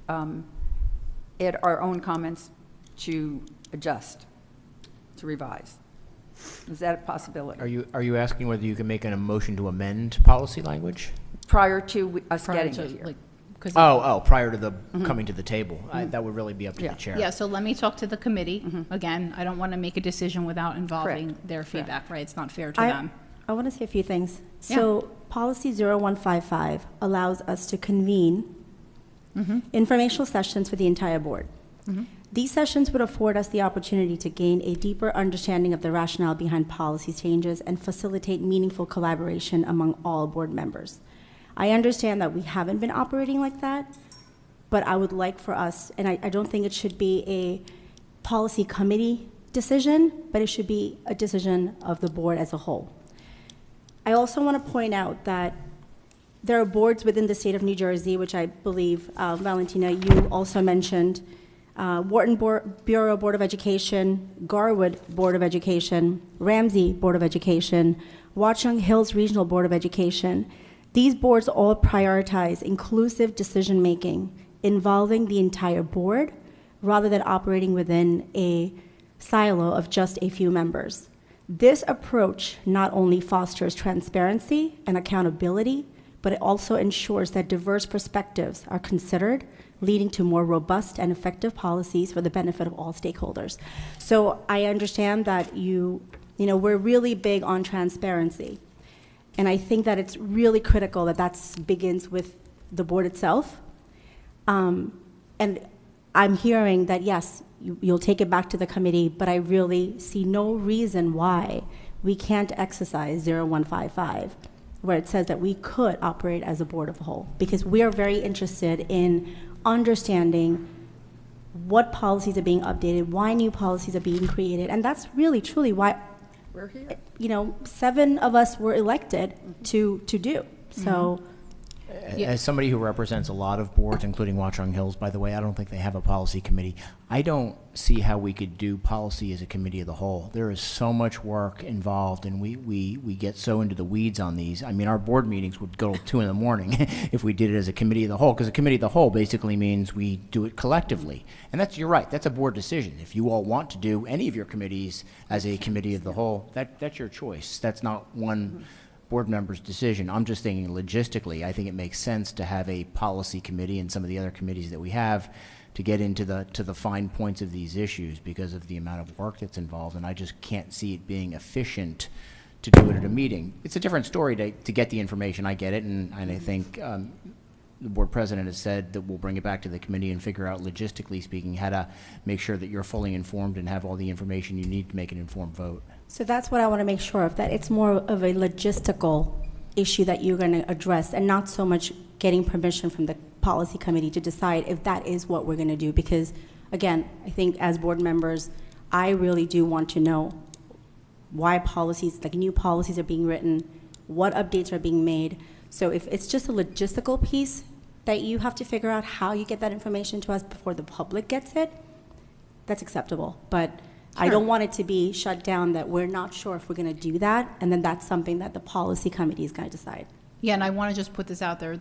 add our own comments to adjust, to revise? Is that a possibility? Are you asking whether you can make a motion to amend policy language? Prior to us getting it here. Prior to the coming to the table. That would really be up to the chair. Yeah, so let me talk to the committee. Again, I don't want to make a decision without involving their feedback, right? It's not fair to them. I want to say a few things. Yeah. So policy 0155 allows us to convene informational sessions for the entire board. These sessions would afford us the opportunity to gain a deeper understanding of the rationale behind policy changes and facilitate meaningful collaboration among all board members. I understand that we haven't been operating like that, but I would like for us, and I don't think it should be a policy committee decision, but it should be a decision of the board as a whole. I also want to point out that there are boards within the state of New Jersey, which I believe, Valentina, you also mentioned, Wharton Bureau Board of Education, Garwood Board of Education, Ramsey Board of Education, Watchung Hills Regional Board of Education. These boards all prioritize inclusive decision-making involving the entire board rather than operating within a silo of just a few members. This approach not only fosters transparency and accountability, but it also ensures that diverse perspectives are considered, leading to more robust and effective policies for the benefit of all stakeholders. So I understand that we're really big on transparency. And I think that it's really critical that that begins with the board itself. And I'm hearing that, yes, you'll take it back to the committee, but I really see no reason why we can't exercise 0155, where it says that we could operate as a board of a whole, because we are very interested in understanding what policies are being updated, why new policies are being created, and that's really, truly why we're here. 7 of us were elected to do. So, As somebody who represents a lot of boards, including Watchung Hills, by the way, I don't think they have a policy committee. I don't see how we could do policy as a committee of the whole. There is so much work involved, and we get so into the weeds on these. I mean, our board meetings would go till 2 in the morning if we did it as a committee of the whole, because a committee of the whole basically means we do it collectively. And you're right, that's a board decision. If you all want to do any of your committees as a committee of the whole, that's your choice. That's not one board member's decision. I'm just thinking logistically, I think it makes sense to have a policy committee and some of the other committees that we have to get into the fine points of these issues because of the amount of work that's involved, and I just can't see it being efficient to do it at a meeting. It's a different story to get the information. I get it, and I think the board president has said that we'll bring it back to the committee and figure out, logistically speaking, how to make sure that you're fully informed and have all the information you need to make an informed vote. So that's what I want to make sure of, that it's more of a logistical issue that you're going to address, and not so much getting permission from the policy committee to decide if that is what we're going to do. Because, again, I think as board members, I really do want to know why policies, like new policies are being written, what updates are being made. So if it's just a logistical piece that you have to figure out how you get that information to us before the public gets it, that's acceptable. But I don't want it to be shut down that we're not sure if we're going to do that, and then that's something that the policy committee is going to decide. Yeah, and I want to just put this out there.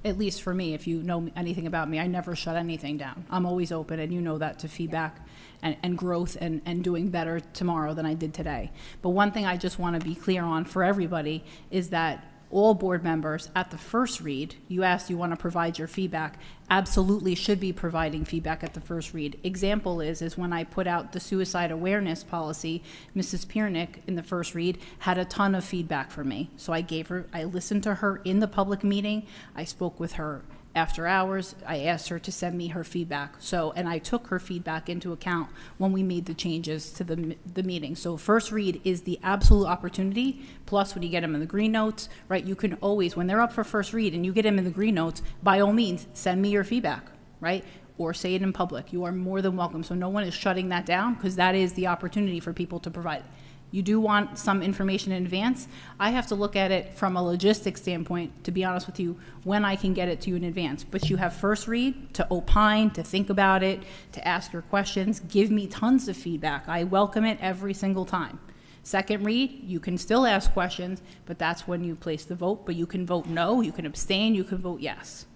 At least for me, if you know anything about me, I never shut anything down. I'm always open, and you know that, to feedback and growth and doing better tomorrow than I did today. But one thing I just want to be clear on for everybody is that all board members at the first read, you asked, you want to provide your feedback, absolutely should be providing feedback at the first read. Example is when I put out the suicide awareness policy, Mrs. Piernick in the first read had a ton of feedback for me. So I listened to her in the public meeting. I spoke with her after hours. I asked her to send me her feedback. And I took her feedback into account when we made the changes to the meeting. So first read is the absolute opportunity. Plus, when you get them in the green notes, right, you can always, when they're up for first read and you get them in the green notes, by all means, send me your feedback, right? Or say it in public. You are more than welcome. So no one is shutting that down, because that is the opportunity for people to provide it. You do want some information in advance. I have to look at it from a logistics standpoint, to be honest with you, when I can get it to you in advance. But you have first read to opine, to think about it, to ask your questions, give me tons of feedback. I welcome it every single time. Second read, you can still ask questions, but that's when you place the vote. But you can vote no, you can abstain, you can vote yes.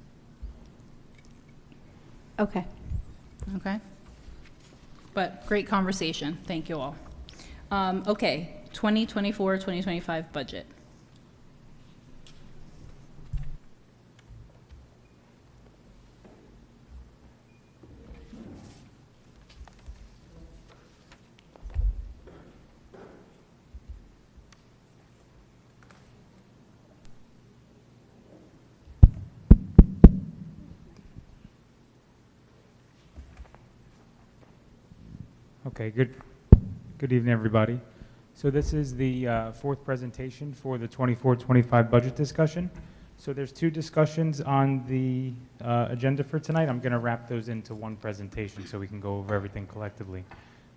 Okay. Okay. But great conversation. Thank you all. Okay, 2024-2025 budget. Okay, good evening, everybody. So this is the fourth presentation for the 24-25 budget discussion. So there's two discussions on the agenda for tonight. I'm going to wrap those into one presentation so we can go over everything collectively.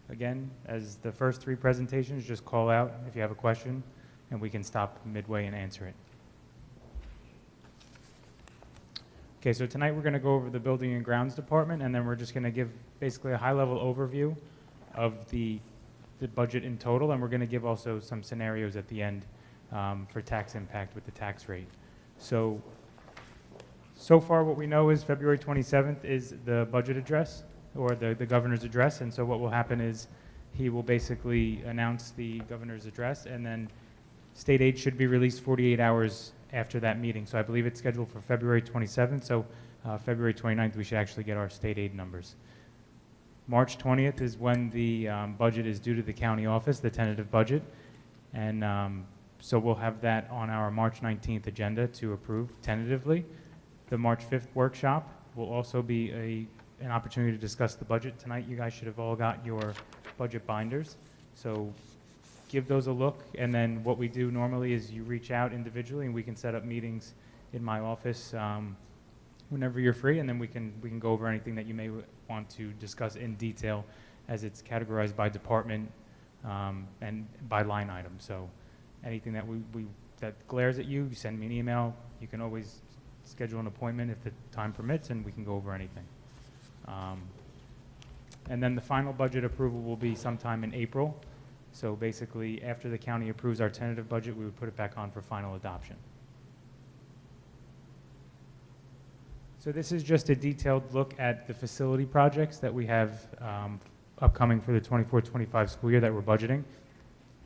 Again, as the first three presentations, just call out if you have a question, and we can stop midway and answer it. Okay, so tonight we're going to go over the Building and Grounds Department, and then we're just going to give basically a high-level overview of the budget in total, and we're going to give also some scenarios at the end for tax impact with the tax rate. So far what we know is February 27th is the budget address, or the governor's address, and so what will happen is he will basically announce the governor's address, and then state aid should be released 48 hours after that meeting. So I believe it's scheduled for February 27th, so February 29th we should actually get our state aid numbers. March 20th is when the budget is due to the county office, the tentative budget, and so we'll have that on our March 19th agenda to approve tentatively. The March 5th workshop will also be an opportunity to discuss the budget. Tonight you guys should have all got your budget binders, so give those a look, and then what we do normally is you reach out individually and we can set up meetings in my office whenever you're free, and then we can go over anything that you may want to discuss in detail, as it's categorized by department and by line item. So anything that that glares at you, send me an email. You can always schedule an appointment if the time permits, and we can go over anything. And then the final budget approval will be sometime in April. So basically, after the county approves our tentative budget, we would put it back on for final adoption. So this is just a detailed look at the facility projects that we have upcoming for the 24-25 school year that we're budgeting.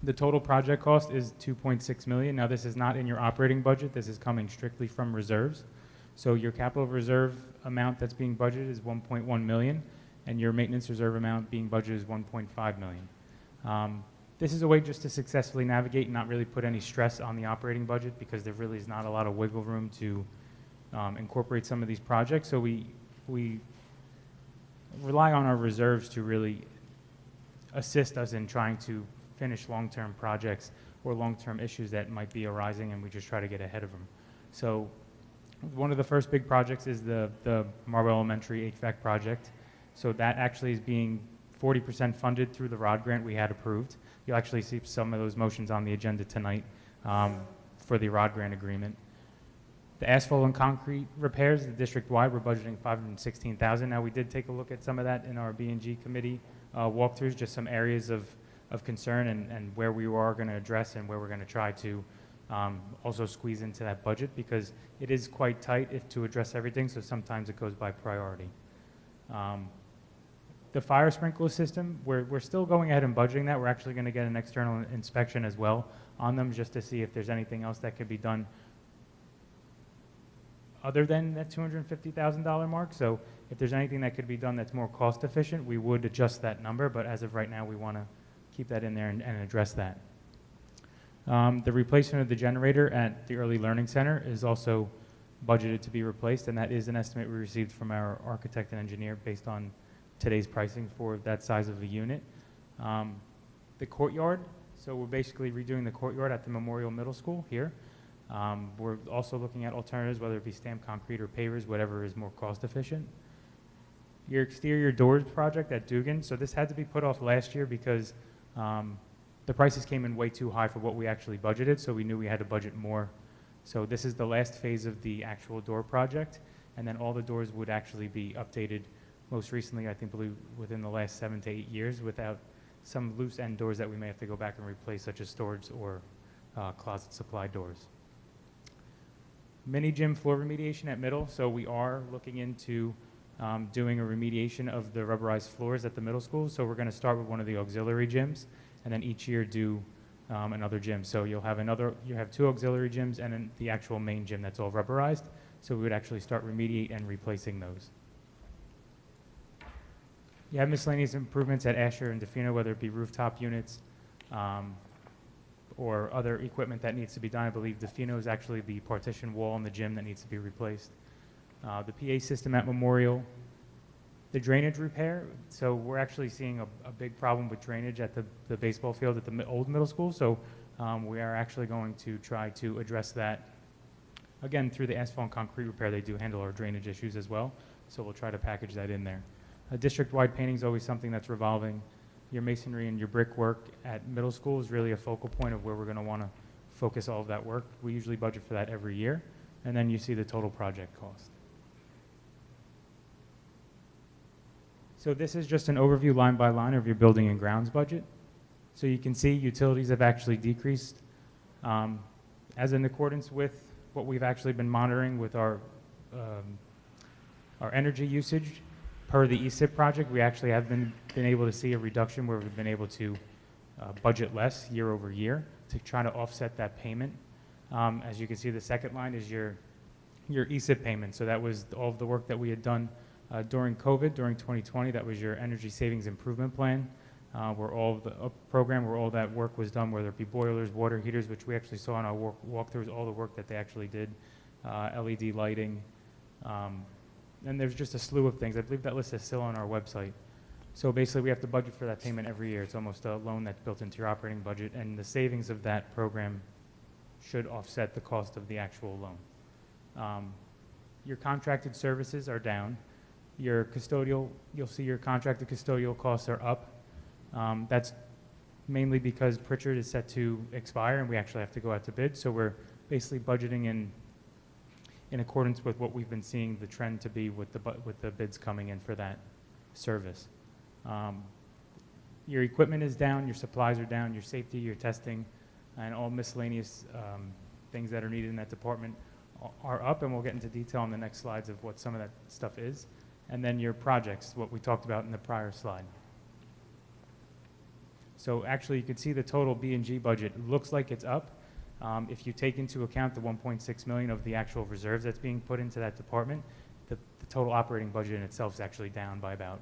The total project cost is $2.6 million. Now this is not in your operating budget. This is coming strictly from reserves. So your capital reserve amount that's being budgeted is $1.1 million, and your maintenance reserve amount being budgeted is $1.5 million. This is a way just to successfully navigate and not really put any stress on the operating budget, because there really is not a lot of wiggle room to incorporate some of these projects. So we rely on our reserves to really assist us in trying to finish long-term projects or long-term issues that might be arising, and we just try to get ahead of them. So one of the first big projects is the Marlboro Elementary HVAC project. So that actually is being 40% funded through the ROD grant we had approved. You'll actually see some of those motions on the agenda tonight for the ROD grant agreement. The asphalt and concrete repairs, the district-wide, we're budgeting $516,000. Now, we did take a look at some of that in our B&G committee walkthroughs, just some areas of concern and where we are going to address and where we're going to try to also squeeze into that budget, because it is quite tight to address everything, so sometimes it goes by priority. The fire sprinkler system, we're still going ahead and budgeting that. We're actually going to get an external inspection as well on them, just to see if there's anything else that could be done other than that $250,000 mark. So if there's anything that could be done that's more cost efficient, we would adjust that number, but as of right now, we want to keep that in there and address that. The replacement of the generator at the Early Learning Center is also budgeted to be replaced, and that is an estimate we received from our architect and engineer based on today's pricing for that size of a unit. The courtyard, so we're basically redoing the courtyard at the Memorial Middle School here. We're also looking at alternatives, whether it be stamped concrete or pavers, whatever is more cost efficient. Your exterior doors project at Dugan, so this had to be put off last year because the prices came in way too high for what we actually budgeted, so we knew we had to budget more. So this is the last phase of the actual door project, and then all the doors would actually be updated most recently, I believe within the last 7 to 8 years, without some loose end doors that we may have to go back and replace, such as storage or closet supply doors. Mini gym floor remediation at middle, so we are looking into doing a remediation of the rubberized floors at the middle school. So we're going to start with one of the auxiliary gyms, and then each year do another gym. So you have 2 auxiliary gyms and then the actual main gym that's all rubberized. So we would actually start remediate and replacing those. You have miscellaneous improvements at Asher and Defino, whether it be rooftop units or other equipment that needs to be done. I believe Defino is actually the partition wall in the gym that needs to be replaced. The PA system at Memorial. The drainage repair, so we're actually seeing a big problem with drainage at the baseball field at the old middle school, so we are actually going to try to address that. Again, through the asphalt and concrete repair, they do handle our drainage issues as well, so we'll try to package that in there. District-wide painting is always something that's revolving. Your masonry and your brickwork at middle school is really a focal point of where we're going to want to focus all of that work. We usually budget for that every year, and then you see the total project cost. So this is just an overview line by line of your building and grounds budget. So you can see utilities have actually decreased as in accordance with what we've actually been monitoring with our energy usage. Per the ESIP project, we actually have been able to see a reduction where we've been able to budget less year over year to try to offset that payment. As you can see, the second line is your ESIP payment. So that was all of the work that we had done during COVID, during 2020. That was your energy savings improvement plan, where all the program where all that work was done, whether it be boilers, water heaters, which we actually saw in our walkthroughs, all the work that they actually did, LED lighting, and there's just a slew of things. I believe that list is still on our website. So basically, we have to budget for that payment every year. It's almost a loan that's built into your operating budget, and the savings of that program should offset the cost of the actual loan. Your contracted services are down. Your custodial, you'll see your contracted custodial costs are up. That's mainly because Pritchard is set to expire, and we actually have to go out to bid. So we're basically budgeting in accordance with what we've been seeing the trend to be with the bids coming in for that service. Your equipment is down, your supplies are down, your safety, your testing, and all miscellaneous things that are needed in that department are up, and we'll get into detail on the next slides of what some of that stuff is. And then your projects, what we talked about in the prior slide. So actually, you can see the total B&G budget looks like it's up. If you take into account the $1.6 million of the actual reserves that's being put into that department, the total operating budget in itself is actually down by about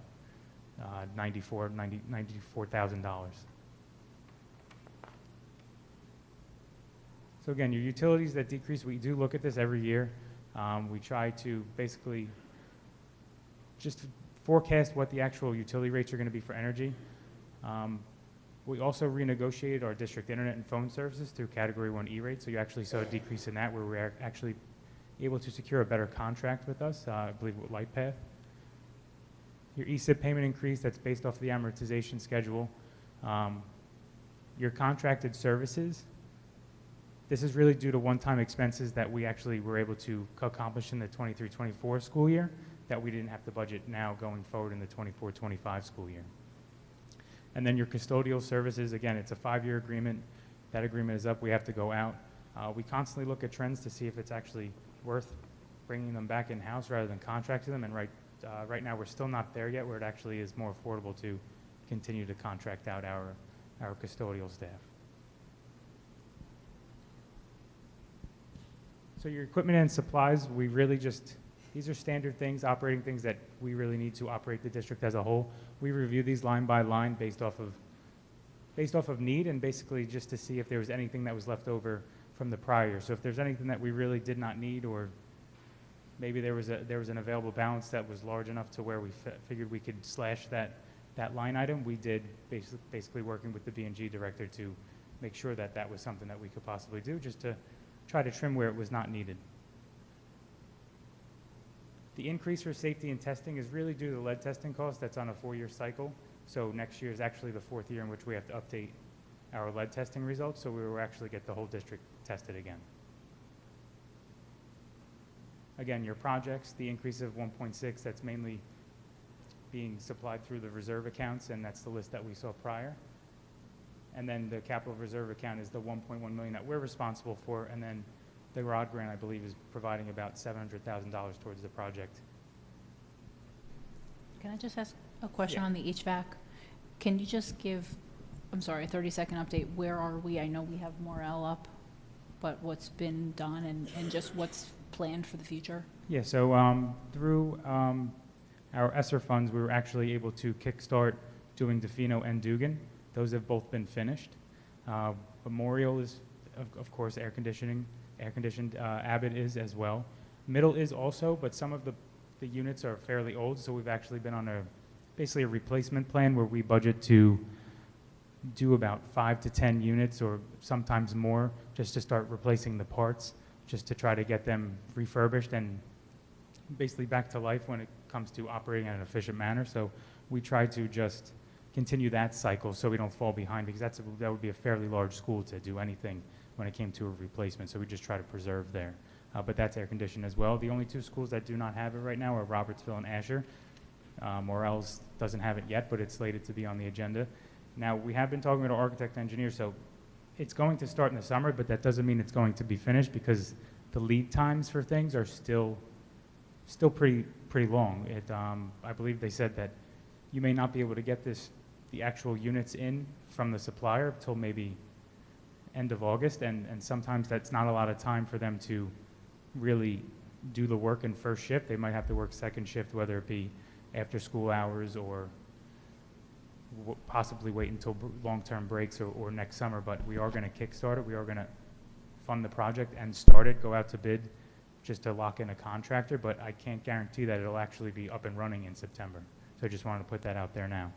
$94,000. So again, your utilities that decrease, we do look at this every year. We try to basically just forecast what the actual utility rates are going to be for energy. We also renegotiated our district internet and phone services through Category 1 E-rates, so you actually saw a decrease in that where we're actually able to secure a better contract with us, I believe with LightPath. Your ESIP payment increase, that's based off of the amortization schedule. Your contracted services, This is really due to one-time expenses that we actually were able to accomplish in the 23-24 school year that we didn't have to budget now going forward in the 24-25 school year. And then your custodial services, again, it's a 5-year agreement. That agreement is up. We have to go out. We constantly look at trends to see if it's actually worth bringing them back in-house rather than contracting them. And right now, we're still not there yet where it actually is more affordable to continue to contract out our custodial staff. So your equipment and supplies, we really just, these are standard things, operating things that we really need to operate the district as a whole. We review these line by line based off of need, and basically just to see if there was anything that was left over from the prior year. So if there's anything that we really did not need, or maybe there was an available balance that was large enough to where we figured we could slash that line item, we did basically working with the B&G director to make sure that that was something that we could possibly do, just to try to trim where it was not needed. The increase for safety and testing is really due to the lead testing cost. That's on a 4-year cycle. So next year is actually the 4th year in which we have to update our lead testing results, so we will actually get the whole district tested again. Again, your projects, the increase of 1.6, that's mainly being supplied through the reserve accounts, and that's the list that we saw prior. And then the capital reserve account is the $1.1 million that we're responsible for, and then the ROD grant, I believe, is providing about $700,000 towards the project. Can I just ask a question Yeah. on the HVAC? Can you just give, I'm sorry, a 30-second update? Where are we? I know we have Morel up, but what's been done and just what's planned for the future? Yeah, so through our ESSER funds, we were actually able to kickstart doing DeFino and Dugan. Those have both been finished. Memorial is, of course, air-conditioned. Abbott is as well. Middle is also, but some of the units are fairly old, so we've actually been on basically a replacement plan where we budget to do about 5 to 10 units or sometimes more just to start replacing the parts, just to try to get them refurbished and basically back to life when it comes to operating in an efficient manner. So we try to just continue that cycle so we don't fall behind, because that would be a fairly large school to do anything when it came to a replacement. So we just try to preserve there. But that's air conditioned as well. The only 2 schools that do not have it right now are Robertsville and Asher. Morels doesn't have it yet, but it's slated to be on the agenda. Now, we have been talking with our architect engineer, so it's going to start in the summer, but that doesn't mean it's going to be finished, because the lead times for things are still pretty long. I believe they said that you may not be able to get the actual units in from the supplier until maybe end of August, and sometimes that's not a lot of time for them to really do the work in first shift. They might have to work second shift, whether it be after school hours or possibly wait until long-term breaks or next summer. But we are going to kickstart it. We are going to fund the project and start it, go out to bid just to lock in a contractor, but I can't guarantee that it'll actually be up and running in September. So I just wanted to put that out there now.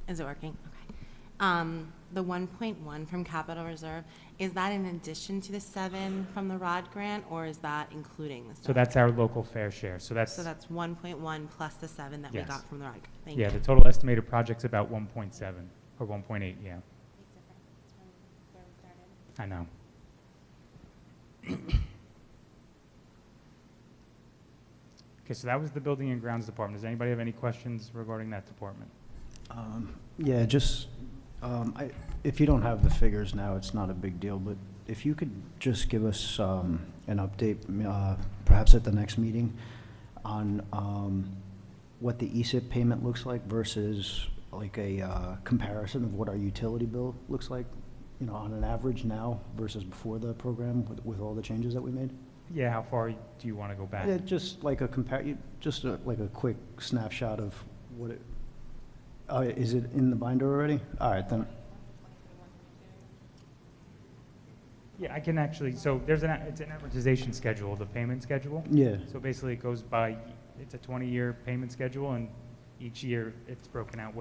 Is it working? Okay. The 1.1 from Capital Reserve, is that in addition to the 7 from the ROD grant, or is that including the 7? So that's our local fair share. So that's 1.1 plus the 7 that we Yes. got from the ROD grant. Thank you. Yeah, the total estimated project's about 1.7 or 1.8, yeah. I know. Okay, so that was the Building and Grounds Department. Does anybody have any questions regarding that department? Yeah, just, if you don't have the figures now, it's not a big deal, but if you could just give us an update, perhaps at the next meeting, on what the ESIP payment looks like versus like a comparison of what our utility bill looks like, you know, on an average now versus before the program with all the changes that we made? Yeah, how far do you want to go back? Yeah, just like like a quick snapshot of what it, is it in the binder already? All right, then. Yeah, I can actually, so it's an amortization schedule, the payment schedule. Yeah. So basically it goes by, it's a 20-year payment schedule, and each year it's broken out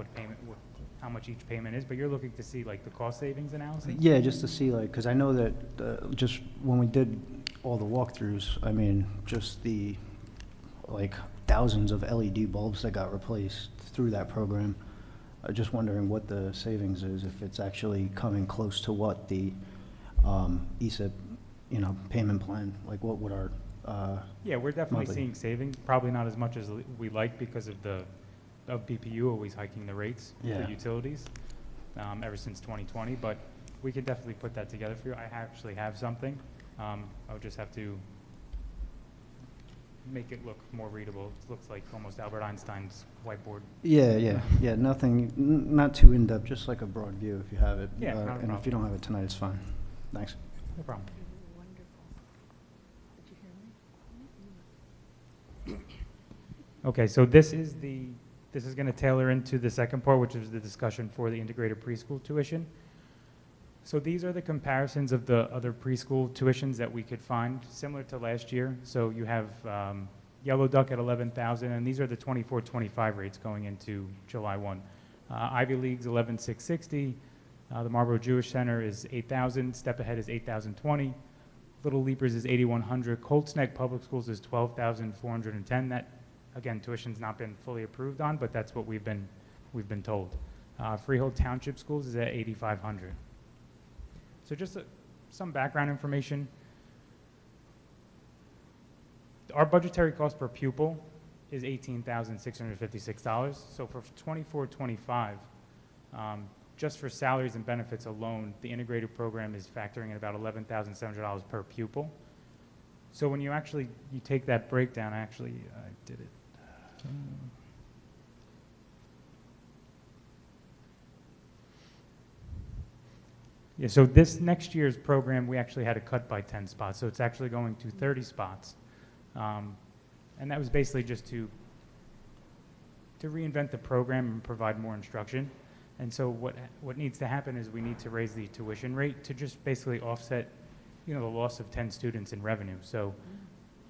how much each payment is, but you're looking to see like the cost savings analysis? Yeah, just to see, like, because I know that just when we did all the walkthroughs, I mean, just the, like, thousands of LED bulbs that got replaced through that program. I'm just wondering what the savings is, if it's actually coming close to what the ESIP, payment plan, like what would our Yeah, we're definitely monthly- seeing savings, probably not as much as we like because of BPU always hiking the rates Yeah. for utilities ever since 2020, but we could definitely put that together for you. I actually have something. I would just have to make it look more readable. It looks like almost Albert Einstein's whiteboard. Yeah, nothing, not too in-depth, just like a broad view if you have it. Yeah, not a And problem. if you don't have it tonight, it's fine. Thanks. No problem. Okay, so this is going to tailor into the second part, which is the discussion for the integrated preschool tuition. So these are the comparisons of the other preschool tuitions that we could find, similar to last year. So you have Yellow Duck at $11,000, and these are the 24-25 rates going into July 1. Ivy League's $11,660. The Marlboro Jewish Center is $8,000. Step Ahead is $8,020. Little Leapers is $8,100. Colts Neck Public Schools is $12,410. That, again, tuition's not been fully approved on, but that's what we've been told. Freehold Township Schools is at $8,500. So just some background information. Our budgetary cost per pupil is $18,656. So for 24-25, just for salaries and benefits alone, the integrated program is factoring in about $11,700 per pupil. So when you take that breakdown, I did it. Yeah, so this next year's program, we actually had to cut by 10 spots. So it's actually going to 30 spots. And that was basically just to reinvent the program and provide more instruction. And so what needs to happen is we need to raise the tuition rate to just basically offset, the loss of 10 students in revenue. So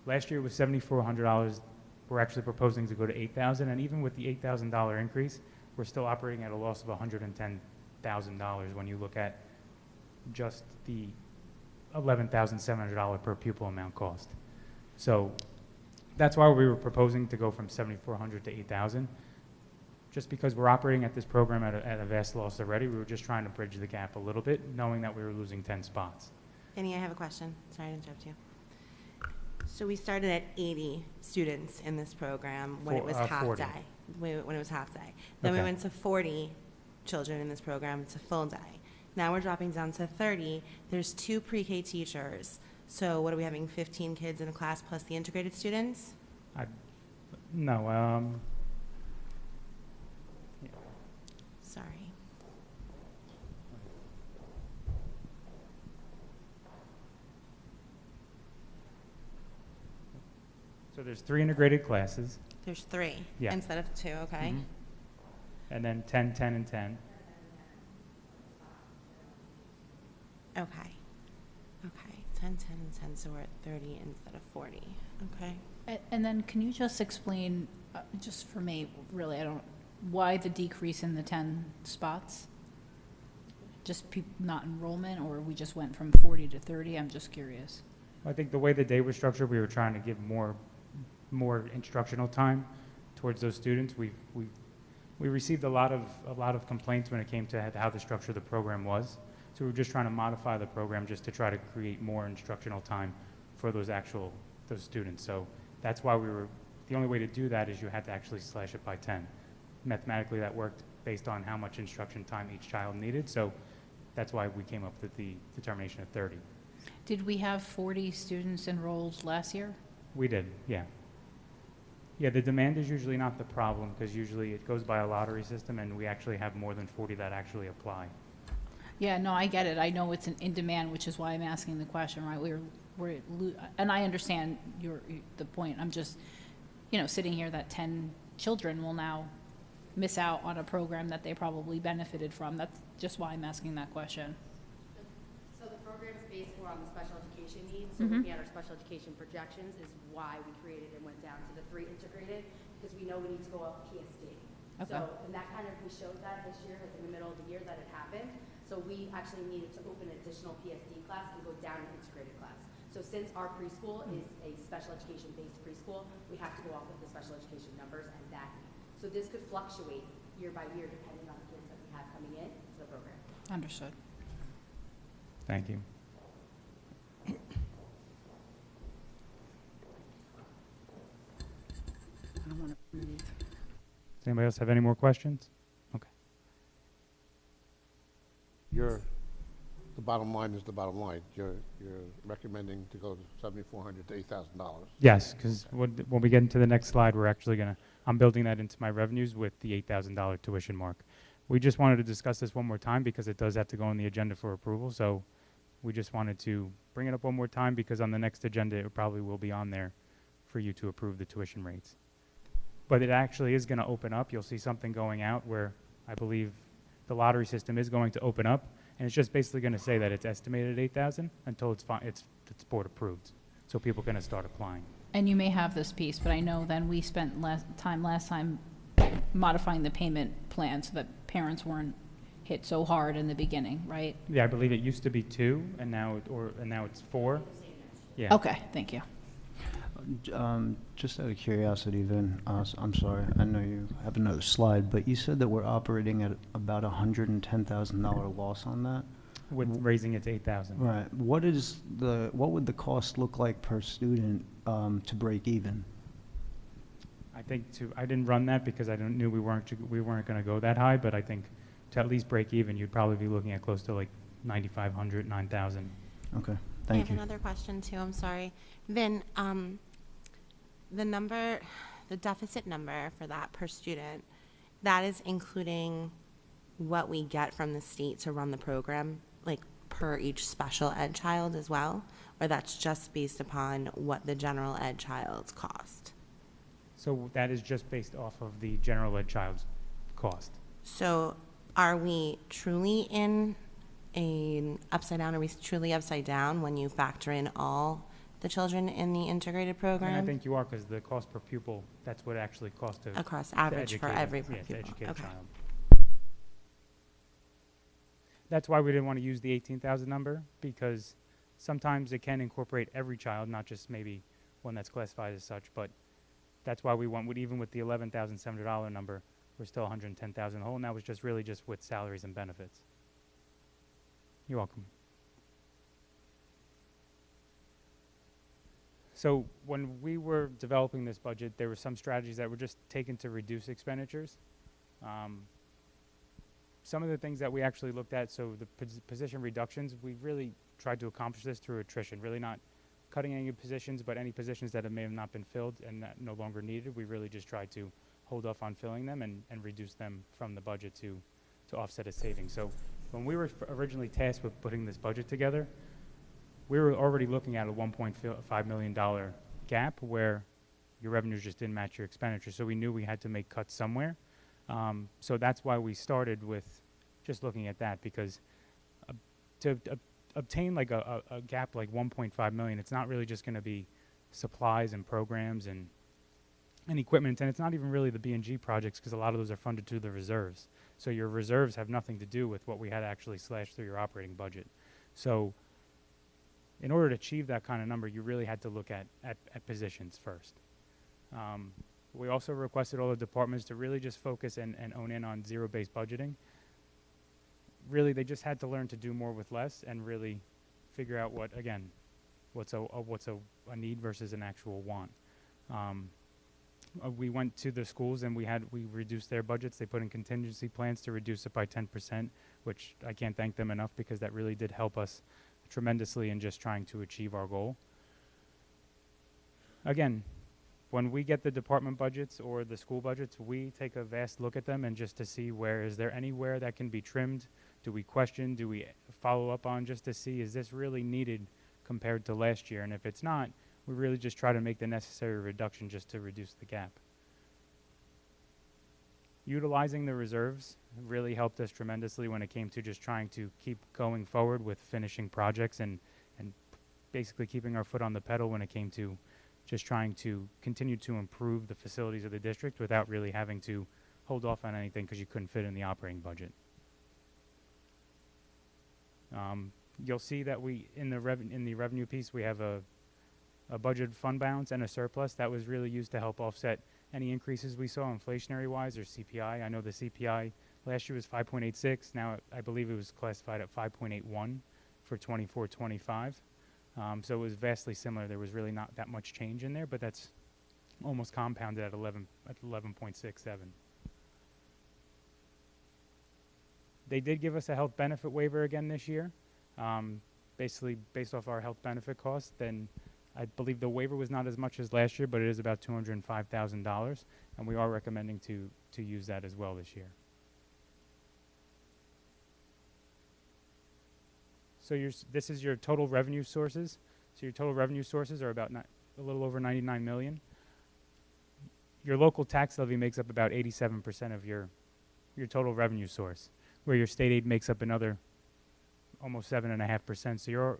last year was $7,400. We're actually proposing to go to $8,000. And even with the $8,000 increase, we're still operating at a loss of $110,000 when you look at just the $11,700 per pupil amount cost. So that's why we were proposing to go from $7,400 to $8,000. Just because we're operating at this program at a vast loss already, we were just trying to bridge the gap a little bit, knowing that we were losing 10 spots. Penny, I have a question. Sorry to interrupt you. So we started at 80 students in this program when it was half 40. day. When it was half day. Then we Okay. went to 40 children in this program. It's a full day. Now we're dropping down to 30. There's 2 pre-K teachers. So what are we having, 15 kids in a class plus the integrated students? No. Sorry. So there's 3 integrated classes. There's 3 Yeah. instead of 2, okay? Mhm. And then 10, 10, and 10. Okay. 10, 10, and 10, so we're at 30 instead of 40. Okay. And then can you just explain, just for me, really, why the decrease in the 10 spots? Just not enrollment, or we just went from 40 to 30? I'm just curious. I think the way the day was structured, we were trying to give more instructional time towards those students. We received a lot of complaints when it came to how the structure of the program was. So we were just trying to modify the program just to try to create more instructional time for those students. So that's why the only way to do that is you had to actually slash it by 10. Mathematically, that worked based on how much instruction time each child needed. So that's why we came up with the determination of 30. Did we have 40 students enrolled last year? We did, yeah. Yeah, the demand is usually not the problem because usually it goes by a lottery system and we actually have more than 40 that actually apply. Yeah, no, I get it. I know it's in demand, which is why I'm asking the question, right? And I understand the point. I'm just, sitting here that 10 children will now miss out on a program that they probably benefited from. That's just why I'm asking that question. So the program is based more on the special education needs. So Mhm. looking at our special education projections is why we created and went down to the 3 integrated, because we know we need to go up PSD. Okay. So, and that we showed that this year, like in the middle of the year that it happened. So we actually needed to open an additional PSD class and go down an integrated class. So since our preschool is a special education based preschool, we have to go off of the special education numbers and that. So this could fluctuate year by year, depending on the kids that we have coming in to the program. Understood. Thank you. I don't want to breathe. Does anybody else have any more questions? Okay. The bottom line is the bottom line. You're recommending to go to $7,400 to $8,000. Yes, because when we get into the next slide, we're actually I'm building that into my revenues with the $8,000 tuition mark. We just wanted to discuss this one more time because it does have to go on the agenda for approval. So we just wanted to bring it up one more time because on the next agenda, it probably will be on there for you to approve the tuition rates. But it actually is going to open up. You'll see something going out where I believe the lottery system is going to open up, and it's just basically going to say that it's estimated at 8,000 until it's board approved. So people are going to start applying. And you may have this piece, but I know then we spent last time modifying the payment plan so that parents weren't hit so hard in the beginning, right? Yeah, I believe it used to be 2, and now it's 4. Yeah. Okay, thank you. Just out of curiosity, Vin, I'm sorry, I know you have another slide, but you said that we're operating at about $110,000 loss on that? With raising it to 8,000. Right. What would the cost look like per student to break even? I think I didn't run that because I knew we weren't going to go that high, but I think to at least break even, you'd probably be looking at close to like 9,500, 9,000. Okay, thank I you. have another question too, I'm sorry. Vin, the deficit number for that per student, that is including what we get from the state to run the program, like per each special ed child as well? Or that's just based upon what the general ed child's cost? So that is just based off of the general ed child's cost. So are we truly in an upside down? Are we truly upside down when you factor in all the children in the integrated program? And I think you are, because the cost per pupil, that's what it actually costs to Across average for every to pupil. educate Okay. a child. That's why we didn't want to use the 18,000 number, because sometimes it can incorporate every child, not just maybe one that's classified as such, but that's why we went with, even with the $11,700 number, we're still 110,000 whole, and that was just really just with salaries and benefits. You're welcome. So when we were developing this budget, there were some strategies that were just taken to reduce expenditures. Some of the things that we actually looked at, so the position reductions, we really tried to accomplish this through attrition, really not cutting any positions, but any positions that may have not been filled and that no longer needed, we really just tried to hold off on filling them and reduce them from the budget to offset a saving. So when we were originally tasked with putting this budget together, we were already looking at a $1.5 million gap where your revenues just didn't match your expenditures. So we knew we had to make cuts somewhere. So that's why we started with just looking at that, because to obtain like a gap like 1.5 million, it's not really just going to be supplies and programs and equipment, and it's not even really the B&G projects, because a lot of those are funded through the reserves. So your reserves have nothing to do with what we had to actually slash through your operating budget. So in order to achieve that kind of number, you really had to look at positions first. We also requested all the departments to really just focus and own in on zero-based budgeting. Really, they just had to learn to do more with less and really figure out what's a need versus an actual want. We went to the schools and we reduced their budgets. They put in contingency plans to reduce it by 10%, which I can't thank them enough, because that really did help us tremendously in just trying to achieve our goal. Again, when we get the department budgets or the school budgets, we take a vast look at them and just to see is there anywhere that can be trimmed? Do we question? Do we follow up on, just to see, is this really needed compared to last year? And if it's not, we really just try to make the necessary reduction just to reduce the gap. Utilizing the reserves really helped us tremendously when it came to just trying to keep going forward with finishing projects and basically keeping our foot on the pedal when it came to just trying to continue to improve the facilities of the district without really having to hold off on anything because you couldn't fit in the operating budget. You'll see that in the revenue piece, we have a budgeted fund balance and a surplus that was really used to help offset any increases we saw inflationary-wise or CPI. I know the CPI last year was 5.86. Now I believe it was classified at 5.81 for 24-25. So it was vastly similar. There was really not that much change in there, but that's almost compounded at 11.67. They did give us a health benefit waiver again this year, basically based off our health benefit costs. Then I believe the waiver was not as much as last year, but it is about $205,000, and we are recommending to use that as well this year. So this is your total revenue sources. So your total revenue sources are about a little over 99 million. Your local tax levy makes up about 87% of your total revenue source, where your state aid makes up another almost 7.5%. So you're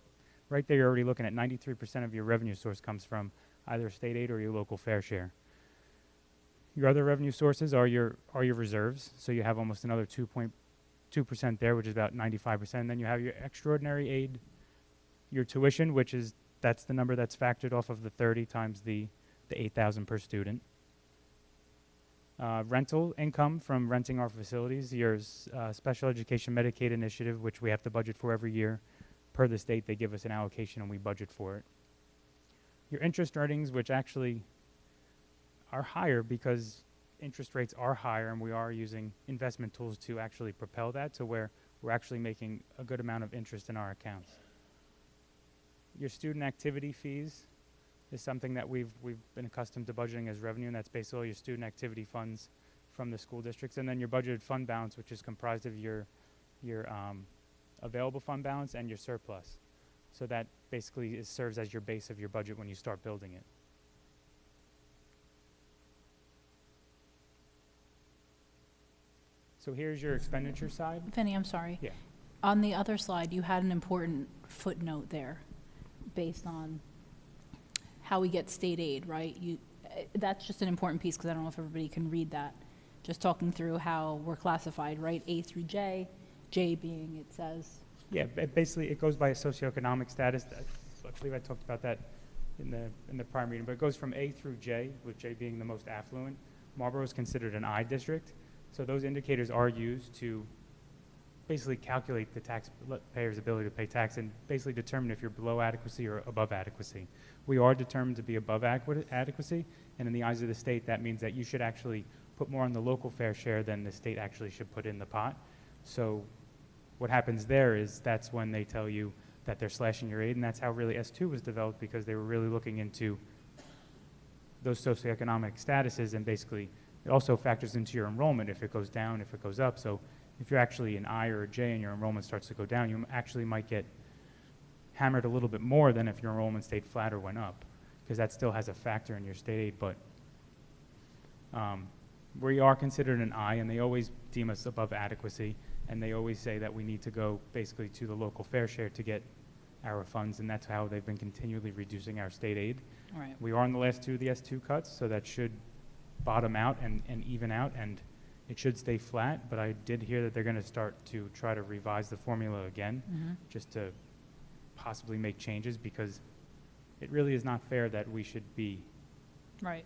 right there, you're already looking at 93% of your revenue source comes from either state aid or your local fair share. Your other revenue sources are your reserves. So you have almost another 2.2% there, which is about 95%. And then you have your extraordinary aid, your tuition, that's the number that's factored off of the 30 times the 8,000 per student. Rental income from renting our facilities, your special education Medicaid initiative, which we have to budget for every year. Per the state, they give us an allocation and we budget for it. Your interest earnings, which actually are higher because interest rates are higher and we are using investment tools to actually propel that to where we're actually making a good amount of interest in our accounts. Your student activity fees is something that we've been accustomed to budgeting as revenue, and that's basically your student activity funds from the school districts. And then your budgeted fund balance, which is comprised of your available fund balance and your surplus. So that basically serves as your base of your budget when you start building it. So here's your expenditure side. Vinny, I'm sorry. Yeah. On the other slide, you had an important footnote there based on how we get state aid, right? That's just an important piece because I don't know if everybody can read that. Just talking through how we're classified, right? A through J, J being, it says. Yeah, basically it goes by socioeconomic status. I believe I talked about that in the prior meeting, but it goes from A through J, with J being the most affluent. Marlboro is considered an I district, so those indicators are used to basically calculate the taxpayer's ability to pay tax and basically determine if you're below adequacy or above adequacy. We are determined to be above adequacy, and in the eyes of the state, that means that you should actually put more on the local fair share than the state actually should put in the pot. So what happens there is that's when they tell you that they're slashing your aid, and that's how really S2 was developed, because they were really looking into those socioeconomic statuses, and basically it also factors into your enrollment if it goes down, if it goes up. So if you're actually an I or a J and your enrollment starts to go down, you actually might get hammered a little bit more than if your enrollment stayed flat or went up, because that still has a factor in your state aid. But we are considered an I, and they always deem us above adequacy, and they always say that we need to go basically to the local fair share to get our funds, and that's how they've been continually reducing our state aid. Right. We are on the last two of the S2 cuts, so that should bottom out and even out, and it should stay flat, but I did hear that they're going to start to try to revise the formula again, just to possibly make changes, because it really is not fair that we should be I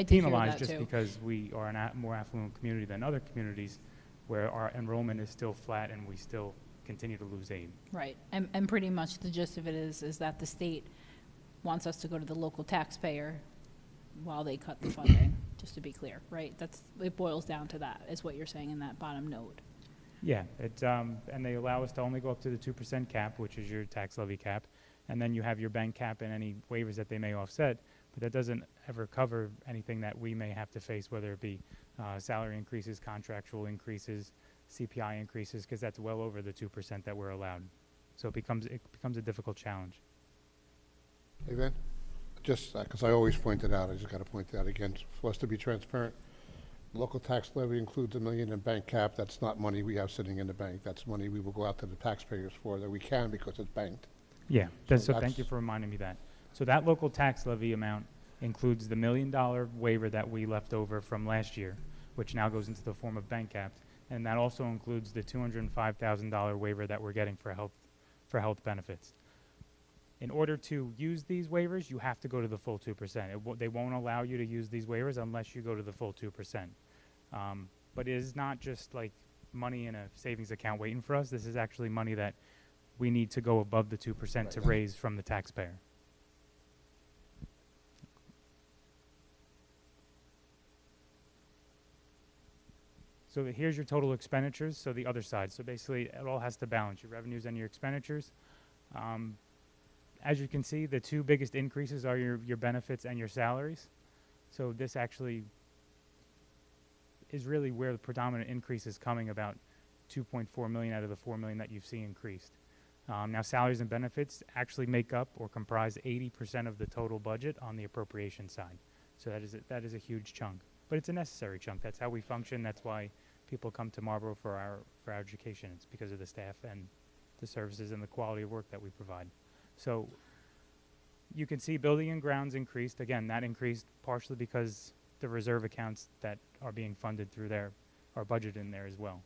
did penalized hear that just too. because we are a more affluent community than other communities where our enrollment is still flat and we still continue to lose aid. Right, and pretty much the gist of it is that the state wants us to go to the local taxpayer while they cut the funding, just to be clear, right? It boils down to that, is what you're saying in that bottom note. Yeah, and they allow us to only go up to the 2% cap, which is your tax levy cap, and then you have your bank cap and any waivers that they may offset, but that doesn't ever cover anything that we may have to face, whether it be salary increases, contractual increases, CPI increases, because that's well over the 2% that we're allowed. So it becomes a difficult challenge. Hey, Vin, just because I always point it out, I just got to point it out again for us to be transparent. Local tax levy includes $1 million in bank cap. That's not money we have sitting in the bank. That's money we will go out to the taxpayers for that we can because it's banked. Yeah, so thank you for reminding me that. So that local tax levy amount includes the $1 million waiver that we left over from last year, which now goes into the form of bank caps, and that also includes the $205,000 waiver that we're getting for health benefits. In order to use these waivers, you have to go to the full 2%. They won't allow you to use these waivers unless you go to the full 2%. But it is not just like money in a savings account waiting for us. This is actually money that we need to go above the 2% to raise from the taxpayer. So here's your total expenditures, so the other side. So basically, it all has to balance, your revenues and your expenditures. As you can see, the two biggest increases are your benefits and your salaries. So this actually is really where the predominant increase is coming, about 2.4 million out of the 4 million that you've seen increased. Now salaries and benefits actually make up or comprise 80% of the total budget on the appropriation side. So that is a huge chunk, but it's a necessary chunk. That's how we function. That's why people come to Marlboro for our education. It's because of the staff and the services and the quality of work that we provide. So you can see building and grounds increased. Again, that increased partially because the reserve accounts that are being funded through there are budgeted in there as well.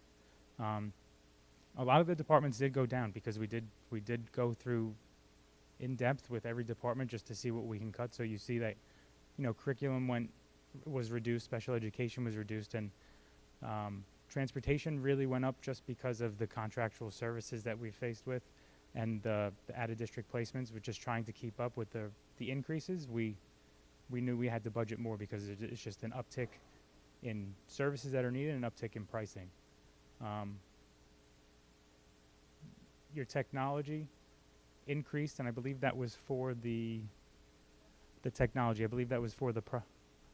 A lot of the departments did go down because we did go through in depth with every department just to see what we can cut. So you see that, curriculum was reduced, special education was reduced, and transportation really went up just because of the contractual services that we faced with and the out-of district placements. We're just trying to keep up with the increases. We knew we had to budget more because it's just an uptick in services that are needed and an uptick in pricing. Your technology increased, and I believe that was for the technology. I believe that was for the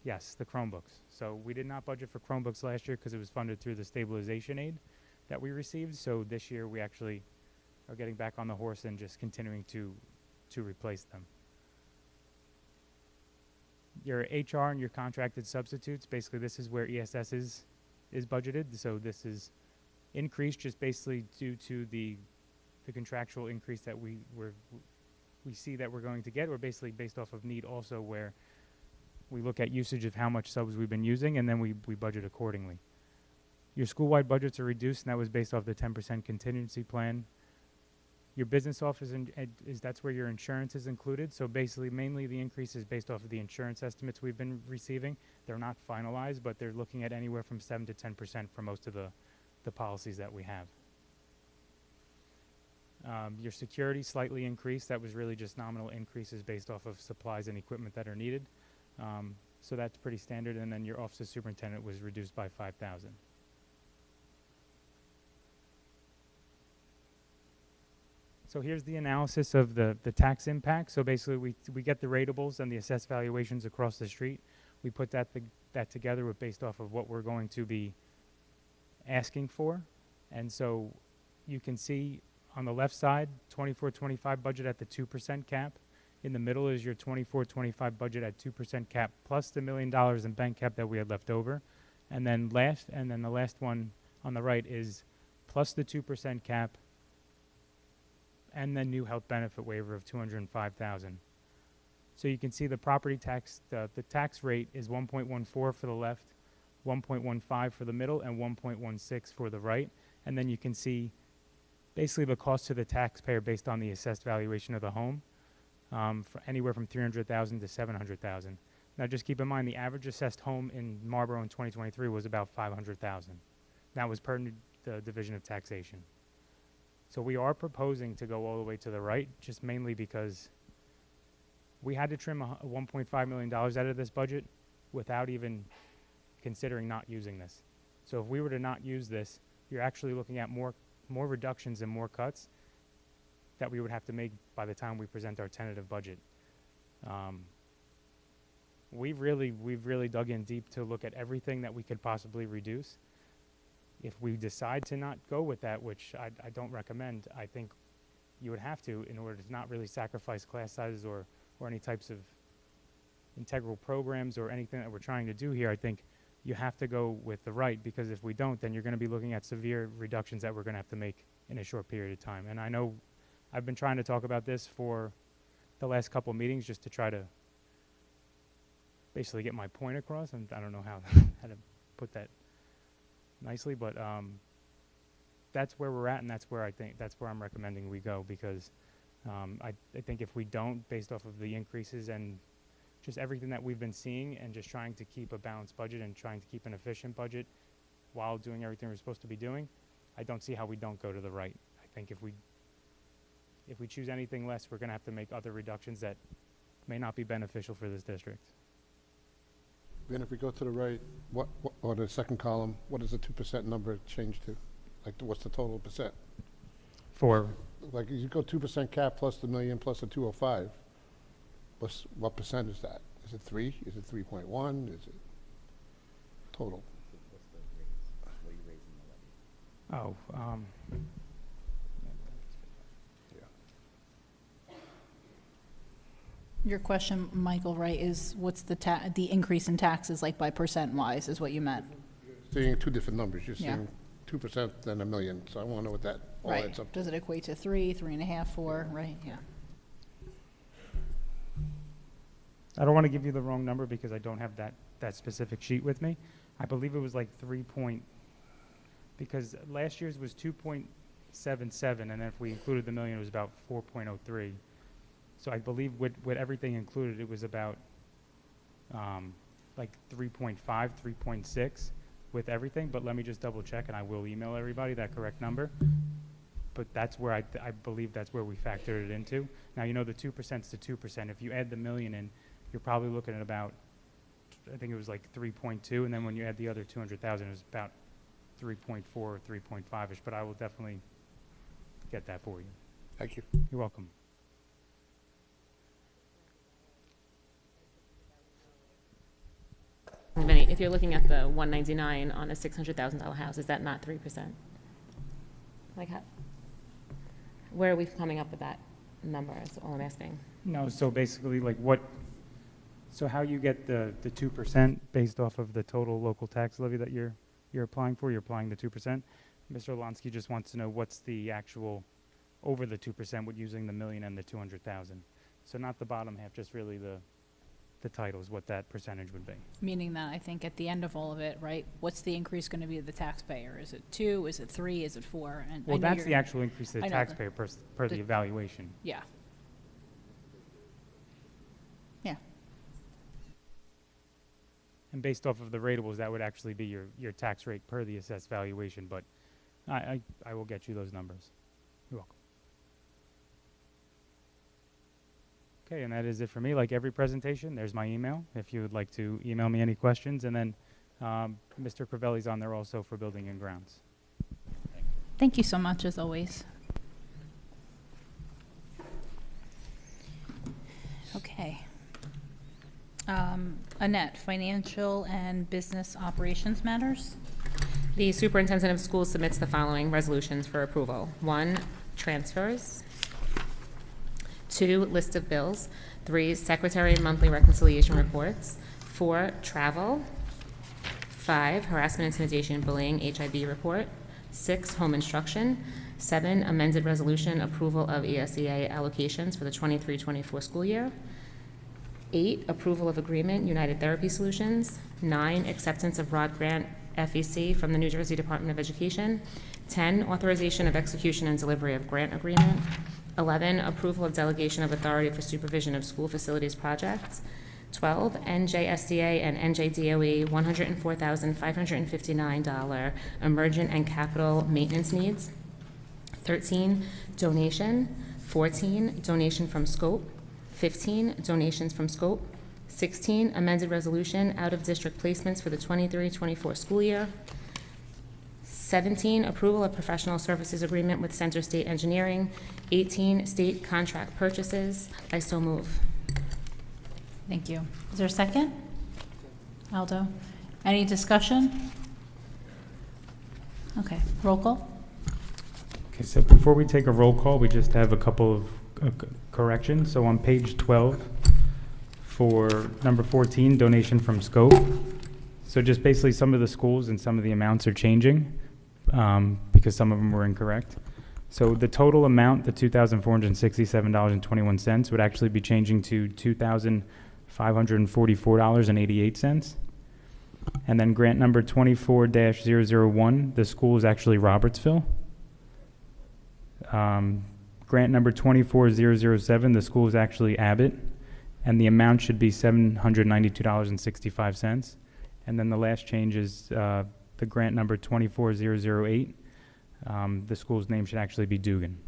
Chromebooks. So we did not budget for Chromebooks last year because it was funded through the stabilization aid that we received. So this year we actually are getting back on the horse and just continuing to replace them. Your HR and your contracted substitutes, basically this is where ESS is budgeted. So this is increased just basically due to the contractual increase that we see that we're going to get. We're basically based off of need also, where we look at usage of how much subs we've been using, and then we budget accordingly. Your school-wide budgets are reduced, and that was based off the 10% contingency plan. Your business office that's where your insurance is included. So basically, mainly the increase is based off of the insurance estimates we've been receiving. They're not finalized, but they're looking at anywhere from 7 to 10% for most of the policies that we have. Your security slightly increased. That was really just nominal increases based off of supplies and equipment that are needed. So that's pretty standard. And then your office of superintendent was reduced by $5,000. So here's the analysis of the tax impact. So basically we get the ratables and the assessed valuations across the street. We put that together based off of what we're going to be asking for. And so you can see on the left side, 24-25 budget at the 2% cap. In the middle is your 24-25 budget at 2% cap plus the $1 million in bank cap that we had left over. And then the last one on the right is plus the 2% cap and the new health benefit waiver of $205,000. So you can see the property tax, the tax rate is 1.14 for the left, 1.15 for the middle, and 1.16 for the right. And then you can see basically the cost to the taxpayer based on the assessed valuation of the home, for anywhere from $300,000 to $700,000. Now just keep in mind the average assessed home in Marlboro in 2023 was about $500,000. That was per the Division of Taxation. So we are proposing to go all the way to the right, just mainly because we had to trim $1.5 million out of this budget without even considering not using this. So if we were to not use this, you're actually looking at more reductions and more cuts that we would have to make by the time we present our tentative budget. We've really dug in deep to look at everything that we could possibly reduce. If we decide to not go with that, which I don't recommend, I think you would have to in order to not really sacrifice class sizes or any types of integral programs or anything that we're trying to do here. I think you have to go with the right, because if we don't, then you're going to be looking at severe reductions that we're going to have to make in a short period of time. And I know I've been trying to talk about this for the last couple of meetings just to try to basically get my point across, and I don't know how to put that nicely, but that's where we're at, and that's where I'm recommending we go, because I think if we don't, based off of the increases and just everything that we've been seeing and just trying to keep a balanced budget and trying to keep an efficient budget while doing everything we're supposed to be doing, I don't see how we don't go to the right. I think if we choose anything less, we're going to have to make other reductions that may not be beneficial for this district. Then if we go to the right, what or the second column, what does the 2% number change to? Like, what's the total percent? For Like, you go 2% cap plus the million plus the 205. What percent is that? Is it 3? Is it 3.1? Is it total? Oh, Your question, Michael, right, is what's the increase in taxes, like by percent-wise, is what you meant? Seeing two different numbers. You're Yeah. seeing 2% then a million. So I want to know what that all Right. adds up to. Does it equate to 3, 3.5, 4, right? Yeah. I don't want to give you the wrong number because I don't have that specific sheet with me. I believe it was like because last year's was 2.77, and then if we included the million, it was about 4.03. So I believe with everything included, it was about like 3.5, 3.6 with everything. But let me just double check, and I will email everybody that correct number. But that's where I believe that's where we factored it into. Now, you know, the 2% is the 2%. If you add the million in, you're probably looking at about, I think it was like 3.2, and then when you add the other 200,000, it was about 3.4 or 3.5-ish. But I will definitely get that for you. Thank you. You're welcome. Vinny, if you're looking at the 199 on a $600,000 house, is that not 3%? Like how, where are we coming up with that number is all I'm asking. No, so basically, like so how you get the 2% based off of the total local tax levy that you're applying for, you're applying the 2%. Mr. Olonsky just wants to know what's the actual over the 2% with using the million and the 200,000. So not the bottom half, just really the titles, what that percentage would be. Meaning that I think at the end of all of it, right, what's the increase going to be to the taxpayer? Is it 2? Is it 3? Is it 4? And Well, I know that's you're- the actual increase to I the know taxpayer per the evaluation. Yeah. Yeah. And based off of the ratables, that would actually be your tax rate per the assessed valuation, but I will get you those numbers. You're welcome. Okay, and that is it for me. Like every presentation, there's my email if you would like to email me any questions, and then Mr. Crivelli's on there also for building and grounds. Thank you so much, as always. Okay. Annette, financial and business operations matters. The superintendent of schools submits the following resolutions for approval. 1, transfers. 2, list of bills. 3, secretary monthly reconciliation reports. 4, travel. 5, harassment, intimidation, bullying, HIB report. 6, home instruction. 7, amended resolution approval of ESEA allocations for the 23-24 school year. 8, approval of agreement, United Therapy Solutions. 9, acceptance of Rod Grant FEC from the New Jersey Department of Education. 10, authorization of execution and delivery of grant agreement. 11, approval of delegation of authority for supervision of school facilities projects. 12, NJSDA and NJDOE $104,559 emergent and capital maintenance needs. 13, donation. 14, donation from scope. 15, donations from scope. 16, amended resolution, out-of-district placements for the 23-24 school year. 17, approval of professional services agreement with Center State Engineering. 18, state contract purchases. I so move. Thank you. Is there a second? Aldo? Any discussion? Okay, roll call. Okay, so before we take a roll call, we just have a couple of corrections. So on page 12, for number 14, donation from scope. So just basically some of the schools and some of the amounts are changing because some of them were incorrect. So the total amount, the $2,467.21, would actually be changing to $2,544.88. And then grant number 24-001, the school is actually Robertsville. Grant number 24007, the school is actually Abbott, and the amount should be $792.65. And then the last change is the grant number 24008. The school's name should actually be Dugan.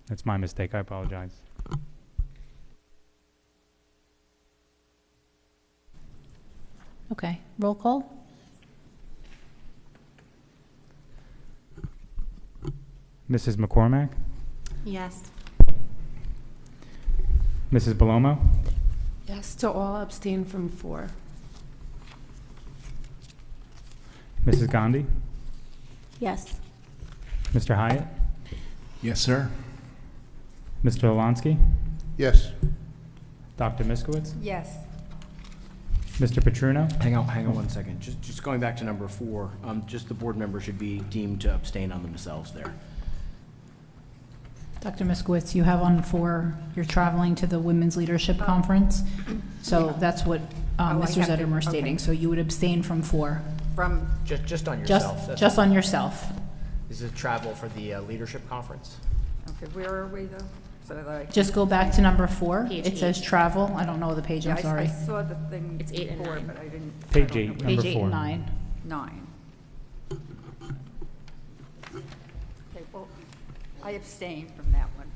That's my mistake. I apologize. Okay, roll call? Mrs. McCormack? Yes. Mrs. Belomo? Yes to all, abstain from 4. Mrs. Gandhi? Yes. Mr. Hyatt? Yes, sir. Mr. Olansky? Yes. Dr. Miskowitz? Yes. Mr. Petruno? Hang on 1 second. Just going back to number 4, just the board member should be deemed to abstain on themselves there. Dr. Miskowitz, you have on 4, you're traveling to the Women's Leadership Conference. So that's what I Mr. have to- Zettermer is stating. okay. So you would abstain from 4. From, Just on yourself. that's Just all. on yourself. This is travel for the leadership conference. okay, where are we though? So that I- Just go back to number 4. Page It says 8. travel. I don't know the page, Yeah, I'm I sorry. saw the thing It's 8 and before, 9. but I didn't. I Page don't 8, know. number Page 8 4. and 9. 9. Okay, well, I abstain from that one.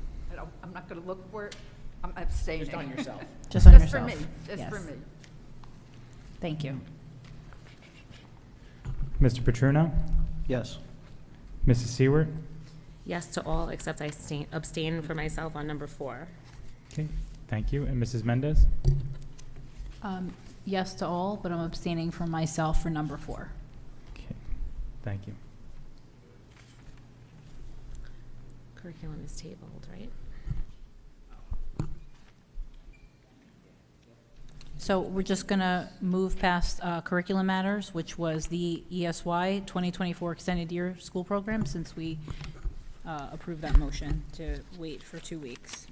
I'm not going to look for it. I'm abstaining. Just on yourself. Just on For yourself. me, just for Yes. me. Thank you. Mr. Petruno? Yes. Mrs. Seward? Yes to all, except I abstain for myself on number 4. Okay, thank you. And Mrs. Mendez? Yes to all, but I'm abstaining from myself for number 4. Okay, thank you. Curriculum is tabled, right? So we're just going to move past curriculum matters, which was the ESY 2024 Extended Year School Program, since we approved that motion to wait for 2 weeks.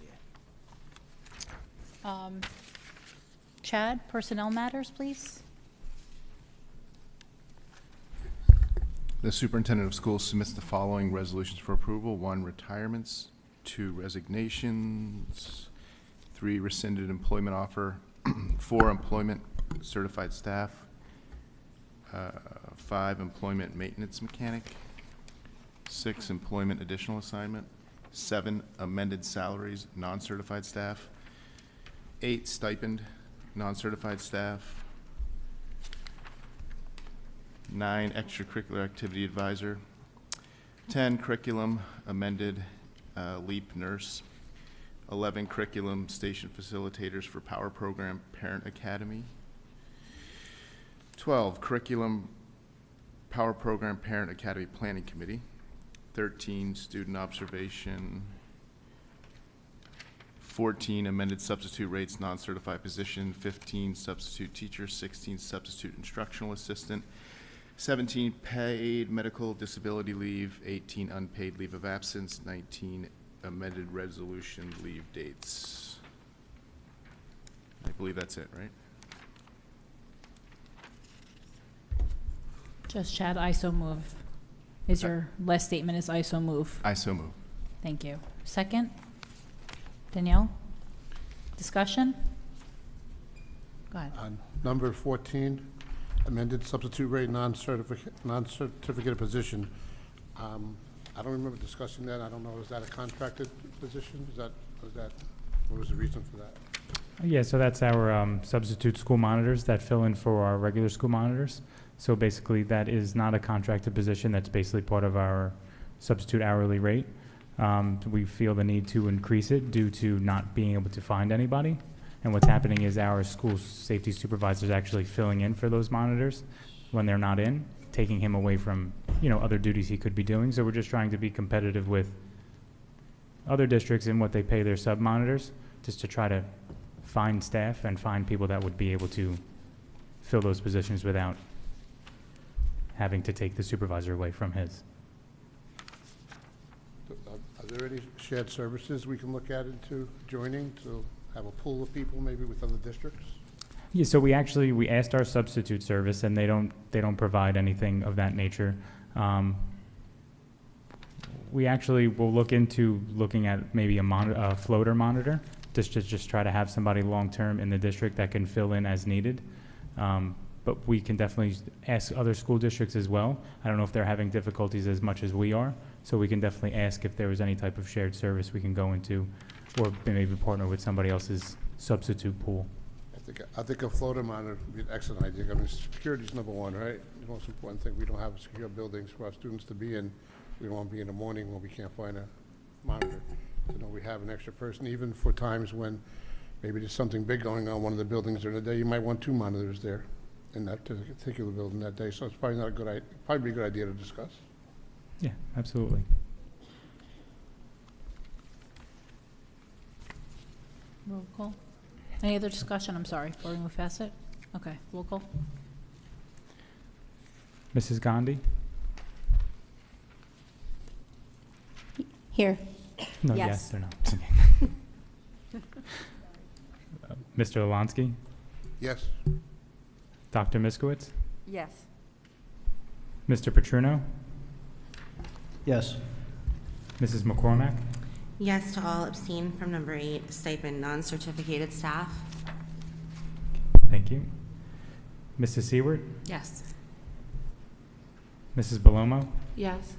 Chad, personnel matters, please. The superintendent of schools submits the following resolutions for approval. 1, retirements. 2, resignations. 3, rescinded employment offer. 4, employment certified staff. 5, employment maintenance mechanic. 6, employment additional assignment. 7, amended salaries, non-certified staff. 8, stipend, non-certified staff. 9, extracurricular activity advisor. 10, curriculum amended LEAP nurse. 11, curriculum station facilitators for Power Program Parent Academy. 12, curriculum Power Program Parent Academy Planning Committee. 13, student observation. 14, amended substitute rates, non-certified position. 15, substitute teacher. 16, substitute instructional assistant. 17, paid medical disability leave. 18, unpaid leave of absence. 19, amended resolution leave dates. I believe that's it, right? Just Chad, I so move. Is your last statement is I so move? I so move. Thank you. Second? Danielle? Discussion? Go ahead. On number 14, amended substitute rate non-certificate position. I don't remember discussing that. I don't know, is that a contracted position? What was the reason for that? Yeah, so that's our substitute school monitors that fill in for our regular school monitors. So basically, that is not a contracted position. That's basically part of our substitute hourly rate. We feel the need to increase it due to not being able to find anybody. And what's happening is our school safety supervisor is actually filling in for those monitors when they're not in, taking him away from, other duties he could be doing. So we're just trying to be competitive with other districts in what they pay their sub-monitors, just to try to find staff and find people that would be able to fill those positions without having to take the supervisor away from his. Are there any shared services we can look at into joining to have a pool of people maybe with other districts? Yeah, so we asked our substitute service, and they don't provide anything of that nature. we actually will look into looking at maybe a floater monitor, just try to have somebody long-term in the district that can fill in as needed. But we can definitely ask other school districts as well. I don't know if they're having difficulties as much as we are, so we can definitely ask if there was any type of shared service we can go into, or maybe partner with somebody else's substitute pool. I think a floater monitor would be an excellent idea. I mean, security is number one, right? The most important thing, we don't have secure buildings for our students to be in. We don't want to be in the morning when we can't find a monitor. So we have an extra person, even for times when maybe there's something big going on one of the buildings during the day. You might want 2 monitors there in that particular building that day. So it's probably not a good idea. Probably be a good idea to discuss. Yeah, absolutely. Roll call. Any other discussion? I'm sorry, before we move past it? Okay, roll call. Mrs. Gandhi? Here. No, Yes. yes or no? Mr. Lansky? Yes. Dr. Miskowitz? Yes. Mr. Petruno? Yes. Mrs. McCormack? Yes to all, abstain from number 8, stipend non-certificated staff. Thank you. Mrs. Seward? Yes. Mrs. Belomo? Yes.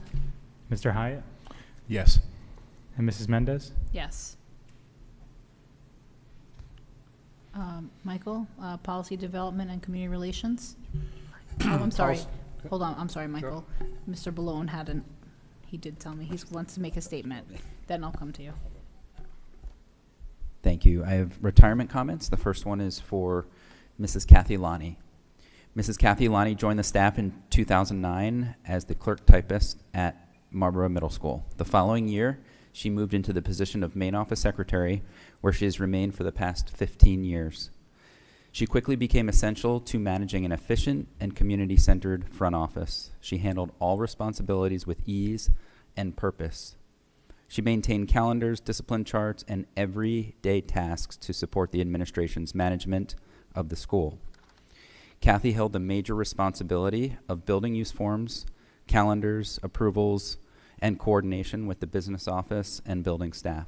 Mr. Hyatt? Yes. And Mrs. Mendez? Yes. Michael, Policy Development and Community Relations? Oh, I'm sorry. Hold on, I'm sorry, Michael. Mr. Balone hadn't, he did tell me he wants to make a statement. Then I'll come to you. Thank you. I have retirement comments. The first one is for Mrs. Kathy Lonnie. Mrs. Kathy Lonnie joined the staff in 2009 as the clerk typist at Marlboro Middle School. The following year, she moved into the position of main office secretary, where she has remained for the past 15 years. She quickly became essential to managing an efficient and community-centered front office. She handled all responsibilities with ease and purpose. She maintained calendars, discipline charts, and everyday tasks to support the administration's management of the school. Kathy held the major responsibility of building use forms, calendars, approvals, and coordination with the business office and building staff.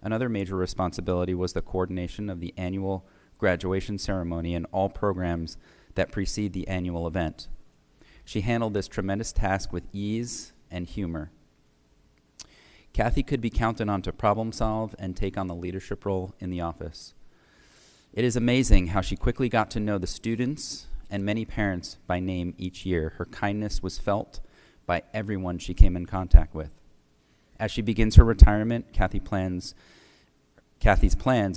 Another major responsibility was the coordination of the annual graduation ceremony and all programs that precede the annual event. She handled this tremendous task with ease and humor. Kathy could be counted on to problem solve and take on the leadership role in the office. It is amazing how she quickly got to know the students and many parents by name each year. Her kindness was felt by everyone she came in contact with. As she begins her retirement, Kathy's plans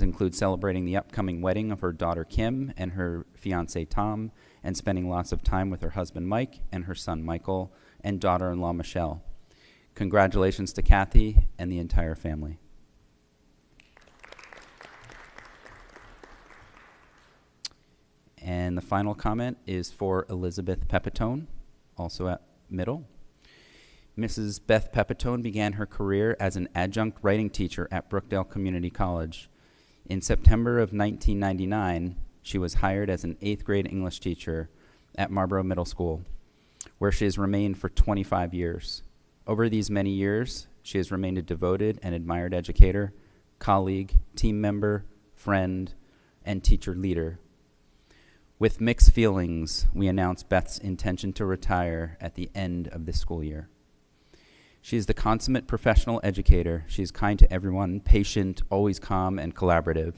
include celebrating the upcoming wedding of her daughter Kim and her fiance Tom, and spending lots of time with her husband Mike and her son Michael and daughter-in-law Michelle. Congratulations to Kathy and the entire family. And the final comment is for Elizabeth Pepitone, also at Middle. Mrs. Beth Pepitone began her career as an adjunct writing teacher at Brookdale Community College. In September of 1999, she was hired as an 8th grade English teacher at Marlboro Middle School, where she has remained for 25 years. Over these many years, she has remained a devoted and admired educator, colleague, team member, friend, and teacher leader. With mixed feelings, we announce Beth's intention to retire at the end of this school year. She is the consummate professional educator. She is kind to everyone, patient, always calm, and collaborative.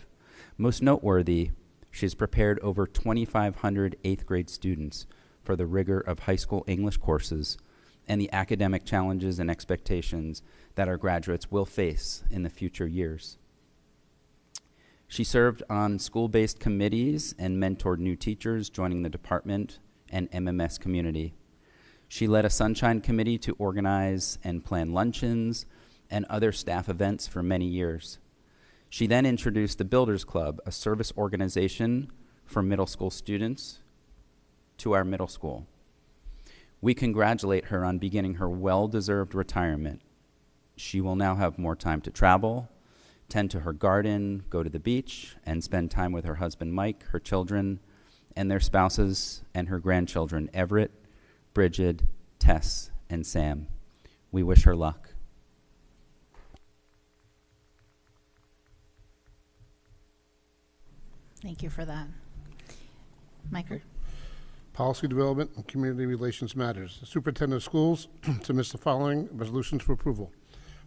Most noteworthy, she has prepared over 2,500 8th grade students for the rigor of high school English courses and the academic challenges and expectations that our graduates will face in the future years. She served on school-based committees and mentored new teachers, joining the department and MMS community. She led a Sunshine Committee to organize and plan luncheons and other staff events for many years. She then introduced the Builders Club, a service organization for middle school students, to our middle school. We congratulate her on beginning her well-deserved retirement. She will now have more time to travel, tend to her garden, go to the beach, and spend time with her husband Mike, her children, and their spouses, and her grandchildren Everett, Bridget, Tess, and Sam. We wish her luck. Thank you for that. Michael? Policy Development and Community Relations Matters. The Superintendent of Schools submits the following resolutions for approval.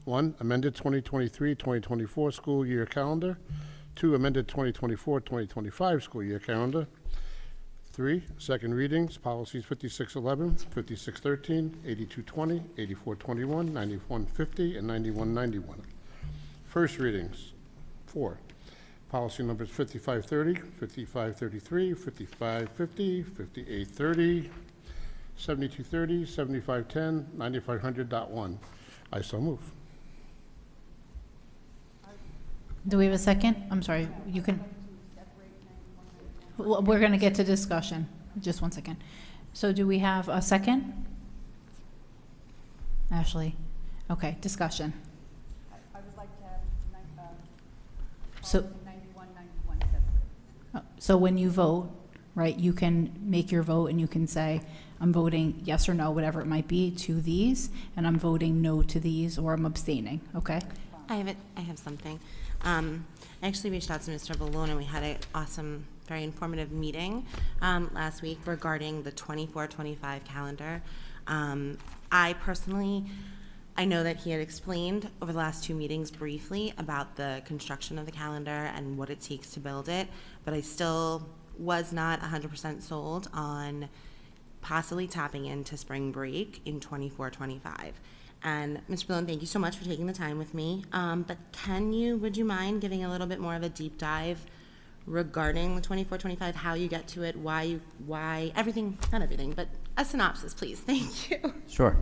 1, amended 2023-2024 school year calendar. 2, amended 2024-2025 school year calendar. 3, second readings, policies 5611, 5613, 8220, 8421, 9150, and 9191. First readings. 4, policy numbers 5530, 5533, 5550, 5830, 7230, 7510, 9500.1. I so move. Do we have a second? I'm sorry, you can. We're going to get to discussion. Just one second. So do we have a second? Ashley? Okay, discussion. I would like to have So, 91, 91 separate. so when you vote, right, you can make your vote and you can say, I'm voting yes or no, whatever it might be, to these, and I'm voting no to these, or I'm abstaining, okay? I have something. I actually reached out to Mr. Balloon, and we had an awesome, very informative meeting last week regarding the 24-25 calendar. I personally, I know that he had explained over the last 2 meetings briefly about the construction of the calendar and what it takes to build it, but I still was not 100% sold on possibly tapping into spring break in 24-25. And Mr. Balone, thank you so much for taking the time with me. But would you mind giving a little bit more of a deep dive regarding the 24-25, how you get to it, why everything, not everything, but a synopsis, please. Thank you. Sure.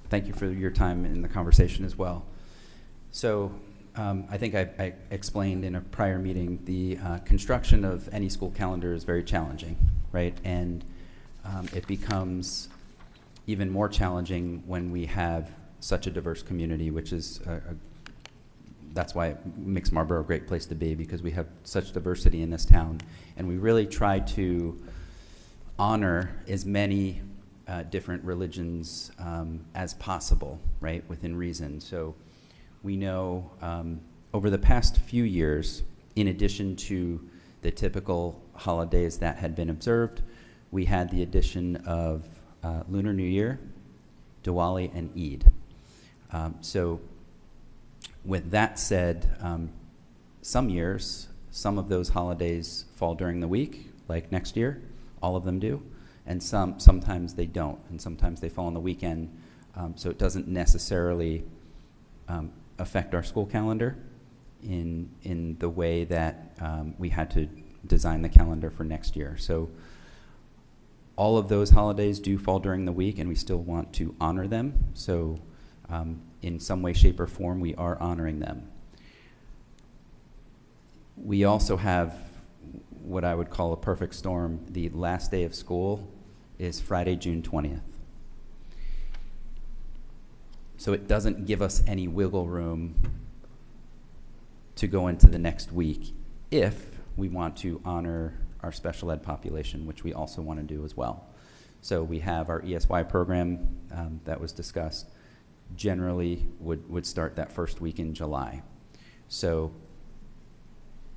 Thank you for your time in the conversation as well. So I think I explained in a prior meeting, the construction of any school calendar is very challenging, right? And it becomes even more challenging when we have such a diverse community, which is that's why it makes Marlboro a great place to be, because we have such diversity in this town, and we really try to honor as many different religions as possible, right, within reason. So we know over the past few years, in addition to the typical holidays that had been observed, we had the addition of Lunar New Year, Diwali, and Eid. So with that said, some years, some of those holidays fall during the week, like next year, all of them do, and sometimes they don't, and sometimes they fall on the weekend, so it doesn't necessarily affect our school calendar in the way that we had to design the calendar for next year. So all of those holidays do fall during the week, and we still want to honor them. So in some way, shape, or form, we are honoring them. We also have what I would call a perfect storm. The last day of school is Friday, June 20th. So it doesn't give us any wiggle room to go into the next week if we want to honor our special ed population, which we also want to do as well. So we have our ESY program that was discussed, generally would start that first week in July. So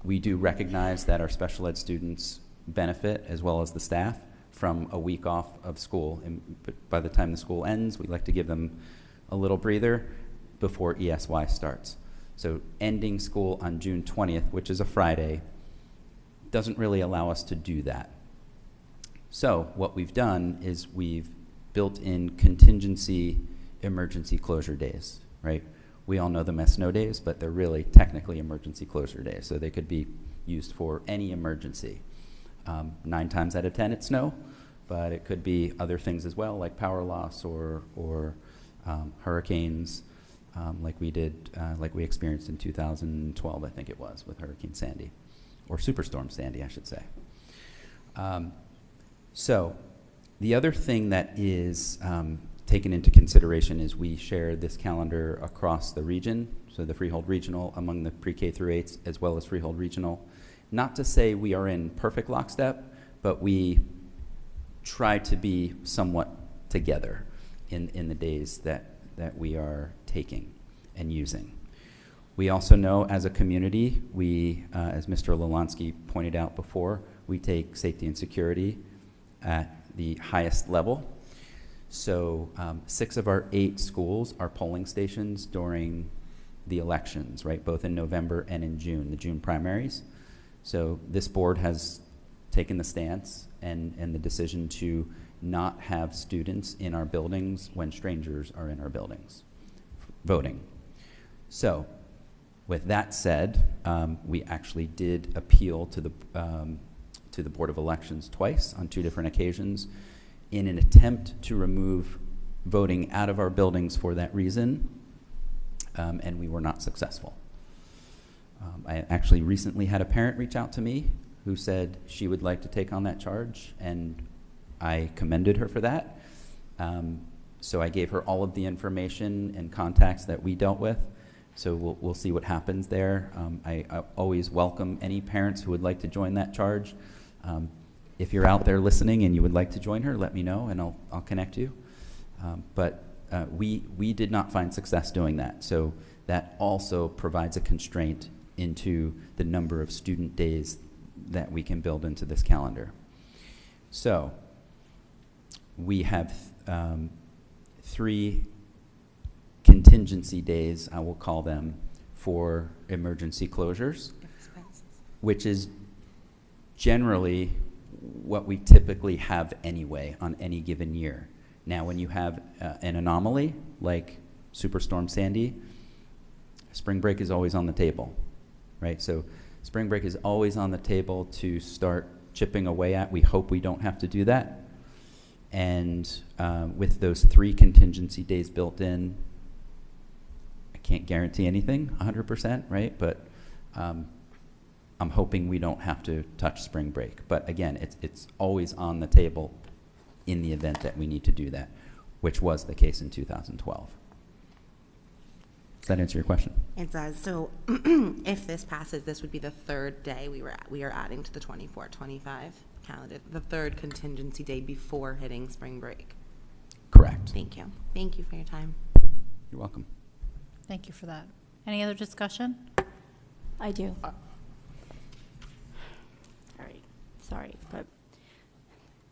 we do recognize that our special ed students benefit, as well as the staff, from a week off of school. And by the time the school ends, we like to give them a little breather before ESY starts. So ending school on June 20th, which is a Friday, doesn't really allow us to do that. So what we've done is we've built in contingency emergency closure days, right? We all know them as snow days, but they're really technically emergency closure days. So they could be used for any emergency. 9 times out of 10 it's snow, but it could be other things as well, like power loss or hurricanes, like we experienced in 2012, I think it was, with Hurricane Sandy. Or Superstorm Sandy, I should say. So the other thing that is taken into consideration is we share this calendar across the region, so the Freehold Regional among the pre-K through 8s, as well as Freehold Regional. Not to say we are in perfect lockstep, but we try to be somewhat together. in the days that we are taking and using. We also know as a community, we, as Mr. Lalansky pointed out before, we take safety and security at the highest level. So 6 of our 8 schools are polling stations during the elections, right? Both in November and in June, the June primaries. So this board has taken the stance and the decision to not have students in our buildings when strangers are in our buildings voting. So with that said, we actually did appeal to the Board of Elections twice on 2 different occasions in an attempt to remove voting out of our buildings for that reason, and we were not successful. I actually recently had a parent reach out to me who said she would like to take on that charge, and I commended her for that. So I gave her all of the information and contacts that we dealt with. So we'll see what happens there. I always welcome any parents who would like to join that charge. If you're out there listening and you would like to join her, let me know and I'll connect you. But we did not find success doing that. So that also provides a constraint into the number of student days that we can build into this calendar. So we have 3 contingency days, I will call them, for emergency closures, which is generally what we typically have anyway on any given year. Now, when you have an anomaly like Superstorm Sandy, spring break is always on the table, right? So spring break is always on the table to start chipping away at. We hope we don't have to do that. And with those 3 contingency days built in, I can't guarantee anything 100%, right? But I'm hoping we don't have to touch spring break. But again, it's always on the table in the event that we need to do that, which was the case in 2012. Does that answer your question? It does. So if this passes, this would be the 3rd day we are adding to the 24-25 calendar, the 3rd contingency day before hitting spring break. Correct. Thank you. Thank you for your time. You're welcome. Thank you for that. Any other discussion? I do. All right, sorry, but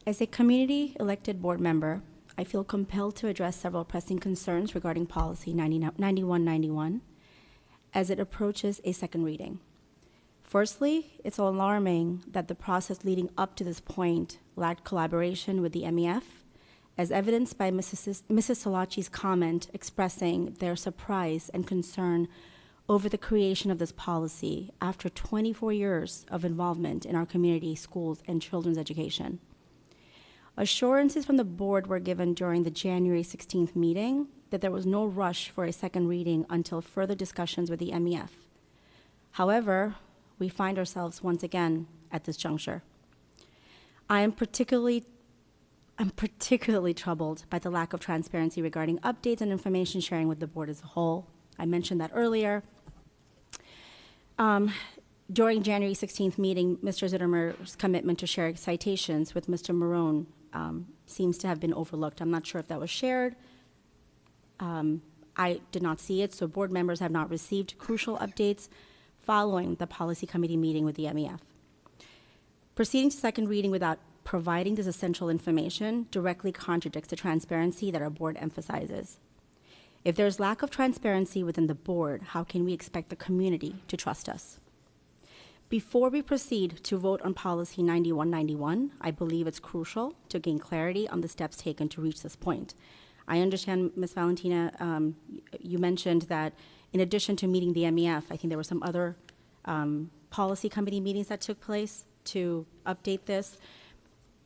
as a community elected board member, I feel compelled to address several pressing concerns regarding policy 9191 as it approaches a second reading. Firstly, it's alarming that the process leading up to this point lacked collaboration with the MEF, as evidenced by Mrs. Solacci's comment expressing their surprise and concern over the creation of this policy after 24 years of involvement in our community, schools, and children's education. Assurances from the board were given during the January 16th meeting that there was no rush for a second reading until further discussions with the MEF. However, we find ourselves once again at this juncture. I'm particularly troubled by the lack of transparency regarding updates and information sharing with the board as a whole. I mentioned that earlier. During January 16th meeting, Mr. Zittermer's commitment to share citations with Mr. Marone seems to have been overlooked. I'm not sure if that was shared. I did not see it, so board members have not received crucial updates following the policy committee meeting with the MEF. Proceeding to second reading without providing this essential information directly contradicts the transparency that our board emphasizes. If there's lack of transparency within the board, how can we expect the community to trust us? Before we proceed to vote on policy 9191, I believe it's crucial to gain clarity on the steps taken to reach this point. I understand, Ms. Valentina, you mentioned that in addition to meeting the MEF, I think there were some other policy committee meetings that took place to update this.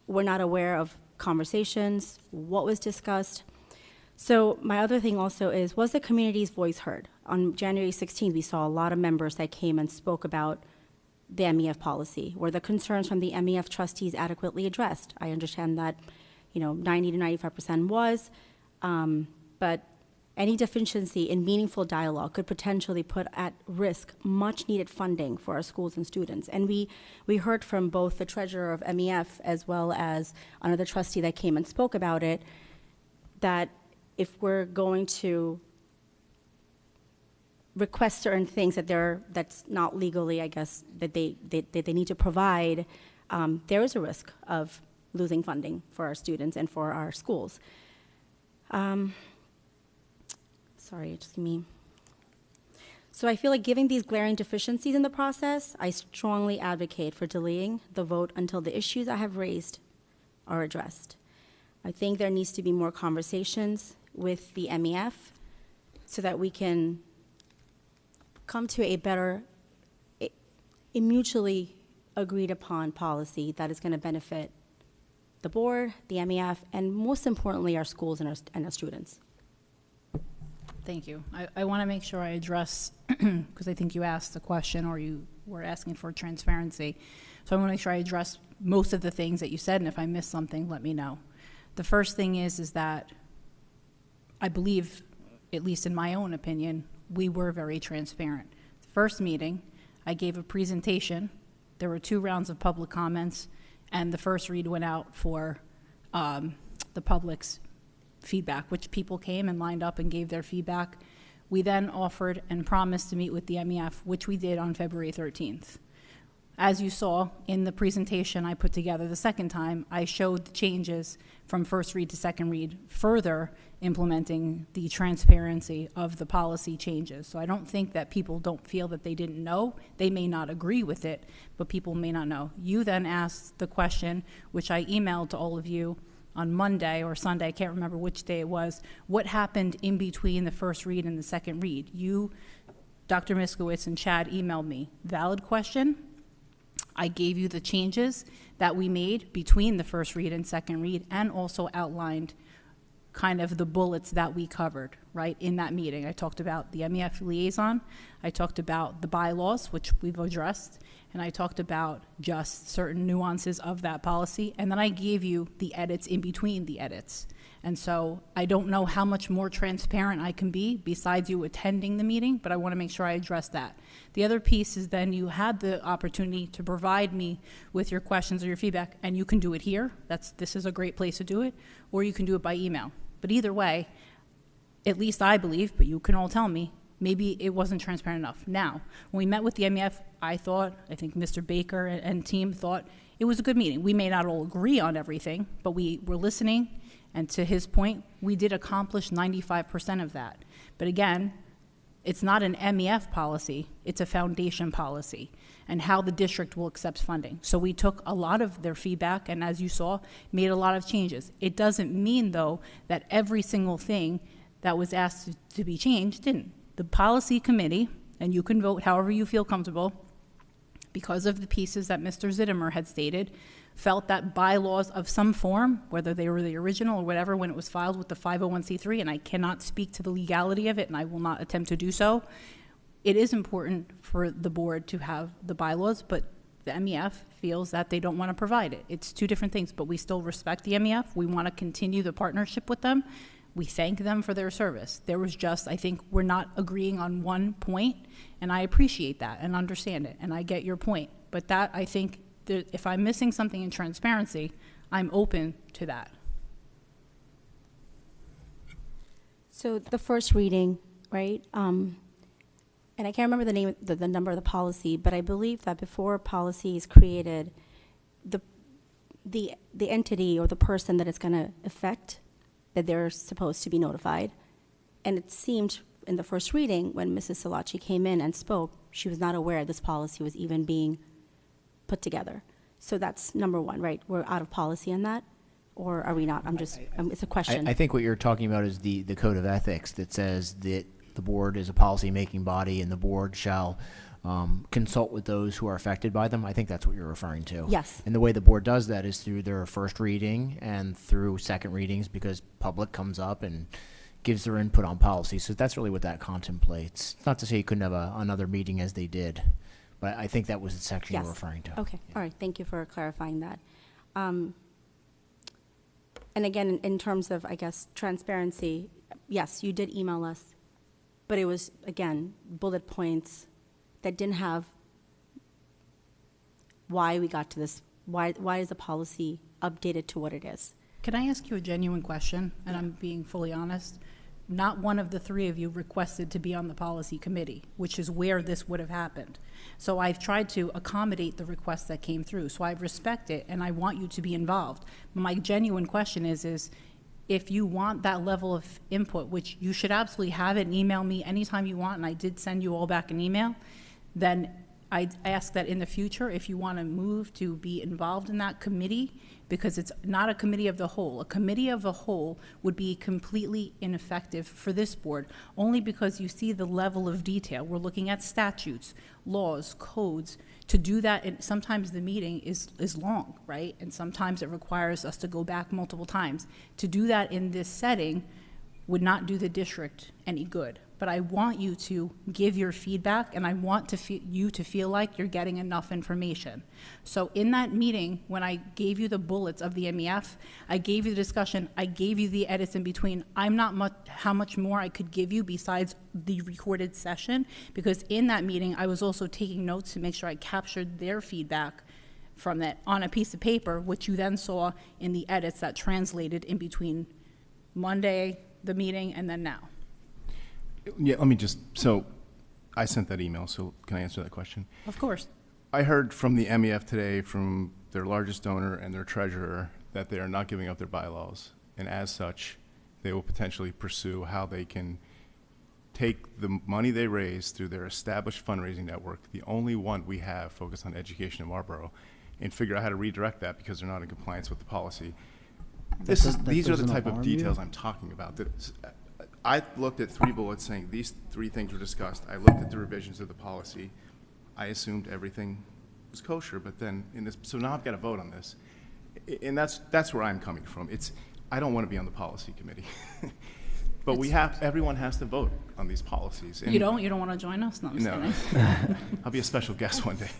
We're not aware of conversations, what was discussed. So my other thing also is, was the community's voice heard? On January 16th, we saw a lot of members that came and spoke about the MEF policy. Were the concerns from the MEF trustees adequately addressed? I understand that, 90 to 95% was, but any deficiency in meaningful dialogue could potentially put at risk much needed funding for our schools and students. And we heard from both the treasurer of MEF as well as another trustee that came and spoke about it, that if we're going to request certain things that's not legally, I guess, that they need to provide, there is a risk of losing funding for our students and for our schools. Sorry, just give me. So I feel like given these glaring deficiencies in the process, I strongly advocate for delaying the vote until the issues I have raised are addressed. I think there needs to be more conversations with the MEF so that we can come to a better, a mutually agreed upon policy that is going to benefit the board, the MEF, and most importantly, our schools and our students. Thank you. I want to make sure I address, because I think you asked the question or you were asking for transparency. So I want to make sure I address most of the things that you said, and if I missed something, let me know. The first thing is that I believe, at least in my own opinion, we were very transparent. The first meeting, I gave a presentation. There were 2 rounds of public comments, and the first read went out for the public's feedback, which people came and lined up and gave their feedback. We then offered and promised to meet with the MEF, which we did on February 13th. As you saw in the presentation I put together the second time, I showed the changes from first read to second read, further implementing the transparency of the policy changes. So I don't think that people don't feel that they didn't know. They may not agree with it, but people may not know. You then asked the question, which I emailed to all of you on Monday or Sunday, I can't remember which day it was, what happened in between the first read and the second read? You, Dr. Miskowitz and Chad emailed me. Valid question. I gave you the changes that we made between the first read and second read, and also outlined kind of the bullets that we covered, right, in that meeting. I talked about the MEF liaison, I talked about the bylaws, which we've addressed, and I talked about just certain nuances of that policy, and then I gave you the edits in between the edits. And so I don't know how much more transparent I can be besides you attending the meeting, but I want to make sure I address that. The other piece is then you had the opportunity to provide me with your questions or your feedback, and you can do it here. This is a great place to do it, or you can do it by email. But either way, at least I believe, but you can all tell me, maybe it wasn't transparent enough. Now, when we met with the MEF, I think Mr. Baker and team thought it was a good meeting. We may not all agree on everything, but we were listening, and to his point, we did accomplish 95% of that. But again, it's not an MEF policy, it's a foundation policy, and how the district will accept funding. So we took a lot of their feedback, and as you saw, made a lot of changes. It doesn't mean, though, that every single thing that was asked to be changed didn't. The policy committee, and you can vote however you feel comfortable, because of the pieces that Mr. Zittimer had stated, felt that bylaws of some form, whether they were the original or whatever, when it was filed with the 501c3, and I cannot speak to the legality of it, and I will not attempt to do so, it is important for the board to have the bylaws, but the MEF feels that they don't want to provide it. It's 2 different things, but we still respect the MEF. We want to continue the partnership with them. We thank them for their service. There was just, I think, we're not agreeing on one point, and I appreciate that and understand it, and I get your point. But that, I think, if I'm missing something in transparency, I'm open to that. So the first reading, right? And I can't remember the number of the policy, but I believe that before a policy is created, the entity or the person that it's going to affect, that they're supposed to be notified. And it seemed in the first reading, when Mrs. Salachi came in and spoke, she was not aware this policy was even being put together. So that's number 1, right? We're out of policy on that, or are we not? It's a question. I think what you're talking about is the code of ethics that says that the board is a policy-making body and the board shall consult with those who are affected by them. I think that's what you're referring to. Yes. And the way the board does that is through their first reading and through second readings, because public comes up and gives their input on policy. So that's really what that contemplates. Not to say you couldn't have another meeting as they did, but I think that was the section you're referring to. Okay. Yeah. All right. Thank you for clarifying that. And again, in terms of, I guess, transparency, yes, you did email us, but it was, again, bullet points that didn't have why we got to this, why is the policy updated to what it is. Can I ask you a genuine question? And I'm being fully honest. Not one of the three of you requested to be on the policy committee, which is where this would have happened. So I've tried to accommodate the requests that came through. So I respect it, and I want you to be involved. My genuine question is if you want that level of input, which you should absolutely have it and email me anytime you want, and I did send you all back an email, then I ask that in the future, if you want to move to be involved in that committee, because it's not a committee of the whole. A committee of the whole would be completely ineffective for this board, only because you see the level of detail. We're looking at statutes, laws, codes. To do that, and sometimes the meeting is long, right? And sometimes it requires us to go back multiple times. To do that in this setting would not do the district any good. But I want you to give your feedback, and I want you to feel like you're getting enough information. So in that meeting, when I gave you the bullets of the MEF, I gave you the discussion, I gave you the edits in between. I'm not much how much more I could give you besides the recorded session, because in that meeting, I was also taking notes to make sure I captured their feedback from that on a piece of paper, which you then saw in the edits that translated in between Monday, the meeting, and then now. Yeah, let me just, so I sent that email, so can I answer that question? Of course. I heard from the MEF today, from their largest donor and their treasurer, that they are not giving up their bylaws. And as such, they will potentially pursue how they can take the money they raise through their established fundraising network, the only one we have focused on education in Marlboro, and figure out how to redirect that because they're not in compliance with the policy. These are the type of details I'm talking about. I looked at 3 bullets saying these 3 things were discussed. I looked at the revisions of the policy. I assumed everything was kosher, but then so now I've got to vote on this. And that's where I'm coming from. I don't want to be on the policy committee. But everyone has to vote on these policies. And you don't want to join us? No, I'm just kidding. I'll be a special guest one day.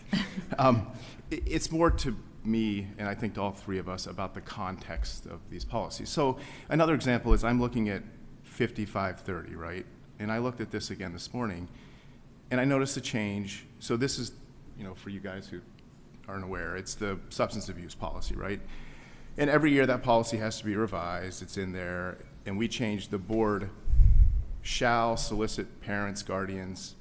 It's more to me, and I think to all 3 of us, about the context of these policies. So another example is I'm looking at 5530, right? And I looked at this again this morning, and I noticed a change. So this is, for you guys who aren't aware, it's the substance abuse policy, right? And every year that policy has to be revised. It's in there, and we changed the board shall solicit parents, guardians,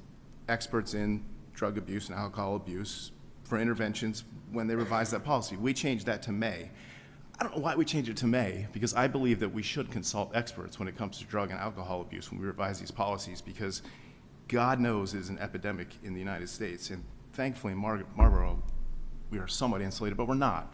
experts in drug abuse and alcohol abuse for interventions when they revise that policy. We changed that to may. I don't know why we changed it to may, because I believe that we should consult experts when it comes to drug and alcohol abuse when we revise these policies, because God knows it is an epidemic in the United States. And thankfully in Marlboro, we are somewhat insulated, but we're not.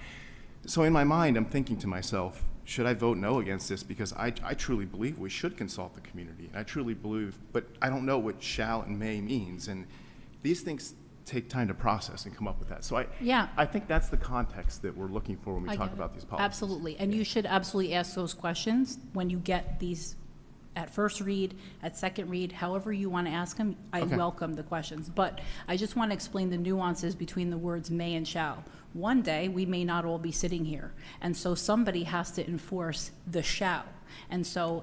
So in my mind, I'm thinking to myself, should I vote no against this? Because I truly believe we should consult the community. And I truly believe, but I don't know what shall and may means. And these things take time to process and come up with that. So I think that's the context that we're looking for when we talk about these policies. Absolutely. And you should absolutely ask those questions when you get these at first read, at second read, however you want to ask them. I welcome the questions. But I just want to explain the nuances between the words may and shall. One day, we may not all be sitting here. And so somebody has to enforce the shall. And so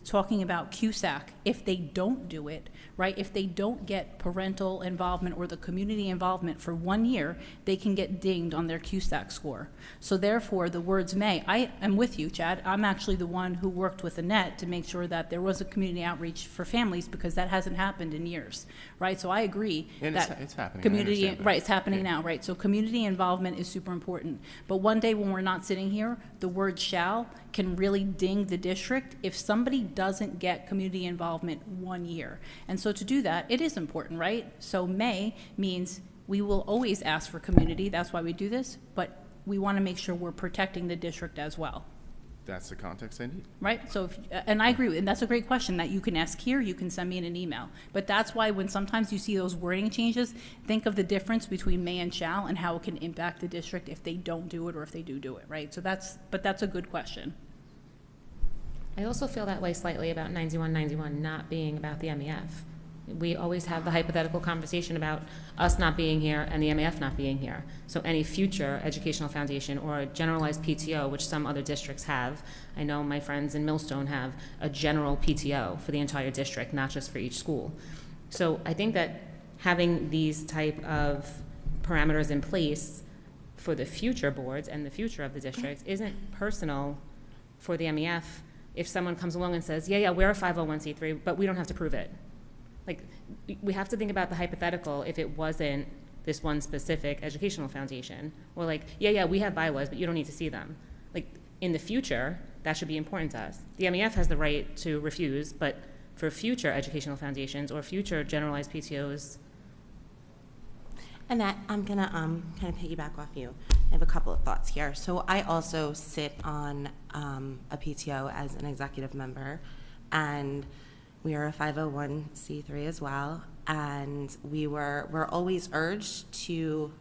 talking about QSAC, if they don't do it, right, if they don't get parental involvement or the community involvement for 1 year, they can get dinged on their QSAC score. So therefore, the words may, I am with you, Chad. I'm actually the one who worked with Annette to make sure that there was a community outreach for families, because that hasn't happened in years, right? So I agree and that it's happening. community, right, it's happening now, right? So community involvement is super important. But one day when we're not sitting here, the word shall can really ding the district if somebody doesn't get community involvement 1 year. And so to do that, it is important, right? So may means we will always ask for community. That's why we do this. But we want to make sure we're protecting the district as well. That's the context I need. Right? So, and I agree, and that's a great question that you can ask here, you can send me in an email. But that's why when sometimes you see those wording changes, think of the difference between may and shall and how it can impact the district if they don't do it or if they do it, right? So that's a good question. I also feel that way slightly about 9191 not being about the MEF. We always have the hypothetical conversation about us not being here and the MEF not being here. So any future educational foundation or a generalized PTO, which some other districts have, I know my friends in Millstone have a general PTO for the entire district, not just for each school. So I think that having these type of parameters in place for the future boards and the future of the district isn't personal for the MEF if someone comes along and says, yeah, we're a 501c3, but we don't have to prove it. Like, we have to think about the hypothetical if it wasn't this one specific educational foundation. Or like, yeah, we have bylaws, but you don't need to see them. Like, in the future, that should be important to us. The MEF has the right to refuse, but for future educational foundations or future generalized PTOs. Annette, I'm gonna kind of piggyback off you. I have a couple of thoughts here. So I also sit on a PTO as an executive member, and we are a 501c3 as well. And we're always urged to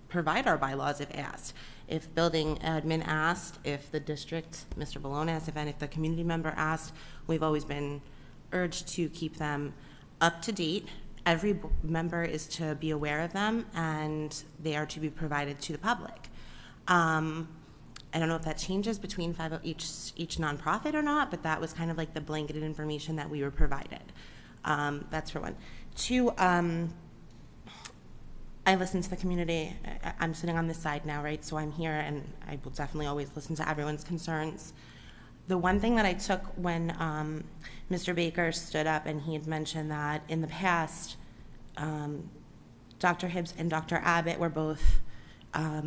provide our bylaws if asked. If building admin asked, if the district, Mr. Balone asked, if the community member asked, we've always been urged to keep them up to date. Every member is to be aware of them, and they are to be provided to the public. I don't know if that changes between each nonprofit or not, but that was kind of like the blanketed information that we were provided. That's for one. Two, I listen to the community. I'm sitting on this side now, right? So I'm here, and I will definitely always listen to everyone's concerns. The one thing that I took when Mr. Baker stood up and he had mentioned that in the past, Dr. Hibbs and Dr. Abbott were both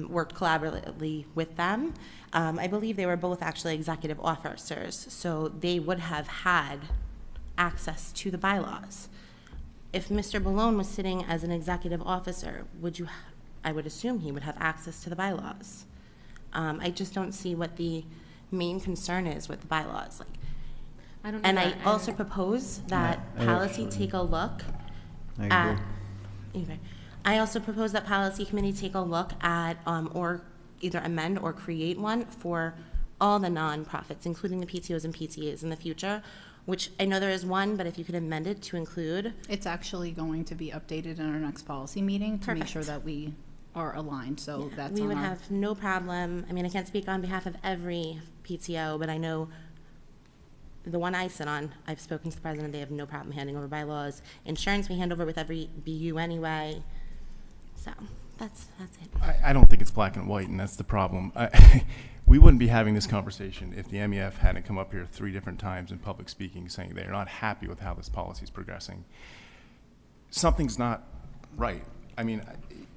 worked collaboratively with them. I believe they were both actually executive officers, so they would have had access to the bylaws. If Mr. Balone was sitting as an executive officer, I would assume he would have access to the bylaws. I just don't see what the main concern is with the bylaws. Like, I also propose that policy take a look at. I also propose that policy committee take a look at or either amend or create one for all the nonprofits, including the PTOs and PTAs in the future, which I know there is one, but if you could amend it to include. It's actually going to be updated in our next policy meeting to make Perfect. sure that we are aligned, so that's We on would our- have no problem. I mean, I can't speak on behalf of every PTO, but I know the one I sit on, I've spoken to the president, they have no problem handing over bylaws. Insurance we hand over with every BU anyway. So that's it. I don't think it's black and white, and that's the problem. We wouldn't be having this conversation if the MEF hadn't come up here 3 different times in public speaking saying they're not happy with how this policy is progressing. Something's not right. I mean,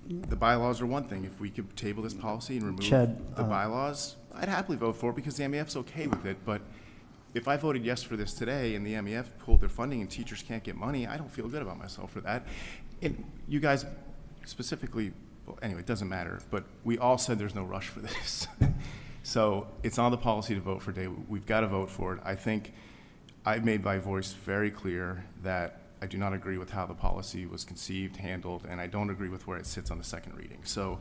the bylaws are one thing. If we could table this policy and remove Chad, the bylaws, I'd happily vote for it because the MEF's okay with it. But if I voted yes for this today and the MEF pulled their funding and teachers can't get money, I don't feel good about myself for that. And you guys specifically, well, anyway, it doesn't matter, but we all said there's no rush for this. So it's on the policy to vote for today. We've got to vote for it. I think I've made my voice very clear that I do not agree with how the policy was conceived, handled, and I don't agree with where it sits on the second reading. So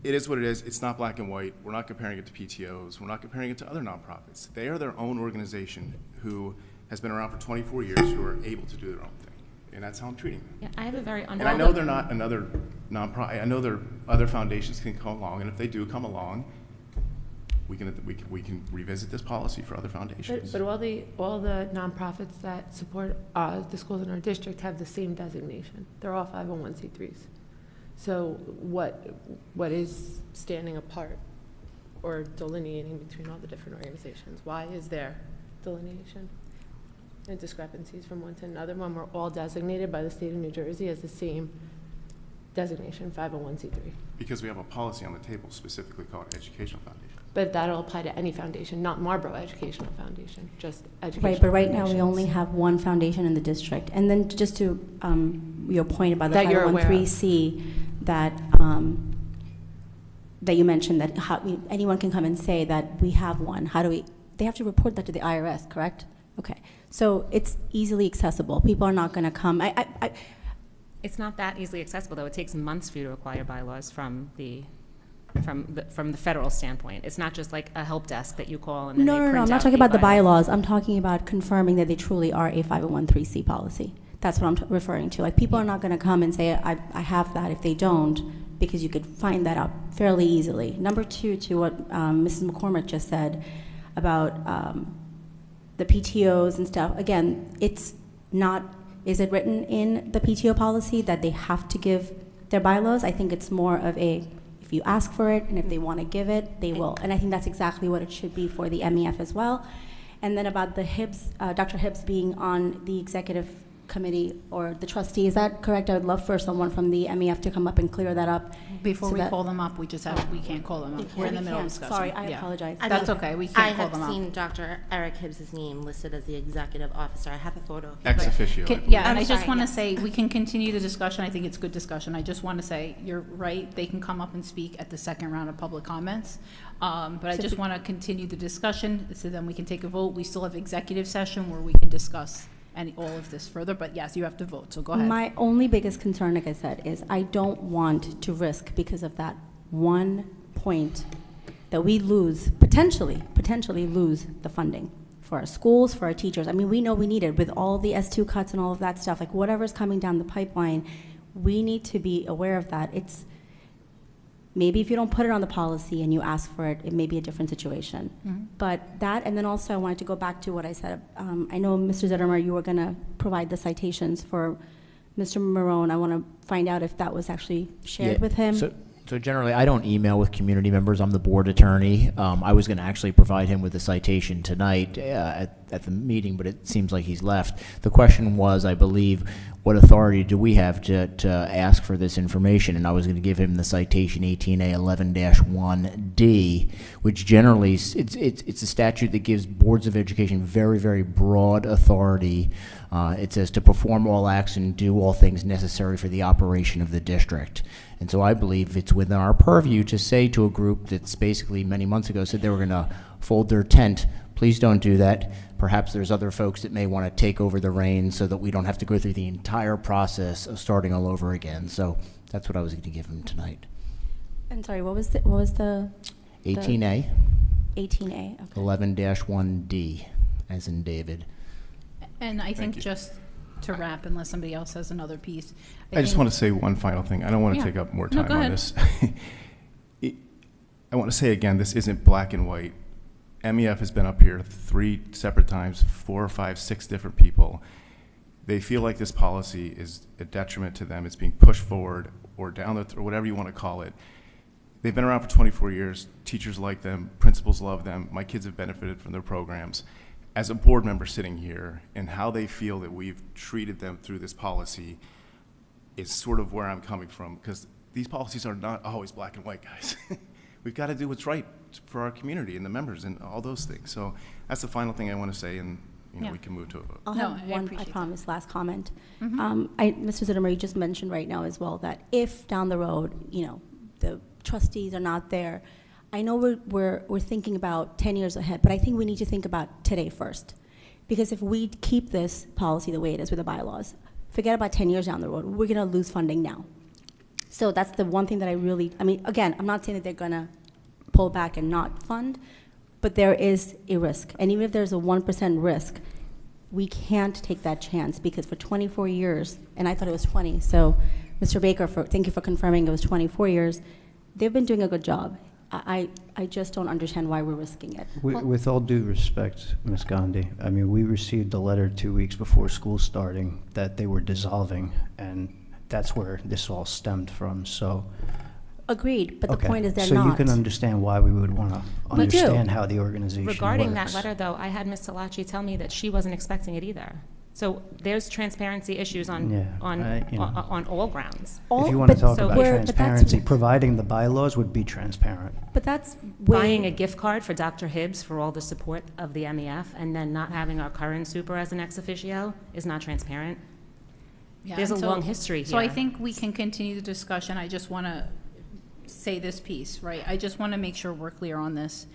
it is what it is. It's not black and white. We're not comparing it to PTOs. We're not comparing it to other nonprofits. They are their own organization who has been around for 24 years who are able to do their own thing. And that's how I'm treating them. Yeah, I have a very And I know they're not another nonprofit. I know there are other foundations can come along, and if they do come along, we can revisit this policy for other foundations. But all the nonprofits that support the schools in our district have the same designation. They're all 501c3s. So what is standing apart or delineating between all the different organizations? Why is there delineation and discrepancies from one to another when we're all designated by the state of New Jersey as the same designation, 501c3? Because we have a policy on the table specifically called Educational Foundation. But that'll apply to any foundation, not Marlboro Educational Foundation, just education. Right, but right now we only have one foundation in the district. And then just to your point about the 501c that that you mentioned, that anyone can come and say that we have one. How do we? They have to report that to the IRS, correct? Okay, so it's easily accessible. People are not going to come. It's not that easily accessible, though. It takes months for you to acquire bylaws from the federal standpoint. It's not just like a help desk that you call and then No, I'm not talking about the bylaws. I'm talking about confirming that they truly are a 501c policy. That's what I'm referring to. Like, people are not going to come and say, I have that if they don't, because you could find that out fairly easily. Number 2, to what Mrs. McCormick just said about the PTOs and stuff. Again, it's not, is it written in the PTO policy that they have to give their bylaws. I think it's more of a, if you ask for it and if they want to give it, they will. And I think that's exactly what it should be for the MEF as well. And then about the Hibbs, Dr. Hibbs being on the executive committee or the trustee, is that correct? I would love for someone from the MEF to come up and clear that up. Before we call them up, we can't call them up. We're in the middle of discussion. Sorry, I apologize. That's okay, we can't call them up. I have seen Dr. Eric Hibbs' name listed as the executive officer. I have a photo. Ex officio. Yeah, and I just want to say, we can continue the discussion. I think it's good discussion. I just want to say, you're right, they can come up and speak at the second round of public comments. But I just want to continue the discussion, so then we can take a vote. We still have executive session where we can discuss all of this further, but yes, you have to vote, so go ahead. My only biggest concern, like I said, is I don't want to risk, because of that 1 point, that we lose, potentially lose the funding for our schools, for our teachers. I mean, we know we need it with all the S2 cuts and all of that stuff, like whatever's coming down the pipeline, we need to be aware of that. It's, maybe if you don't put it on the policy and you ask for it, it may be a different situation. But that, and then also I wanted to go back to what I said. I know, Mr. Zettermer, you were going to provide the citations for Mr. Marone. I want to find out if that was actually shared with him. So generally, I don't email with community members. I'm the board attorney. I was going to actually provide him with a citation tonight at the meeting, but it seems like he's left. The question was, I believe, what authority do we have to ask for this information? And I was going to give him the citation 18A 11-1D, which generally, it's a statute that gives boards of education very, very broad authority. It says to perform all acts and do all things necessary for the operation of the district. And so I believe it's within our purview to say to a group that's basically many months ago said they were going to fold their tent, please don't do that. Perhaps there's other folks that may want to take over the reins so that we don't have to go through the entire process of starting all over again. So that's what I was going to give him tonight. And sorry, what was the 18A. 18A, okay. 11-1D, as in David. And I think just to wrap, unless somebody else has another piece. I just want to say one final thing. I don't want to take up more time on this. I want to say again, this isn't black and white. MEF has been up here 3 separate times, 4 or 5, 6 different people. They feel like this policy is a detriment to them. It's being pushed forward or down or whatever you want to call it. They've been around for 24 years. Teachers like them. Principals love them. My kids have benefited from their programs. As a board member sitting here, and how they feel that we've treated them through this policy is sort of where I'm coming from, because these policies are not always black and white, guys. We've got to do what's right for our community and the members and all those things. So that's the final thing I want to say, and we can move to a vote. I'll have one, I promise, last comment. Mr. Zittermer, you just mentioned right now as well that if down the road, the trustees are not there, I know we're thinking about 10 years ahead, but I think we need to think about today first. Because if we keep this policy the way it is with the bylaws, forget about 10 years down the road, we're going to lose funding now. So that's the one thing that again, I'm not saying that they're going to pull back and not fund, but there is a risk. And even if there's a 1% risk, we can't take that chance, because for 24 years, and I thought it was 20, so Mr. Baker, thank you for confirming it was 24 years, they've been doing a good job. I just don't understand why we're risking it. With all due respect, Ms. Gandhi, I mean, we received a letter 2 weeks before school starting that they were dissolving, and that's where this all stemmed from. So, agreed, but the point is they're so not. So you can understand why we would want to understand how the organization Regarding works. that letter, though, I had Ms. Salachi tell me that she wasn't expecting it either. So there's transparency issues on all grounds. If you want to talk about transparency, providing the bylaws would be transparent. But that's buying a gift card for Dr. Hibbs for all the support of the MEF, and then not having our current super as an ex officio is not transparent. Yeah, there's a long history here. So I think we can continue the discussion. I just want to say this piece, right? I just want to make sure we're clear on this.